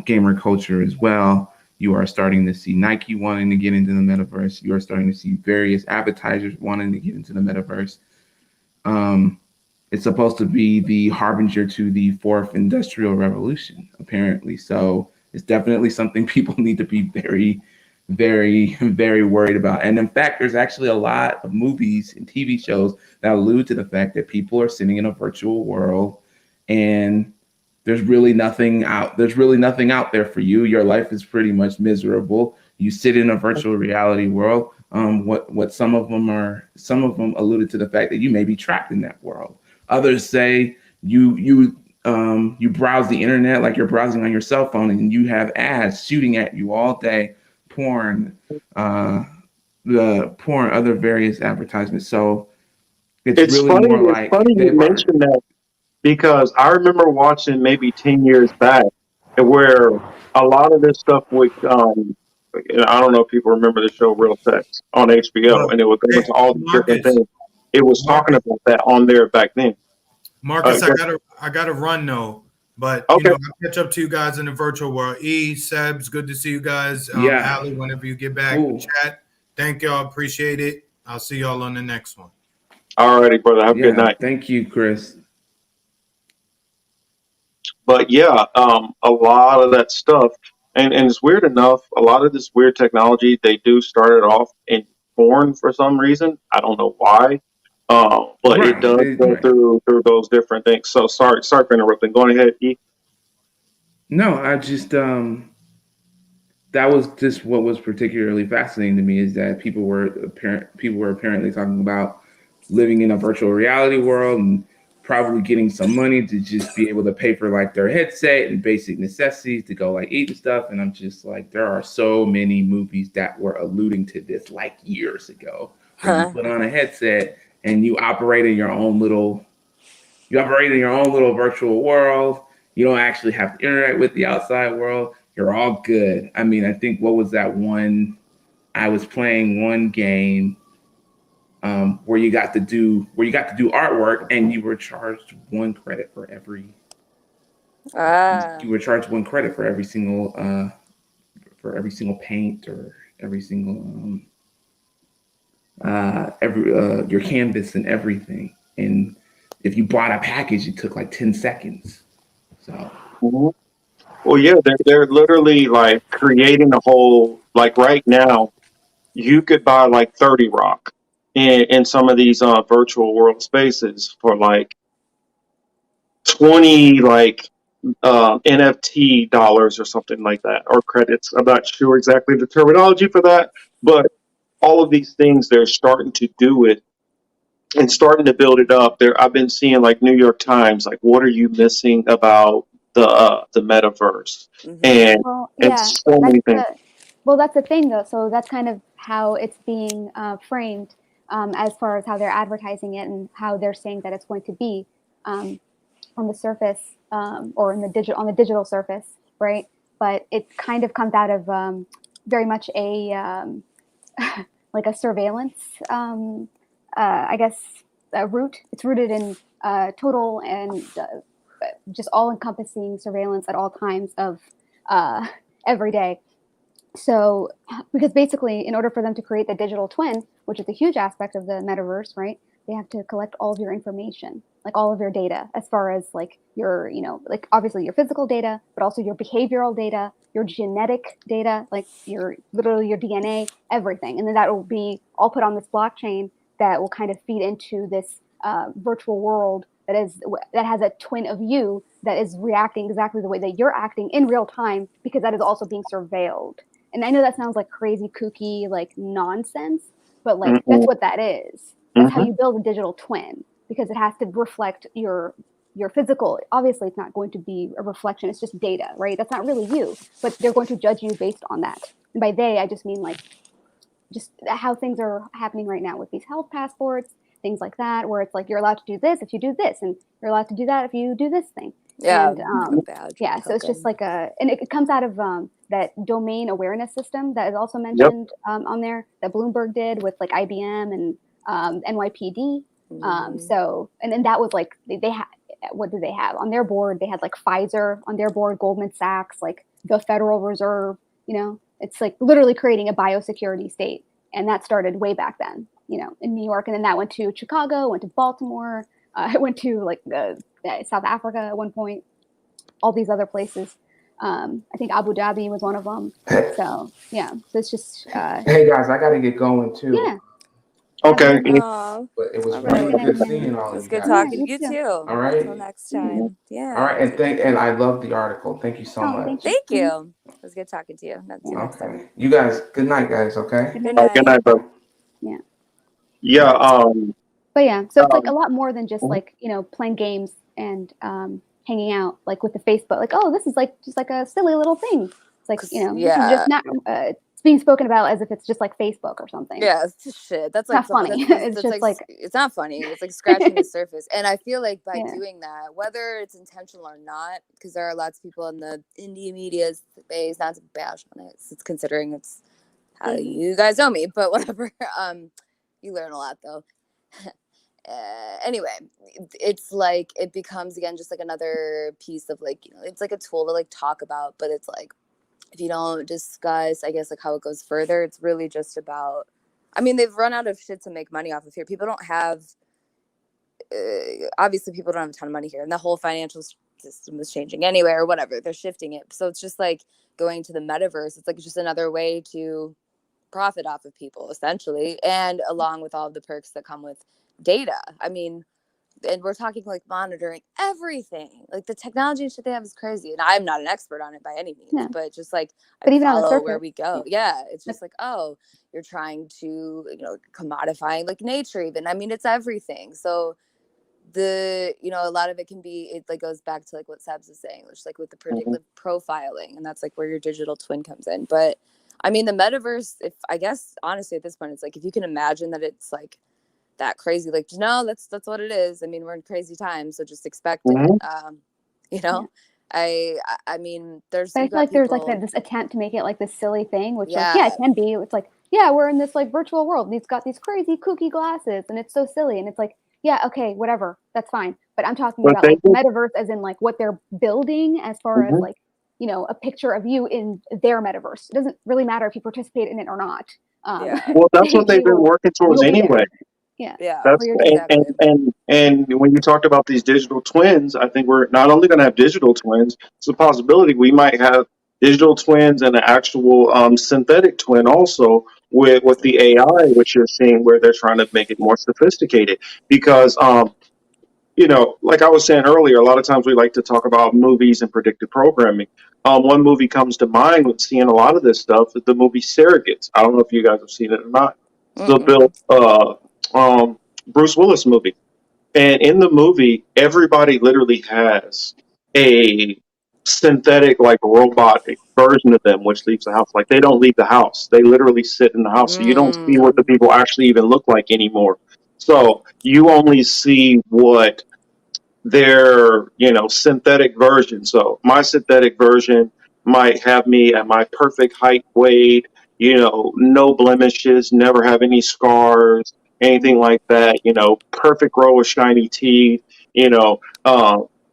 gamer culture as well. You are starting to see Nike wanting to get into the metaverse. You are starting to see various advertisers wanting to get into the metaverse. It's supposed to be the harbinger to the fourth industrial revolution, apparently. So it's definitely something people need to be very, very, very worried about. And in fact, there's actually a lot of movies and TV shows that allude to the fact that people are sitting in a virtual world and there's really nothing out there for you. Your life is pretty much miserable. You sit in a virtual reality world. What some of them alluded to the fact that you may be trapped in that world. Others say you browse the internet like you're browsing on your cell phone, and you have ads shooting at you all day, porn, other various advertisements. So it's really Funny. more It's like funny you they've already. mentioned that, because I remember watching maybe 10 years back where a lot of this stuff would, and I don't know if people remember the show Real Sex on HBO, and it would go Hey, into all these different Marcus, things. It was talking about that on there back then. Marcus, I gotta run though. But Okay. I'll catch up to you guys in the virtual world. E, Sebs, good to see you guys. Yeah. Aly, whenever you get back, Cool. chat. Thank y'all, appreciate it. I'll see y'all on the next one. All righty, brother. Have a good night. Thank you, Chris. But yeah, a lot of that stuff, and it's weird enough, a lot of this weird technology, they do start it off in porn for some reason. I don't know why. But it does go through those different things. So sorry for interrupting. Go ahead, E. No, I just that was just what was particularly fascinating to me, is that people were apparently talking about living in a virtual reality world and probably getting some money to just be able to pay for like their headset and basic necessities to go like eat and stuff. And I'm just like, there are so many movies that were alluding to this like years ago. You put on a headset and you operate in your own little virtual world. You don't actually have to interact with the outside world. You're all good. I mean, I think what was that one? I was playing one game where you got to do artwork, and you were charged 1 credit for every. You were charged 1 credit for every single paint, or every single your canvas and everything. And if you bought a package, it took like 10 seconds. So. Mm-hmm. Well, yeah, they're literally like creating a whole, like right now, you could buy like 30 Rock in some of these virtual world spaces for like 20 NFT dollars or something like that, or credits. I'm not sure exactly the terminology for that, but all of these things, they're starting to do it and starting to build it up. I've been seeing like New York Times, like, what are you missing about the metaverse? And so many things. That's the thing, though. So that's kind of how it's being framed, as far as how they're advertising it and how they're saying that it's going to be on the surface, or on the digital surface, right? But it kind of comes out of very much a like a surveillance, I guess, route. It's rooted in total and just all-encompassing surveillance at all times of every day. So, because basically, in order for them to create the digital twin, which is a huge aspect of the metaverse, right? They have to collect all of your information, like all of your data, as far as like your, like obviously your physical data, but also your behavioral data, your genetic data, like literally your DNA, everything. And then that will be all put on this blockchain that will kind of feed into this virtual world that has a twin of you that is reacting exactly the way that you're acting in real time, because that is also being surveilled. And I know that sounds like crazy, kooky, like nonsense, but like that's what that is. That's how you build a digital twin, because it has to reflect your physical. Obviously, it's not going to be a reflection. It's just data, right? That's not really you, but they're going to judge you based on that. And by they, I just mean like just how things are happening right now with these health passports, things like that, where it's like you're allowed to do this if you do this, and you're allowed to do that if you do this thing. Yeah, And badge yeah, so it's just token. like and it comes out of that domain awareness system that is also mentioned on there that Bloomberg did with like IBM and NYPD. So, and then that was like they had, what did they have on their board? They had like Pfizer on their board, Goldman Sachs, like the Federal Reserve. You know, it's like literally creating a biosecurity state, and that started way back then. You know, in New York, and then that went to Chicago, went to Baltimore, it went to like South Africa at one point, all these other places. I think Abu Dhabi was one of them. So yeah, so it's just. Hey guys, I gotta get going too. Yeah. Okay. Oh, But it was all really right. good seeing all It of was you good guys. talking to you too. All right. Until next time. Yeah. All right, and I love the article. Thank you so much. Thank you. It was good talking to you. Not too next time. Okay. You guys, good night, guys. Okay. Good Good night. night, bro. Yeah. Yeah. But yeah, so it's like a lot more than just like, you know, playing games and hanging out like with the Facebook. Like, oh, this is like just like a silly little thing. It's like, you know, this is just not. It's being spoken about as if it's just like Facebook or something. Yeah, it's just shit. That's like not funny. That's It's just like it's not funny. It's like scratching the surface. And I feel like by Yeah. doing that, whether it's intentional or not, because there are lots of people in the indie media space, not to bash on it, it's considering it's how you guys know me, but whatever. You learn a lot though. Anyway, it's like it becomes again just like another piece of like, you know, it's like a tool to like talk about, but it's like if you don't discuss, I guess, like how it goes further, it's really just about, I mean, they've run out of shit to make money off of here. People don't have, obviously people don't have a ton of money here, and the whole financial system is changing anyway or whatever. They're shifting it. So it's just like going to the metaverse. It's like just another way to profit off of people essentially. And along with all of the perks that come with data. I mean, and we're talking like monitoring everything, like the technology and shit they have is crazy, and I'm not an expert on it by any means, but just like But I even on the follow surface, where we go. Yeah, it's just like, oh, you're trying to, you know, commodifying like nature even. I mean, it's everything. So the, you know, a lot of it can be, it like goes back to like what Sebs is saying, which like with the predictive profiling, and that's like where your digital twin comes in. But I mean, the metaverse, if I guess honestly at this point, it's like if you can imagine that it's like that crazy, like, no, that's what it is. I mean, we're in crazy times, so just expect it. You know, I mean, there's. But I You feel got like there's people, like this attempt to make it like this silly thing, which like, Yeah. yeah, it can be. It's like, yeah, we're in this like virtual world, and he's got these crazy kooky glasses, and it's so silly, and it's like, yeah, okay, whatever, that's fine. But I'm talking But about they like the metaverse as in like what they're building as far as Mhm. like, you know, a picture of you in their metaverse. It doesn't really matter if you participate in it or not. Well, that's what they've been working towards you'll be there. anyway. Yeah. That's Well, you're and when you talked about these digital twins, I think we're not only going to have digital twins. It's a possibility we might have digital twins and an actual synthetic twin also with the AI, which you're seeing where they're trying to make it more sophisticated. Because you know, like I was saying earlier, a lot of times we like to talk about movies and predictive programming. One movie comes to mind with seeing a lot of this stuff is the movie Surrogates. I don't know if you guys have seen it or not. It's the Bruce Willis movie. And in the movie, everybody literally has a synthetic, like robotic version of them, which leaves the house. Like they don't leave the house; they literally sit in the house. So you don't see what the people actually even look like anymore. So you only see what their, you know, synthetic version. So my synthetic version might have me at my perfect height, weight, you know, no blemishes, never have any scars, anything like that, you know, perfect row of shiny teeth, you know,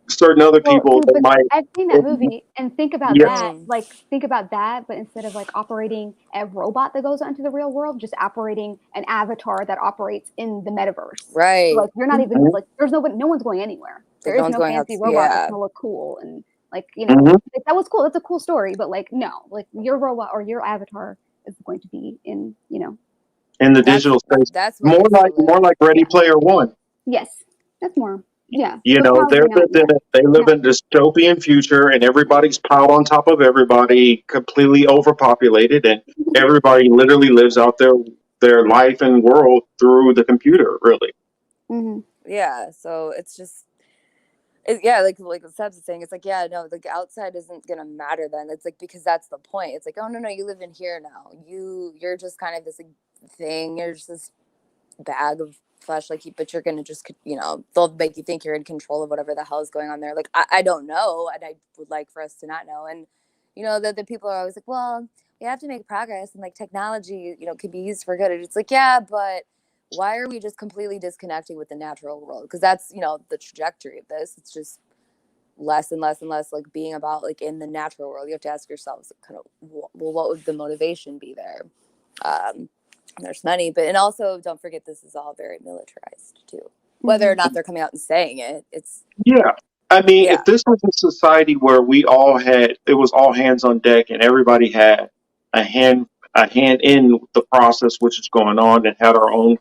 certain other Well, people see, that but might, I've seen that movie, and think about yeah, that. Like, think about that, but instead of like operating a robot that goes out into the real world, just operating an avatar that operates in the metaverse. Right. So, like, you're not even Mhm. like, no one's going anywhere. There no is one's no going out. fancy robot that's Yeah. gonna look cool and like, you know, Mhm. like, that was cool. That's a cool story, but like, no, like your robot or your avatar is going to be in, you know, in the digital space. That's where it's More like Ready Player One. Yes, that's more. Yeah, You but know, probably not. Yeah. they live in a dystopian future, and everybody's piled on top of everybody, completely overpopulated, and everybody literally lives out their life and world through the computer. Really. Mm-hmm. Yeah, so it's just yeah, like what Sebs is saying, it's like, yeah, no, like outside isn't gonna matter then. It's like, because that's the point. It's like, oh no, you live in here now. You're just kind of this like, thing. You're just this bag of flesh, like, but you're gonna just, they'll make you think you're in control of whatever the hell is going on there. Like, I don't know, and I would like for us to not know. And the people are always like, well, we have to make progress, and like technology, can be used for good. And it's like, yeah, but why are we just completely disconnecting with the natural world? Because that's, the trajectory of this. It's just less and less and less like being about like in the natural world. You have to ask yourselves kind of, well, what would the motivation be there? There's money, and also don't forget, this is all very militarized too. Whether or not they're coming out and saying it, it's I mean, if this was a society where it was all hands on deck, and everybody had a hand in the process which is going on, and had our own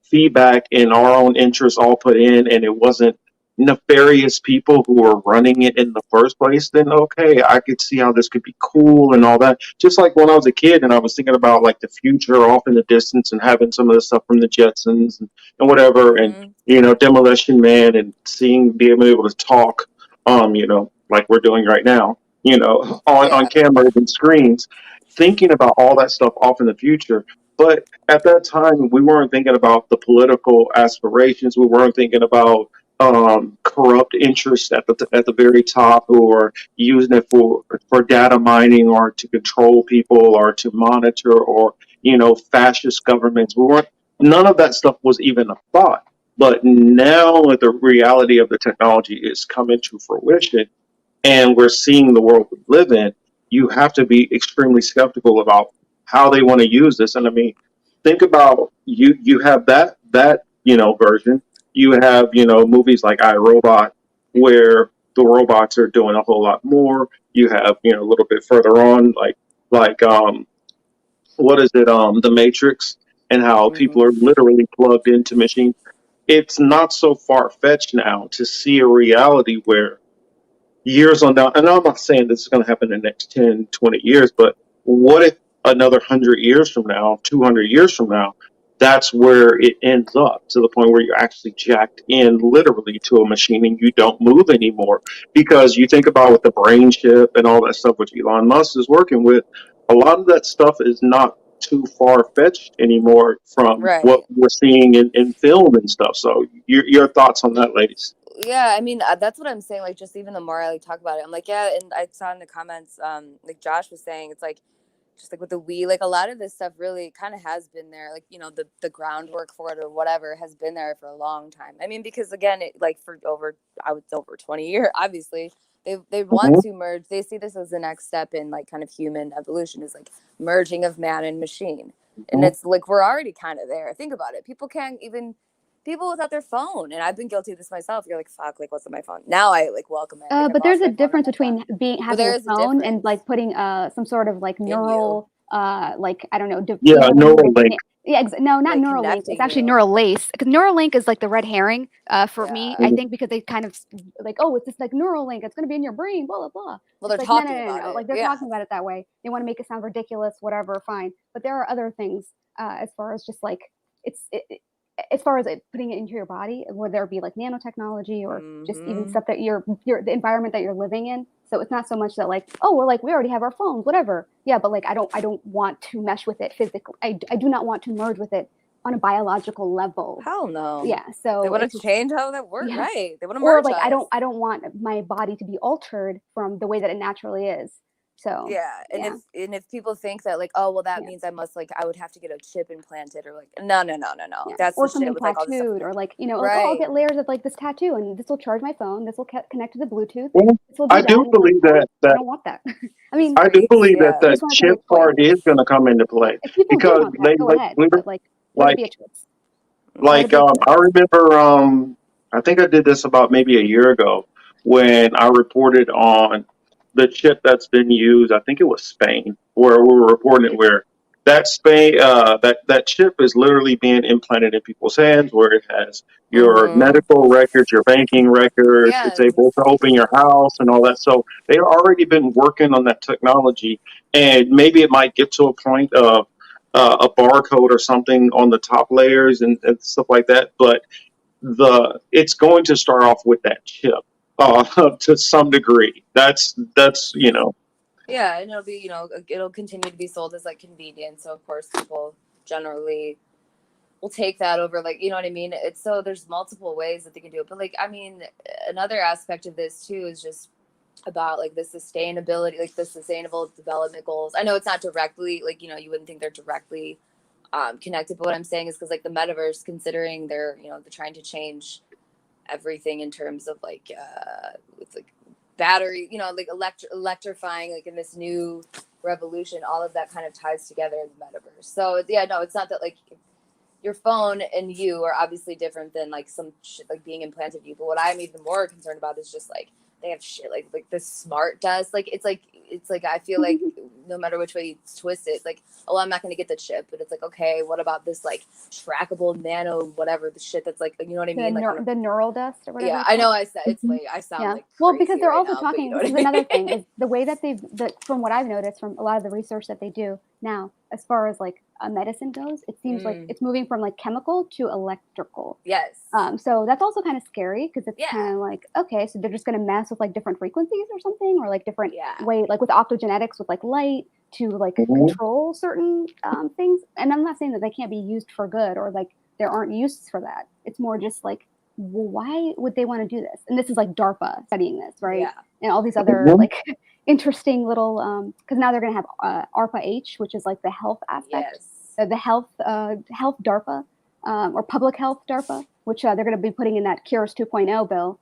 feedback and our own interests all put in, and it wasn't nefarious people who were running it in the first place, then okay, I could see how this could be cool and all that. Just like when I was a kid and I was thinking about like the future off in the distance and having some of the stuff from the Jetsons and whatever, and Demolition Man, and being able to talk, like we're doing right now, on cameras and screens, thinking about all that stuff off in the future. But at that time, we weren't thinking about the political aspirations. We weren't thinking about corrupt interests at the very top, who are using it for data mining, or to control people, or to monitor, or fascist governments. None of that stuff was even a thought. But now the reality of the technology is coming to fruition, and we're seeing the world we live in. You have to be extremely skeptical about how they want to use this. And I mean, think about you have that version. You have movies like iRobot, where the robots are doing a whole lot more. You have a little bit further on, like what is it, The Matrix, and how people are literally plugged into machines. It's not so far fetched now to see a reality where years on down, and I'm not saying this is going to happen in the next 10, 20 years, but what if another 100 years from now, 200 years from now, that's where it ends up, to the point where you're actually jacked in literally to a machine and you don't move anymore? Because you think about with the brain chip and all that stuff which Elon Musk is working with, a lot of that stuff is not too far fetched anymore from what we're seeing in film and stuff. So your thoughts on that, ladies? Yeah, I mean, that's what I'm saying. Like, just even the more I talk about it, I'm like, yeah. And I saw in the comments, like Josh was saying, it's like, just like with the Wii, like a lot of this stuff really kind of has been there. Like, the groundwork for it or whatever has been there for a long time. I mean, because again, for over 20 years, obviously they want to merge. They see this as the next step in like kind of human evolution, is like merging of man and machine. And it's like, we're already kind of there. Think about it. People without their phone, and I've been guilty of this myself. You're like, fuck, like, what's on my phone? Now I like welcome it. Like, but there's a difference between having a phone and like putting some sort of like neural, like, I don't know. Neural link. Yeah, no, not Neuralink. It's actually Neuralace, because Neuralink is like the red herring for me. I think because they kind of like, oh, it's this like Neuralink. It's going to be in your brain, blah blah blah. Well, they're like, talking about it. Like they're talking about it that way. They want to make it sound ridiculous, whatever. Fine, but there are other things as far as just like as far as putting it into your body, whether it be like nanotechnology or just even stuff that the environment that you're living in. So it's not so much that like, oh, well, like we already have our phones, whatever. Yeah, but like I don't want to mesh with it physically. I do not want to merge with it on a biological level. Hell no. Yeah. So they want to change how that works, right? They want to merge. Or like I don't want my body to be altered from the way that it naturally is. So yeah, and if people think that like, oh well, that means I would have to get a chip implanted, or like no. Yeah. That's or the something shit with, like, all this stuff. tattooed, or like like, oh, I'll get layers of like this tattoo, and this will charge my phone. This will connect to the Bluetooth. Well, I do believe that I don't want that. I mean, I do believe that the chip part is going to come into play, if people because do want that, go ahead. But like, let it be a choice. I remember, I think I did this about maybe a year ago, when I reported on the chip that's been used. I think it was Spain, where we were reporting it, where that chip is literally being implanted in people's hands, where it has your medical records, your banking records. It's Yes. able to open your house and all that. So they've already been working on that technology, and maybe it might get to a point of a barcode or something on the top layers and stuff like that. But it's going to start off with that chip to some degree. That's Yeah, and it'll be, it'll continue to be sold as like convenience. So of course people generally will take that over, like, you know what I mean? It's so there's multiple ways that they can do it. But like, I mean, another aspect of this too is just about like the sustainability, like the sustainable development goals. I know it's not directly like, you wouldn't think they're directly connected, but what I'm saying is because like the metaverse, considering they're trying to change everything in terms of like with like battery, like electrifying, like in this new revolution, all of that kind of ties together in the metaverse. So yeah, no, it's not that like your phone and you are obviously different than like some shit like being implanted in you. But what I'm even more concerned about is just like they have shit like the smart dust. Like it's like I feel like no matter which way you twist it, it's like, oh, I'm not gonna get the chip, but it's like, okay, what about this like trackable nano whatever the shit that's like, you know what I mean? Like The neural dust or whatever. yeah, I know I said it's like I sound like well, because crazy they're right also now, but talking. you know This is what I mean? another thing is the way that from what I've noticed from a lot of the research that they do now, as far as like medicine goes, it seems like it's moving from like chemical to electrical. Yes. So that's also kind of scary because it's kind of like, okay, so they're just going to mess with like different frequencies or something, or like different way, like with optogenetics with like light to like control certain things. And I'm not saying that they can't be used for good or like there aren't uses for that. It's more just like, well, why would they want to do this? And this is like DARPA studying this, right? Yeah. And all these other like interesting little, because now they're going to have ARPA-H, which is like the health aspect. Yes. The health DARPA or public health DARPA, which they're going to be putting in that Cures 2.0 bill.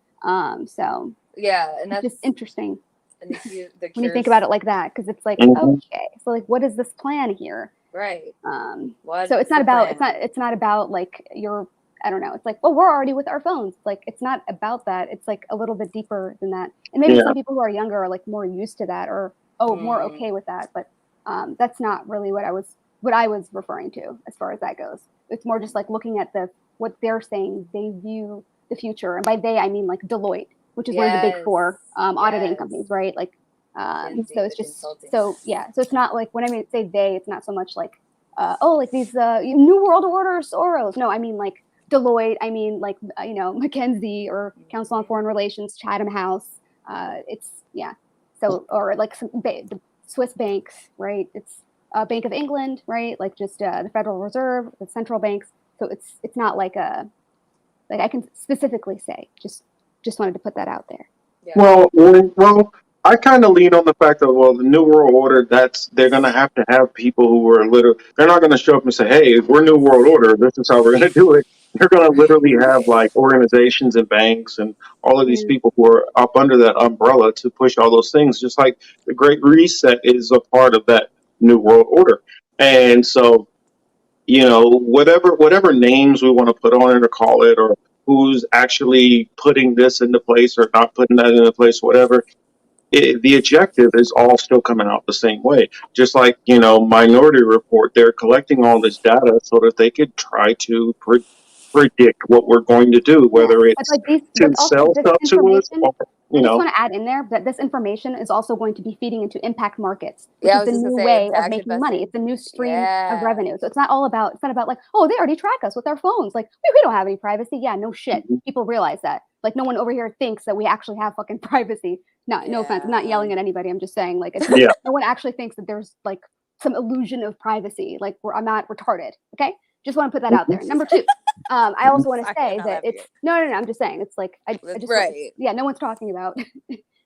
So yeah, and that's just interesting and the when you think about it like that, because it's like, okay, so like, what is this plan here? Right. So it's not about it's not about like your, I don't know. It's like, well, we're already with our phones. Like, it's not about that. It's like a little bit deeper than that. And maybe some people who are younger are like more used to that or more okay with that. But that's not really what I was referring to as far as that goes. It's more just like looking at what they're saying. They view the future, and by they I mean like Deloitte, which is one of the big four auditing companies, right? Like, so it's just so it's not like when I say they, it's not so much like like these New World Order Soros. No, I mean like Deloitte. I mean like McKinsey or Council on Foreign Relations, Chatham House. So or like the Swiss banks, right? It's Bank of England, right? Like just the Federal Reserve, the central banks. So it's not like I can specifically say. Just wanted to put that out there. Yeah. Well, I kind of lean on the fact that the New World Order. They're going to have people who are they're not going to show up and say, "Hey, we're New World Order. This is how we're going to do it." They're going to literally have like organizations and banks and all of these people who are up under that umbrella to push all those things. Just like the Great Reset is a part of that New World Order, and so whatever names we want to put on it or call it, or who's actually putting this into place or not putting that into place, whatever. The objective is all still coming out the same way. Just like, Minority Report, they're collecting all this data so that they could try to predict what we're going to do, whether it's to sell stuff to us or, I just want to add in there that this information is also going to be feeding into impact markets, which is the new way of making money. It's a new stream of revenue. So it's not about like, oh, they already track us with our phones. Like, we don't have any privacy. Yeah, no shit. People realize that. Like, no one over here thinks that we actually have fucking privacy. No offense. I'm not yelling at anybody. I'm just saying, like, no one actually thinks that there's like some illusion of privacy. Like, I'm not retarded. Okay. Just want to put that out there. Number two, I also want to say that it's no. I'm just saying it's like I just no one's talking about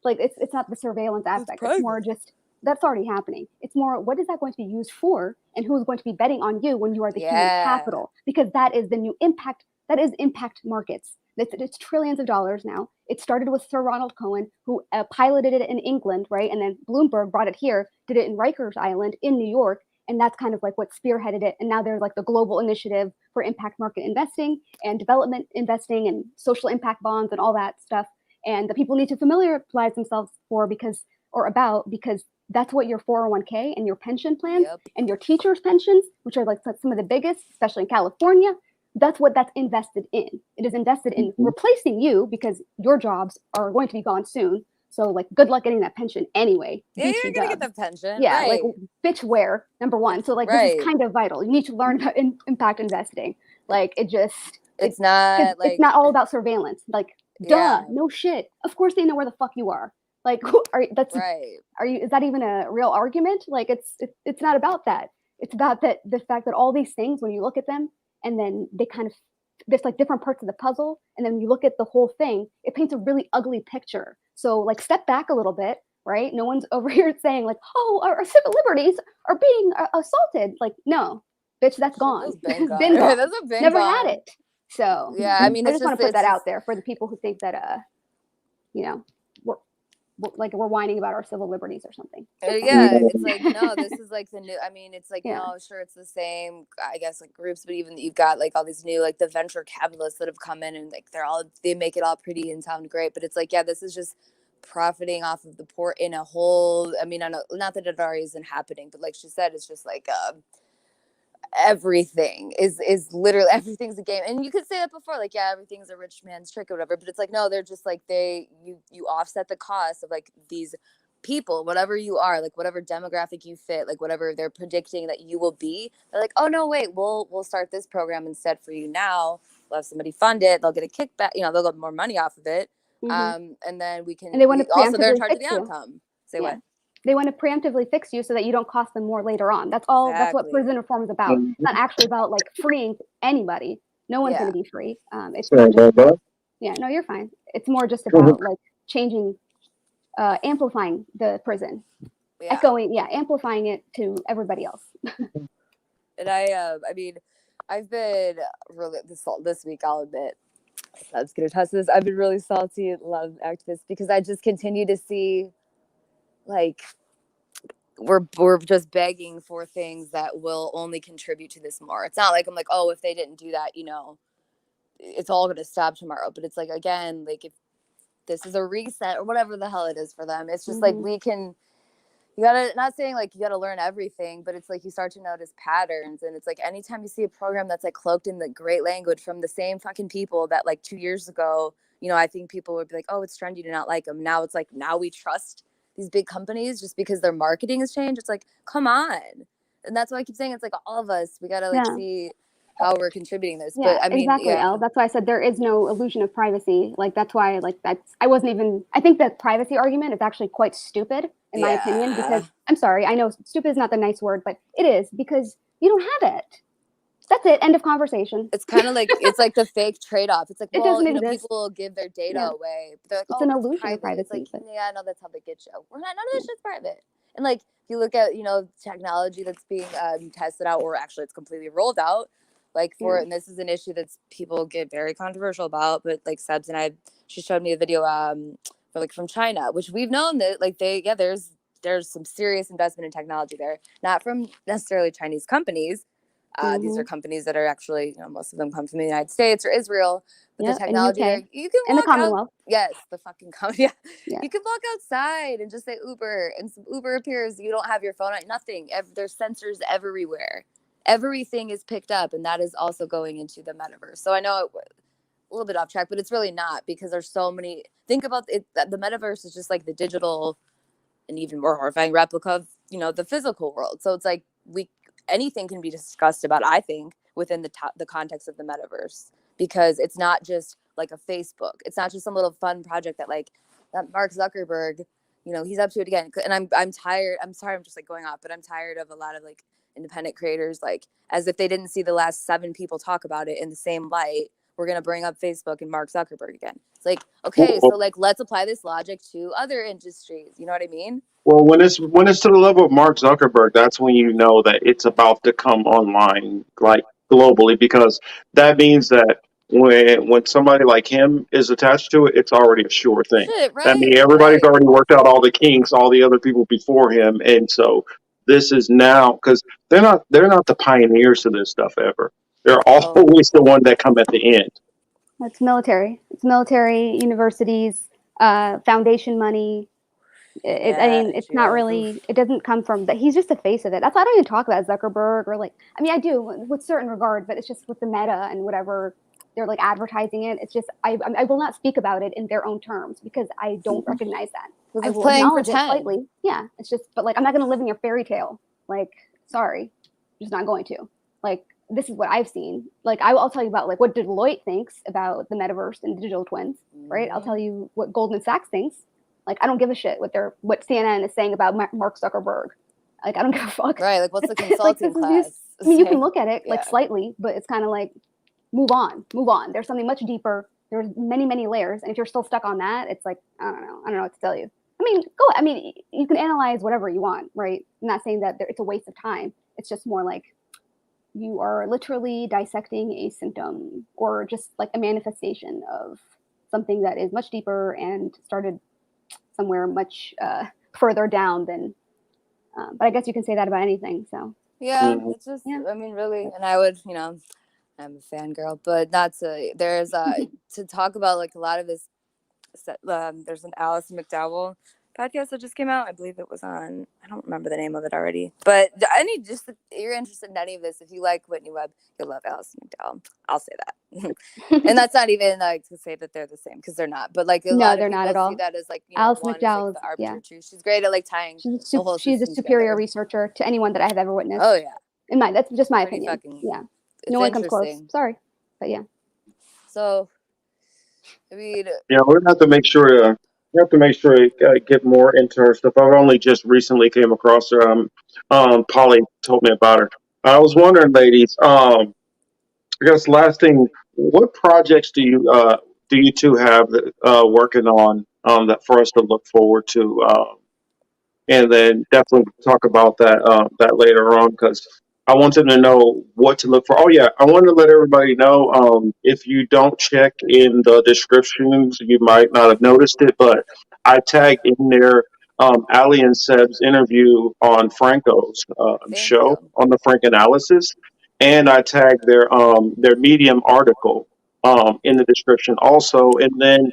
like it's not the surveillance aspect. It's more just that's already happening. It's more what is that going to be used for, and who is going to be betting on you when you are the human capital, because that is the new impact. That is impact markets. It's trillions of dollars now. It started with Sir Ronald Cohen, who piloted it in England, right, and then Bloomberg brought it here, did it in Rikers Island in New York. And that's kind of like what spearheaded it. And now there's like the global initiative for impact market investing and development investing and social impact bonds and all that stuff. And the people need to familiarize themselves because that's what your 401k and your pension plans and your teachers' pensions, which are like some of the biggest, especially in California, that's what that's invested in. It is invested in replacing you because your jobs are going to be gone soon. So like, good luck getting that pension anyway. Yeah, BT you're gonna get dubs. the pension. Yeah, right. like bitch where, number one. So like, this is kind of vital. You need to learn about impact investing. Like it's not like it's not all about surveillance. Like, Yeah. duh, no shit. Of course they know where the fuck you are. Like, is that even a real argument? Like, it's not about that. It's about the fact that all these things, when you look at them, and then they kind of, there's like different parts of the puzzle, and then you look at the whole thing, it paints a really ugly picture. So like, step back a little bit, right? No one's over here saying like, oh, our civil liberties are being assaulted. Like, no, bitch, that's gone. Been gone. That's a been Never gone. had it. So Yeah, I mean, I it's just want to put it's that out there for the people who think that we're whining about our civil liberties or something. Yeah, it's like, no, this is like the new, I mean, it's like, no, sure, it's the same, I guess, like groups, but even you've got like all these new, like the venture capitalists that have come in, and like they make it all pretty and sound great, but it's like, yeah, this is just profiting off of the poor in a whole, I mean, I know, not that it already isn't happening, but like she said, it's just like, everything is literally, everything's a game. And you could say that before, like, yeah, everything's a rich man's trick or whatever, but it's like, no, they're just like, you offset the cost of like these people, whatever you are, like whatever demographic you fit, like whatever they're predicting that you will be, they're like, oh no, wait, we'll start this program instead for you now. We'll have somebody fund it, they'll get a kickback, they'll get more money off of it. And then we can, and they want to also they're in charge of fix the you. outcome. Say what? They want to preemptively fix you so that you don't cost them more later on. That's all. That's what prison reform is about. It's not actually about like freeing anybody. No one's going to be free. It's more just no, you're fine. It's more just about like changing, amplifying the prison, amplifying it to everybody else. And I mean, I've been really this week, I'll admit, I was going to test this. I've been really salty at a lot of activists because I just continue to see, like, we're just begging for things that will only contribute to this more. It's not like I'm like, oh, if they didn't do that, it's all going to stop tomorrow. But it's like, again, like if this is a reset or whatever the hell it is for them, it's just like you gotta, not saying like you gotta learn everything, but it's like you start to notice patterns. And it's like anytime you see a program that's like cloaked in the great language from the same fucking people that like 2 years ago, I think people would be like, oh, it's trendy to not like them. Now it's like, now we trust these big companies just because their marketing has changed. It's like, come on. And that's why I keep saying, it's like all of us, we gotta like see how we're contributing this. Yeah, but I mean, exactly, Elle. That's why I said there is no illusion of privacy. Like that's why, I think the privacy argument is actually quite stupid in my opinion, because I'm sorry, I know stupid is not the nice word, but it is, because you don't have it. That's it. End of conversation. It's kind of like, it's like the fake trade-off. It's like, it well, doesn't people will give their data away, but they're like, it's oh, an it's illusion private. of privacy. It's like, yeah, no, that's how they get you. We're not, none of this shit's private. And like, if you look at, technology that's being tested out, or actually it's completely rolled out, like for, and this is an issue that's people get very controversial about, but like Sebs and she showed me a video from China, which we've known that like there's some serious investment in technology there, not from necessarily Chinese companies. These are companies that are actually, most of them come from the United States or Israel, but the technology there, you can walk the Commonwealth. Yes, the fucking Commonwealth. Yeah. You can walk outside and just say Uber, and some Uber appears. You don't have your phone on, nothing. There's sensors everywhere. Everything is picked up, and that is also going into the metaverse. So I know a little bit off track, but it's really not, because there's so many. Think about it. The metaverse is just like the digital, and even more horrifying replica of the physical world. So it's like anything can be discussed about, I think, within the context of the metaverse, because it's not just like a Facebook. It's not just some little fun project that Mark Zuckerberg, he's up to it again. And I'm tired. I'm sorry, I'm just like going off, but I'm tired of a lot of like independent creators, like as if they didn't see the last 7 people talk about it in the same light. We're going to bring up Facebook and Mark Zuckerberg again. It's like, okay, so like, let's apply this logic to other industries. You know what I mean? Well, when it's to the level of Mark Zuckerberg, that's when you know that it's about to come online, like globally, because that means that when somebody like him is attached to it, it's already a sure thing. I mean, everybody's already worked out all the kinks, all the other people before him, and so this is now, because they're not the pioneers to this stuff ever. They're always the one that come at the end. It's military. It's military, universities, foundation money. I mean, it's not really. It doesn't come from that. He's just the face of it. That's why I don't even talk about Zuckerberg or like. I mean, I do with certain regards, but it's just with the Meta and whatever they're like advertising it. It's just I will not speak about it in their own terms because I don't recognize that. I it's will playing acknowledge it pretend. slightly. Yeah, it's just. But like, I'm not going to live in your fairy tale. Like, sorry, I'm just not going to. Like, this is what I've seen. Like, I'll tell you about like what Deloitte thinks about the metaverse and digital twins. Right? I'll tell you what Goldman Sachs thinks. Like, I don't give a shit what CNN is saying about Mark Zuckerberg. Like, I don't give a fuck. Right. Like, what's the Like, consulting class? I mean, you can look at it like Yeah. slightly, but it's kind of like move on. There's something much deeper. There's many layers, and if you're still stuck on that, it's like I don't know what to tell you. I mean, you can analyze whatever you want, right? I'm not saying that it's a waste of time. It's just more like you are literally dissecting a symptom or just like a manifestation of something that is much deeper and started somewhere much further down than. But I guess you can say that about anything. So Yeah, it's just. I mean, really, and I would, I'm a fangirl, but not to. There's to talk about like a lot of this. There's an Alice McDowell podcast that just came out. I believe it was on. I don't remember the name of it already. But if you're interested in any of this, if you like Whitney Webb, you'll love Alice McDowell. I'll say that. And that's not even like to say that they're the same because they're not. But like a lot of people not at all. see that as like Alice one is McDowell's like the arbiter of truth. She's great at like tying the whole she's a system superior together. researcher to anyone that I have ever witnessed. Oh yeah. That's just my Pretty opinion. Yeah. It's No one comes close. interesting. Sorry. But yeah. So I mean, Yeah, we're gonna have to make sure to. We have to make sure to get more into her stuff. I've only just recently came across her. Polly told me about her. I was wondering, ladies. I guess last thing, what projects do you two have that, working on that for us to look forward to? And then definitely talk about that later on because I wanted to know what to look for. Oh yeah, I wanted to let everybody know if you don't check in the descriptions, you might not have noticed it, but I tagged in there Aly and Seb's interview on Franco's show on the Frank analysis, and I tagged their Medium article in the description also, and then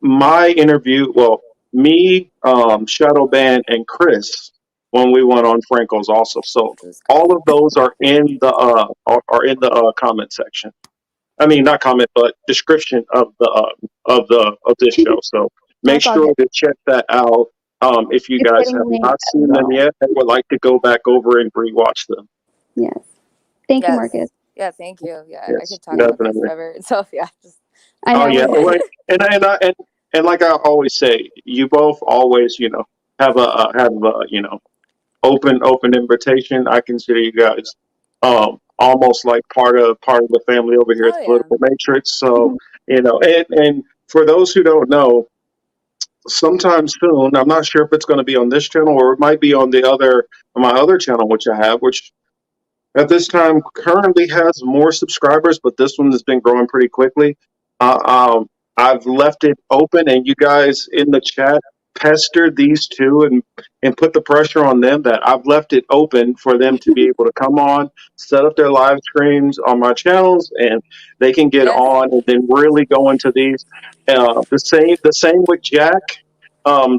my interview, well, me, ShadowBanned, and Chris when we went on Franco's also. So all of those are in the comment section. I mean, not comment, but description of this show. So make That's all sure good. to check that out. If you It's guys getting have late not seen as them well. yet and would like to go back over and rewatch them. Yes. Thank you, yes. Marcus. Yeah, thank you. Yeah, I Yes, could talk about this definitely. forever. So yeah, just I know. Oh yeah, right. And like I always say, you both always have a open invitation. I consider you guys almost like part of the family over here at the Political Matrix. So and for those who don't know, sometime soon, I'm not sure if it's going to be on this channel or it might be on my other channel, which I have, which at this time currently has more subscribers, but this one has been growing pretty quickly. I've left it open, and you guys in the chat pestered these two and put the pressure on them that I've left it open for them to be able to come on, set up their live streams on my channels, and they can get on and then really go into these. The same with Jack.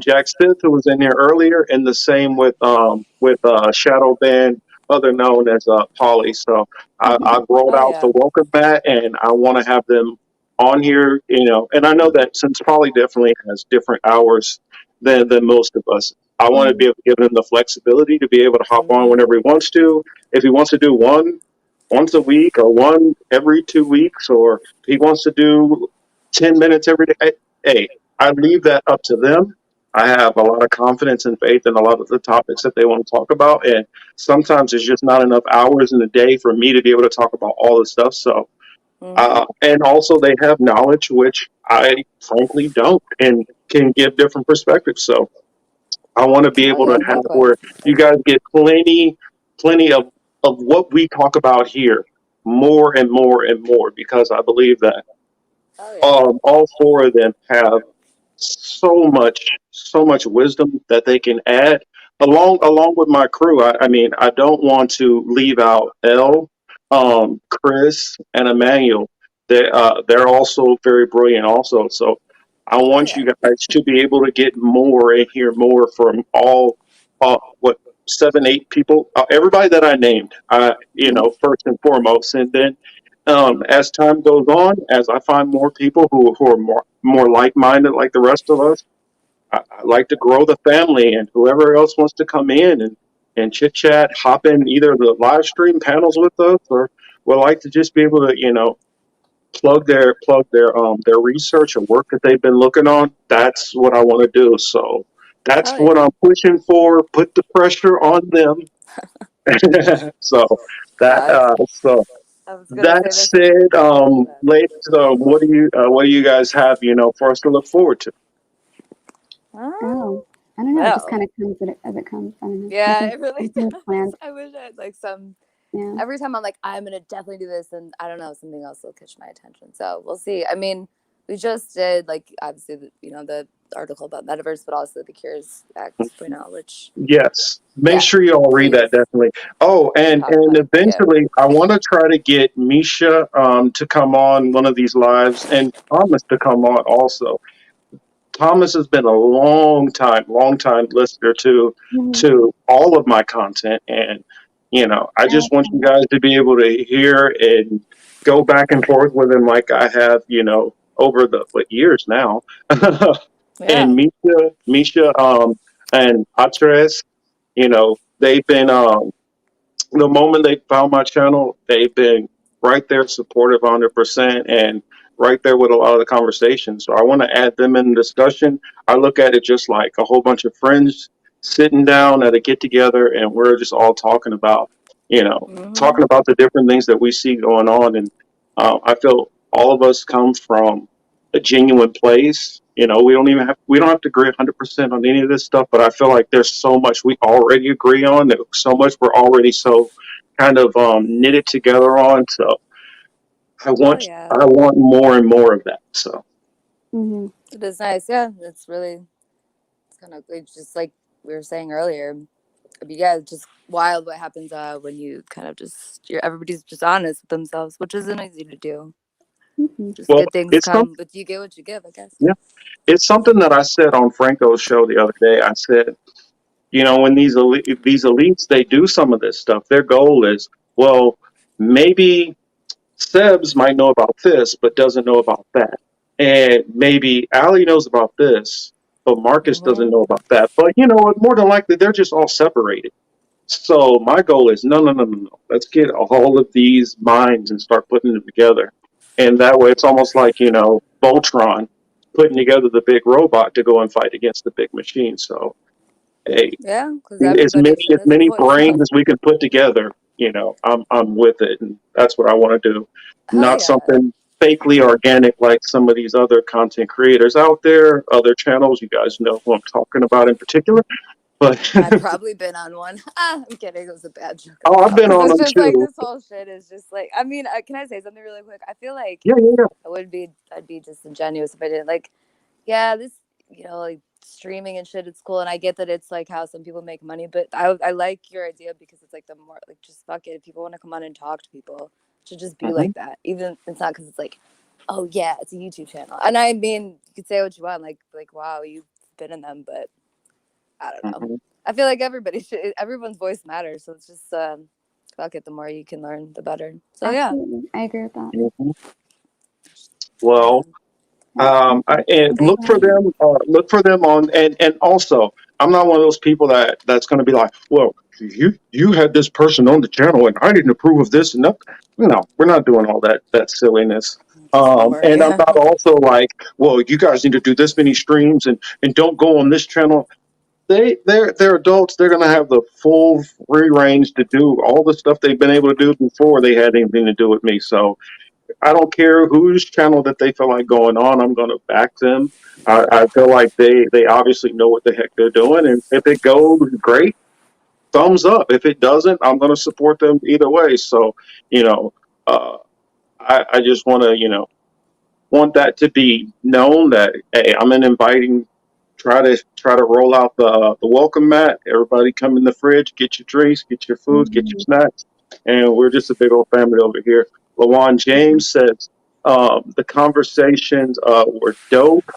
Jack Smith, who was in here earlier, and the same with ShadowBanned, other known as Polly. So I've rolled out the welcome mat, and I want to have them on here. And I know that since Polly definitely has different hours than most of us, I want to be able to give him the flexibility to be able to hop on whenever he wants to. If he wants to do one once a week or one every 2 weeks, or if he wants to do 10 minutes every day, hey, I leave that up to them. I have a lot of confidence and faith in a lot of the topics that they want to talk about. And sometimes there's just not enough hours in the day for me to be able to talk about all this stuff. So, and also they have knowledge, which I frankly don't, and can give different perspectives. So I want to be able to have where you guys get plenty of what we talk about here, more and more and more, because I believe that all four of them have so much wisdom that they can add along with my crew. I mean, I don't want to leave out Chris, and Emmanuel. They're also very brilliant also. So I Oh want yeah. you guys to be able to get more and hear more from all, what, 7, 8 people, everybody that I named, first and foremost. And then as time goes on, as I find more people who are more like-minded like the rest of us, I like to grow the family, and whoever else wants to come in and chit chat, hop in either the live stream panels with us, or would like to just be able to, plug their research and work that they've been looking on. That's what I want to do. So that's Hell what yeah. I'm pushing for. Put the pressure on them. So that Uh, so I was gonna that say this. said, Oh, bad. ladies, what do you guys have for us to look forward to? Oh, I don't know. It just Well, kind of comes as it comes. I don't know. yeah, it really Nothing does. planned. I wish I had like some. Yeah. Every time I'm like, I'm gonna definitely do this, and I don't know, something else will catch my attention. So we'll see. I mean, we just did like obviously the article about Metaverse, but also the Cures Act 2.0, which Yes, make yeah, sure you all read please that definitely. Oh, and talk about it. Yeah. eventually, I want to try to get Misha to come on one of these lives, and Thomas to come on also. Thomas has been a long time listener Mhm. to all of my content, and I just want you Awesome. guys to be able to hear and go back and forth with him like I have, over the years now. Yeah. And Misha, and Atres, they've been the moment they found my channel, they've been right there, supportive, 100%, and right there with a lot of the conversations. So I want to add them in the discussion. I look at it just like a whole bunch of friends sitting down at a get together, and we're just all Mm-hmm. talking about the different things that we see going on. And I feel all of us come from a genuine place. We don't have to agree 100% on any of this stuff, but I feel like there's so much we already agree on, that so much we're already so kind of knitted together on. So I Oh want yeah. I want more and more of that. So Mhm. It is nice. Yeah, it's kind of just like we were saying earlier. Yeah, it's just wild what happens when you kind of everybody's just honest with themselves, which isn't easy to do. Mhm. Just well, good things it's some come, but you get what you give, I guess. yeah, it's something that I said on Franco's show the other day. I said, when these elites, they do some of this stuff, their goal is, well, maybe Sebs might know about this, but doesn't know about that. And maybe Aly knows about this, but Marcus doesn't Mm-hmm. know about that. But more than likely, they're just all separated. So my goal is no, no, no, no, no. Let's get all of these minds and start putting them together. And that way, it's almost like, Voltron putting together the big robot to go and fight against the big machine. So, hey, Yeah, because as everybody many should as has a many voice. brains as we can put together, I'm with it, and that's what I want to do. Hell Not yeah. something fakely organic like some of these other content creators out there, other channels. You guys know who I'm talking about in particular. But I've probably been on one. I'm kidding. It was a bad joke. I I've been promise. on It's them just like too. this whole shit is just like. I mean, can I say something really quick? I feel like Yeah, yeah, yeah. I'd be disingenuous if I didn't like. Yeah, this like streaming and shit. It's cool, and I get that it's like how some people make money, but I like your idea because it's like the more like just fuck it. If people want to come on and talk to people, it should just be Mm-hmm. like that. Even it's not because it's like, oh yeah, it's a YouTube channel, and I mean you could say what you want, like wow, you've been in them, but I don't know. Mm-hmm. I feel like everyone's voice matters. So it's just, fuck it. The more you can learn, the better. So yeah. Absolutely. I agree with that. Mm-hmm. Well, and Great night. look for them on, and also, I'm not one of those people that's going to be like, well, you had this person on the channel and I didn't approve of this and that. No, we're not doing all that silliness. Just humor, And I'm yeah. not also like, well, you guys need to do this many streams and don't go on this channel. They're adults. They're going to have the full free range to do all the stuff they've been able to do before they had anything to do with me. So I don't care whose channel that they feel like going on. I'm going to back them. I feel like they obviously know what the heck they're doing, and if it goes, great, thumbs up. If it doesn't, I'm going to support them either way. So, you know, uh, I just want to, want that to be known that, hey, I'm an inviting. Try to roll out the welcome mat. Everybody come in the fridge, get your drinks, get your food, get your Mhm. snacks, and we're just a big old family over here. Lawan James says the conversations were dope.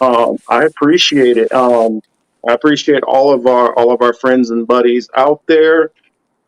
I appreciate it. I appreciate all of our friends and buddies out there.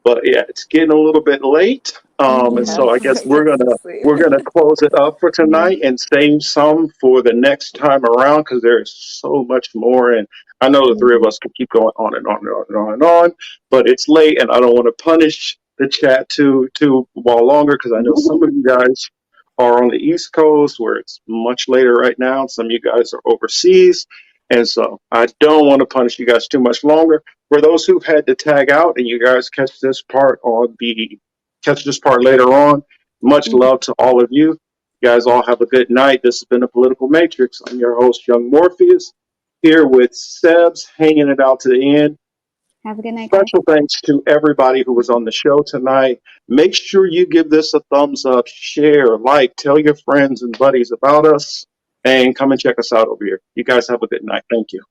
But yeah, it's getting a little bit late. And so I guess we're gonna close it up for tonight and save some for the next time around because there's so much more. And I know the three of us could keep going on and on and on and on and on, but it's late and I don't want to punish the chat too while longer because I know some of you guys are on the East Coast where it's much later right now. Some of you guys are overseas. And so I don't want to punish you guys too much longer. For those who've had to tag out and you guys catch this part later on, much love to all of you. You guys all have a good night. This has been a Political Matrix. I'm your host, Young Morpheus, here with Sebs, hanging it out to the end. Have a good night, guys. Special thanks to everybody who was on the show tonight. Make sure you give this a thumbs up, share, like, tell your friends and buddies about us, and come and check us out over here. You guys have a good night. Thank you.